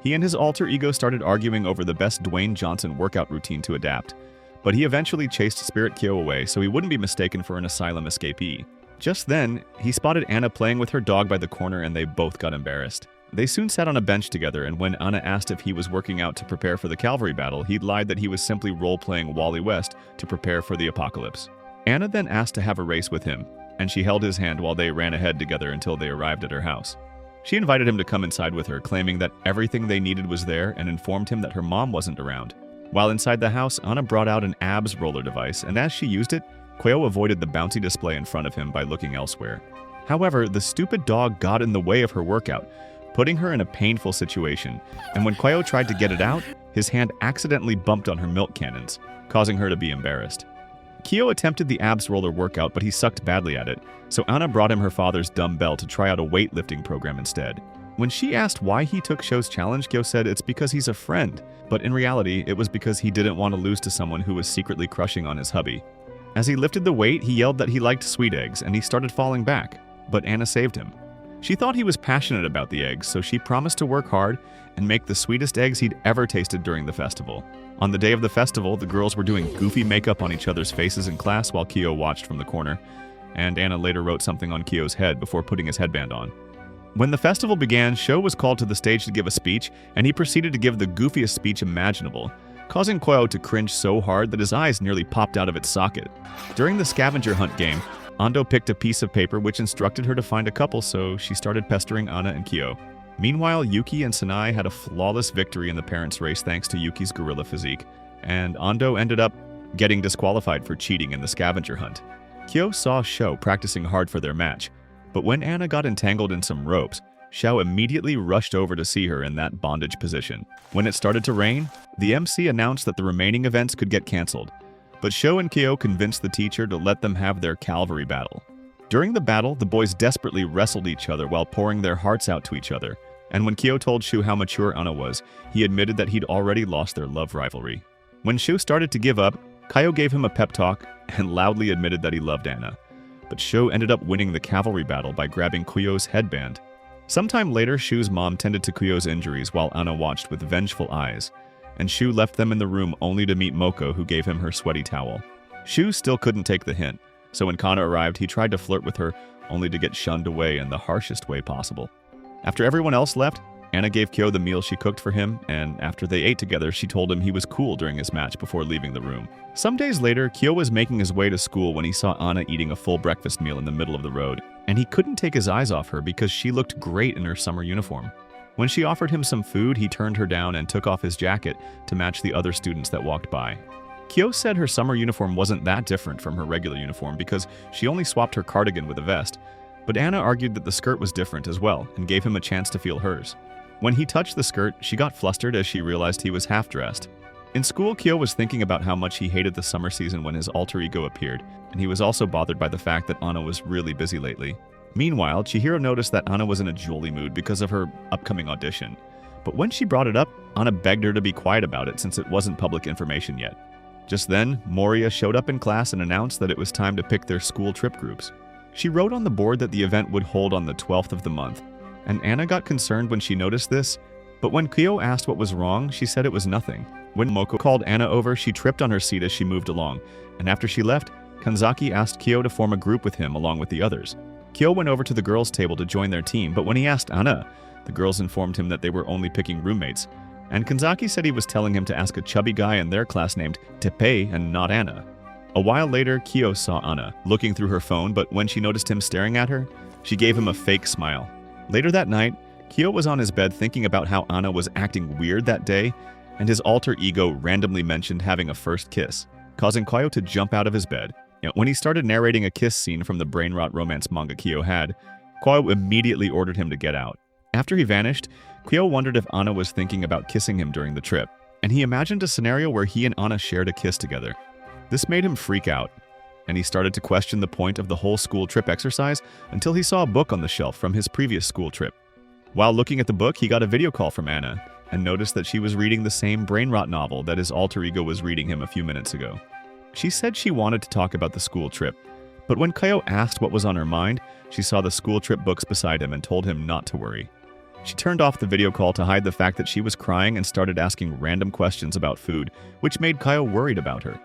He and his alter ego started arguing over the best Dwayne Johnson workout routine to adapt, but he eventually chased Spirit Kyo away so he wouldn't be mistaken for an asylum escapee. Just then, he spotted Anna playing with her dog by the corner and they both got embarrassed. They soon sat on a bench together, and when Anna asked if he was working out to prepare for the cavalry battle, he lied that he was simply role-playing Wally West to prepare for the apocalypse. Anna then asked to have a race with him, and she held his hand while they ran ahead together until they arrived at her house. She invited him to come inside with her, claiming that everything they needed was there and informed him that her mom wasn't around. While inside the house, Anna brought out an abs roller device, and as she used it, Kyo avoided the bouncy display in front of him by looking elsewhere. However, the stupid dog got in the way of her workout, putting her in a painful situation, and when Kyo tried to get it out, his hand accidentally bumped on her milk cannons, causing her to be embarrassed. Kyo attempted the abs roller workout, but he sucked badly at it, so Anna brought him her father's dumbbell to try out a weightlifting program instead. When she asked why he took Sho's challenge, Kyo said it's because he's a friend, but in reality, it was because he didn't want to lose to someone who was secretly crushing on his hubby. As he lifted the weight, he yelled that he liked sweet eggs, and he started falling back, but Anna saved him. She thought he was passionate about the eggs, so she promised to work hard and make the sweetest eggs he'd ever tasted during the festival. On the day of the festival, the girls were doing goofy makeup on each other's faces in class while Kyo watched from the corner, and Anna later wrote something on Kyo's head before putting his headband on. When the festival began, Sho was called to the stage to give a speech, and he proceeded to give the goofiest speech imaginable, causing Kyo to cringe so hard that his eyes nearly popped out of its socket. During the scavenger hunt game, Ando picked a piece of paper which instructed her to find a couple, so she started pestering Anna and Kyo. Meanwhile, Yuki and Sanai had a flawless victory in the parents' race thanks to Yuki's gorilla physique, and Ando ended up getting disqualified for cheating in the scavenger hunt. Kyo saw Sho practicing hard for their match, but when Anna got entangled in some ropes, Xiao immediately rushed over to see her in that bondage position. When it started to rain, the MC announced that the remaining events could get cancelled, but Sho and Kyo convinced the teacher to let them have their cavalry battle. During the battle, the boys desperately wrestled each other while pouring their hearts out to each other, and when Kyo told Shu how mature Anna was, he admitted that he'd already lost their love rivalry. When Shu started to give up, Kyo gave him a pep talk and loudly admitted that he loved Anna. But Shu ended up winning the cavalry battle by grabbing Kyo's headband. Sometime later, Shu's mom tended to Kyo's injuries while Anna watched with vengeful eyes, and Shu left them in the room only to meet Moko, who gave him her sweaty towel. Shu still couldn't take the hint, so when Kana arrived, he tried to flirt with her, only to get shunned away in the harshest way possible. After everyone else left, Anna gave Kyo the meal she cooked for him, and after they ate together, she told him he was cool during his match before leaving the room. Some days later, Kyo was making his way to school when he saw Anna eating a full breakfast meal in the middle of the road, and he couldn't take his eyes off her because she looked great in her summer uniform. When she offered him some food, he turned her down and took off his jacket to match the other students that walked by. Kyo said her summer uniform wasn't that different from her regular uniform because she only swapped her cardigan with a vest, but Anna argued that the skirt was different as well and gave him a chance to feel hers. When he touched the skirt, she got flustered as she realized he was half-dressed. In school, Kyo was thinking about how much he hated the summer season when his alter ego appeared, and he was also bothered by the fact that Anna was really busy lately. Meanwhile, Chihiro noticed that Anna was in a jolly mood because of her upcoming audition. But when she brought it up, Anna begged her to be quiet about it since it wasn't public information yet. Just then, Moria showed up in class and announced that it was time to pick their school trip groups. She wrote on the board that the event would hold on the 12th of the month, and Anna got concerned when she noticed this, but when Kyo asked what was wrong, she said it was nothing. When Moko called Anna over, she tripped on her seat as she moved along, and after she left, Kanzaki asked Kyo to form a group with him along with the others. Kyo went over to the girls' table to join their team, but when he asked Anna, the girls informed him that they were only picking roommates, and Kanzaki said he was telling him to ask a chubby guy in their class named Teppei and not Anna. A while later, Kyo saw Anna, looking through her phone, but when she noticed him staring at her, she gave him a fake smile. Later that night, Kyo was on his bed thinking about how Anna was acting weird that day, and his alter ego randomly mentioned having a first kiss, causing Kyo to jump out of his bed. When he started narrating a kiss scene from the brain-rot romance manga Kyo had, Kyo immediately ordered him to get out. After he vanished, Kyo wondered if Anna was thinking about kissing him during the trip, and he imagined a scenario where he and Anna shared a kiss together. This made him freak out, and he started to question the point of the whole school trip exercise until he saw a book on the shelf from his previous school trip. While looking at the book, he got a video call from Anna and noticed that she was reading the same brain-rot novel that his alter ego was reading him a few minutes ago. She said she wanted to talk about the school trip, but when Kyo asked what was on her mind, she saw the school trip books beside him and told him not to worry. She turned off the video call to hide the fact that she was crying and started asking random questions about food, which made Kyo worried about her.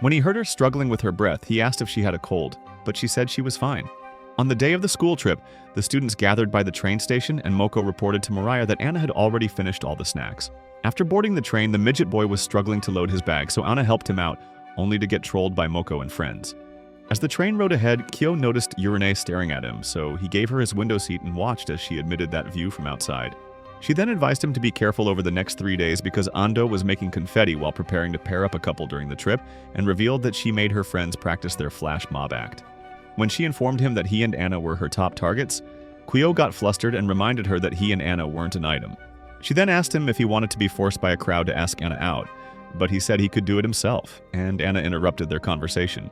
When he heard her struggling with her breath, he asked if she had a cold, but she said she was fine. On the day of the school trip, the students gathered by the train station and Moko reported to Mariah that Anna had already finished all the snacks. After boarding the train, the midget boy was struggling to load his bag, so Anna helped him out, only to get trolled by Moko and friends. As the train rode ahead, Kyo noticed Urine staring at him, so he gave her his window seat and watched as she admitted that view from outside. She then advised him to be careful over the next 3 days because Ando was making confetti while preparing to pair up a couple during the trip and revealed that she made her friends practice their flash mob act. When she informed him that he and Anna were her top targets, Kyo got flustered and reminded her that he and Anna weren't an item. She then asked him if he wanted to be forced by a crowd to ask Anna out, but he said he could do it himself, and Anna interrupted their conversation.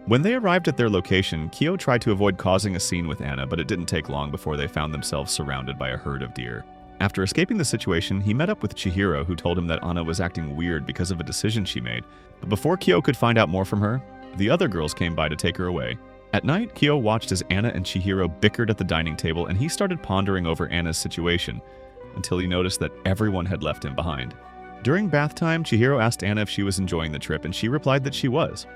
When they arrived at their location, Kyo tried to avoid causing a scene with Anna, but it didn't take long before they found themselves surrounded by a herd of deer. After escaping the situation, he met up with Chihiro, who told him that Anna was acting weird because of a decision she made. But before Kyo could find out more from her, the other girls came by to take her away. At night, Kyo watched as Anna and Chihiro bickered at the dining table, and he started pondering over Anna's situation, until he noticed that everyone had left him behind. During bath time, Chihiro asked Anna if she was enjoying the trip, and she replied that she was.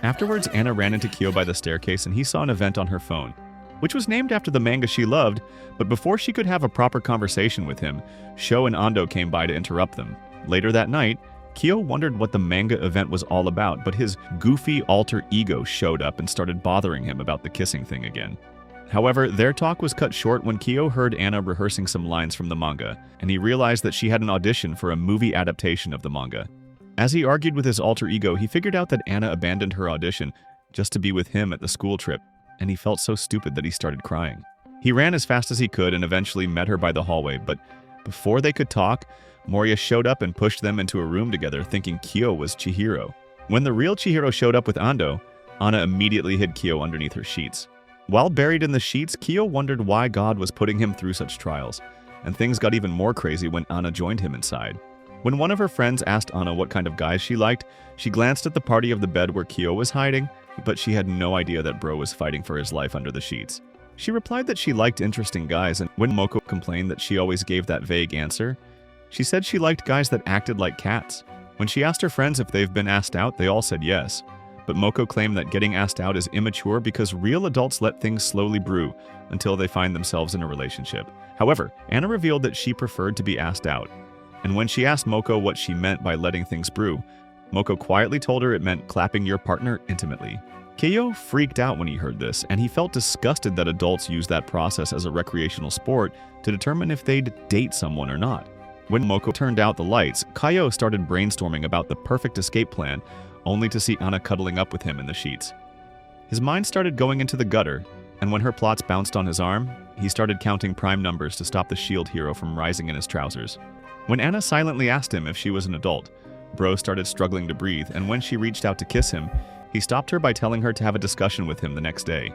Afterwards, Anna ran into Kyo by the staircase and he saw an event on her phone, which was named after the manga she loved, but before she could have a proper conversation with him, Sho and Ando came by to interrupt them. Later that night, Kyo wondered what the manga event was all about, but his goofy alter ego showed up and started bothering him about the kissing thing again. However, their talk was cut short when Kyo heard Anna rehearsing some lines from the manga, and he realized that she had an audition for a movie adaptation of the manga. As he argued with his alter ego, he figured out that Anna abandoned her audition just to be with him at the school trip, and he felt so stupid that he started crying. He ran as fast as he could and eventually met her by the hallway, but before they could talk, Moria showed up and pushed them into a room together, thinking Kyo was Chihiro. When the real Chihiro showed up with Ando, Anna immediately hid Kyo underneath her sheets. While buried in the sheets, Kyo wondered why God was putting him through such trials, and things got even more crazy when Anna joined him inside. When one of her friends asked Anna what kind of guys she liked, she glanced at the party of the bed where Kyo was hiding, but she had no idea that bro was fighting for his life under the sheets. She replied that she liked interesting guys, and when Moko complained that she always gave that vague answer, she said she liked guys that acted like cats. When she asked her friends if they've been asked out, they all said yes. But Moko claimed that getting asked out is immature because real adults let things slowly brew until they find themselves in a relationship. However, Anna revealed that she preferred to be asked out. And when she asked Moko what she meant by letting things brew, Moko quietly told her it meant clapping your partner intimately. Kyo freaked out when he heard this, and he felt disgusted that adults use that process as a recreational sport to determine if they'd date someone or not. When Moko turned out the lights, Kyo started brainstorming about the perfect escape plan, only to see Anna cuddling up with him in the sheets. His mind started going into the gutter, and when her plots bounced on his arm, he started counting prime numbers to stop the shield hero from rising in his trousers. When Anna silently asked him if she was an adult, Bro started struggling to breathe, and when she reached out to kiss him, he stopped her by telling her to have a discussion with him the next day.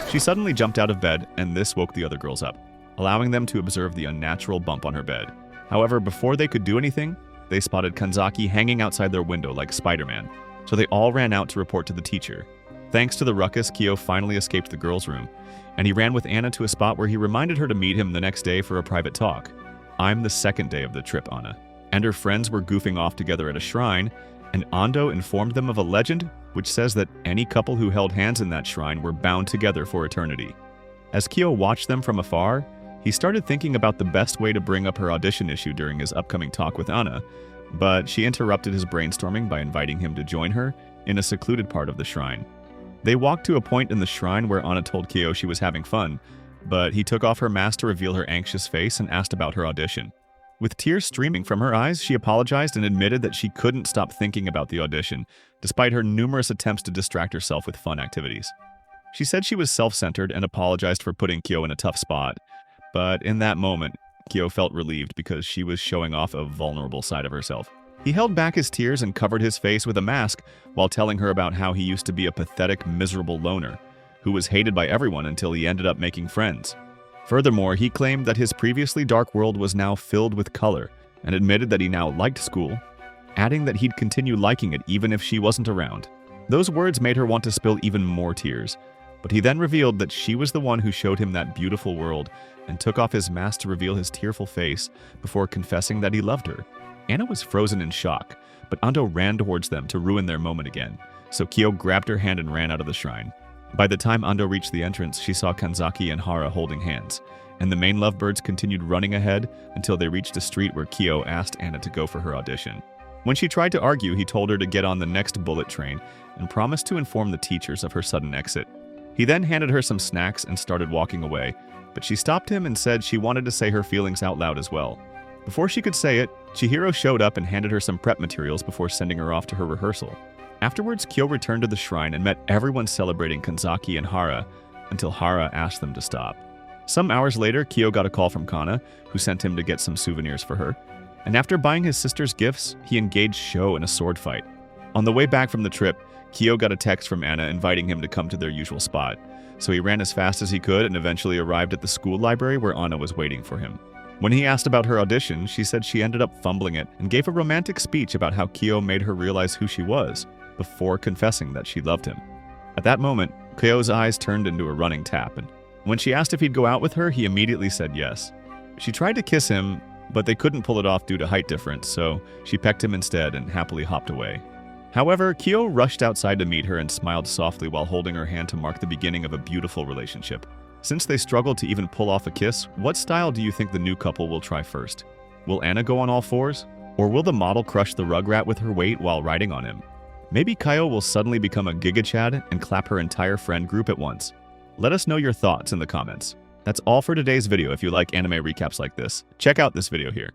She suddenly jumped out of bed, and this woke the other girls up, allowing them to observe the unnatural bump on her bed. However, before they could do anything, they spotted Kanzaki hanging outside their window like Spider-Man, so they all ran out to report to the teacher. Thanks to the ruckus, Kyo finally escaped the girls' room, and he ran with Anna to a spot where he reminded her to meet him the next day for a private talk. I'm the second day of the trip, Anna. And her friends were goofing off together at a shrine, and Ando informed them of a legend which says that any couple who held hands in that shrine were bound together for eternity. As Kyo watched them from afar, he started thinking about the best way to bring up her audition issue during his upcoming talk with Anna, but she interrupted his brainstorming by inviting him to join her in a secluded part of the shrine. They walked to a point in the shrine where Anna told Kyo she was having fun, but he took off her mask to reveal her anxious face and asked about her audition. With tears streaming from her eyes, she apologized and admitted that she couldn't stop thinking about the audition, despite her numerous attempts to distract herself with fun activities. She said she was self-centered and apologized for putting Kyo in a tough spot, but in that moment, Kyo felt relieved because she was showing off a vulnerable side of herself. He held back his tears and covered his face with a mask while telling her about how he used to be a pathetic, miserable loner who was hated by everyone until he ended up making friends. Furthermore, he claimed that his previously dark world was now filled with color and admitted that he now liked school, adding that he'd continue liking it even if she wasn't around. Those words made her want to spill even more tears, but he then revealed that she was the one who showed him that beautiful world and took off his mask to reveal his tearful face before confessing that he loved her. Anna was frozen in shock, but Ando ran towards them to ruin their moment again, so Kyo grabbed her hand and ran out of the shrine. By the time Ando reached the entrance, she saw Kanzaki and Hara holding hands, and the main lovebirds continued running ahead until they reached a street where Kyo asked Anna to go for her audition. When she tried to argue, he told her to get on the next bullet train and promised to inform the teachers of her sudden exit. He then handed her some snacks and started walking away, but she stopped him and said she wanted to say her feelings out loud as well. Before she could say it, Chihiro showed up and handed her some prep materials before sending her off to her rehearsal. Afterwards, Kyo returned to the shrine and met everyone celebrating Kanzaki and Hara until Hara asked them to stop. Some hours later, Kyo got a call from Kana, who sent him to get some souvenirs for her. And after buying his sister's gifts, he engaged Sho in a sword fight. On the way back from the trip, Kyo got a text from Anna inviting him to come to their usual spot. So he ran as fast as he could and eventually arrived at the school library where Anna was waiting for him. When he asked about her audition, she said she ended up fumbling it and gave a romantic speech about how Kyo made her realize who she was, before confessing that she loved him. At that moment, Kyo's eyes turned into a running tap, and when she asked if he'd go out with her, he immediately said yes. She tried to kiss him, but they couldn't pull it off due to height difference, so she pecked him instead and happily hopped away. However, Kyo rushed outside to meet her and smiled softly while holding her hand to mark the beginning of a beautiful relationship. Since they struggled to even pull off a kiss, what style do you think the new couple will try first? Will Anna go on all fours? Or will the model crush the rugrat with her weight while riding on him? Maybe Kaio will suddenly become a Giga Chad and clap her entire friend group at once. Let us know your thoughts in the comments. That's all for today's video. If you like anime recaps like this, check out this video here.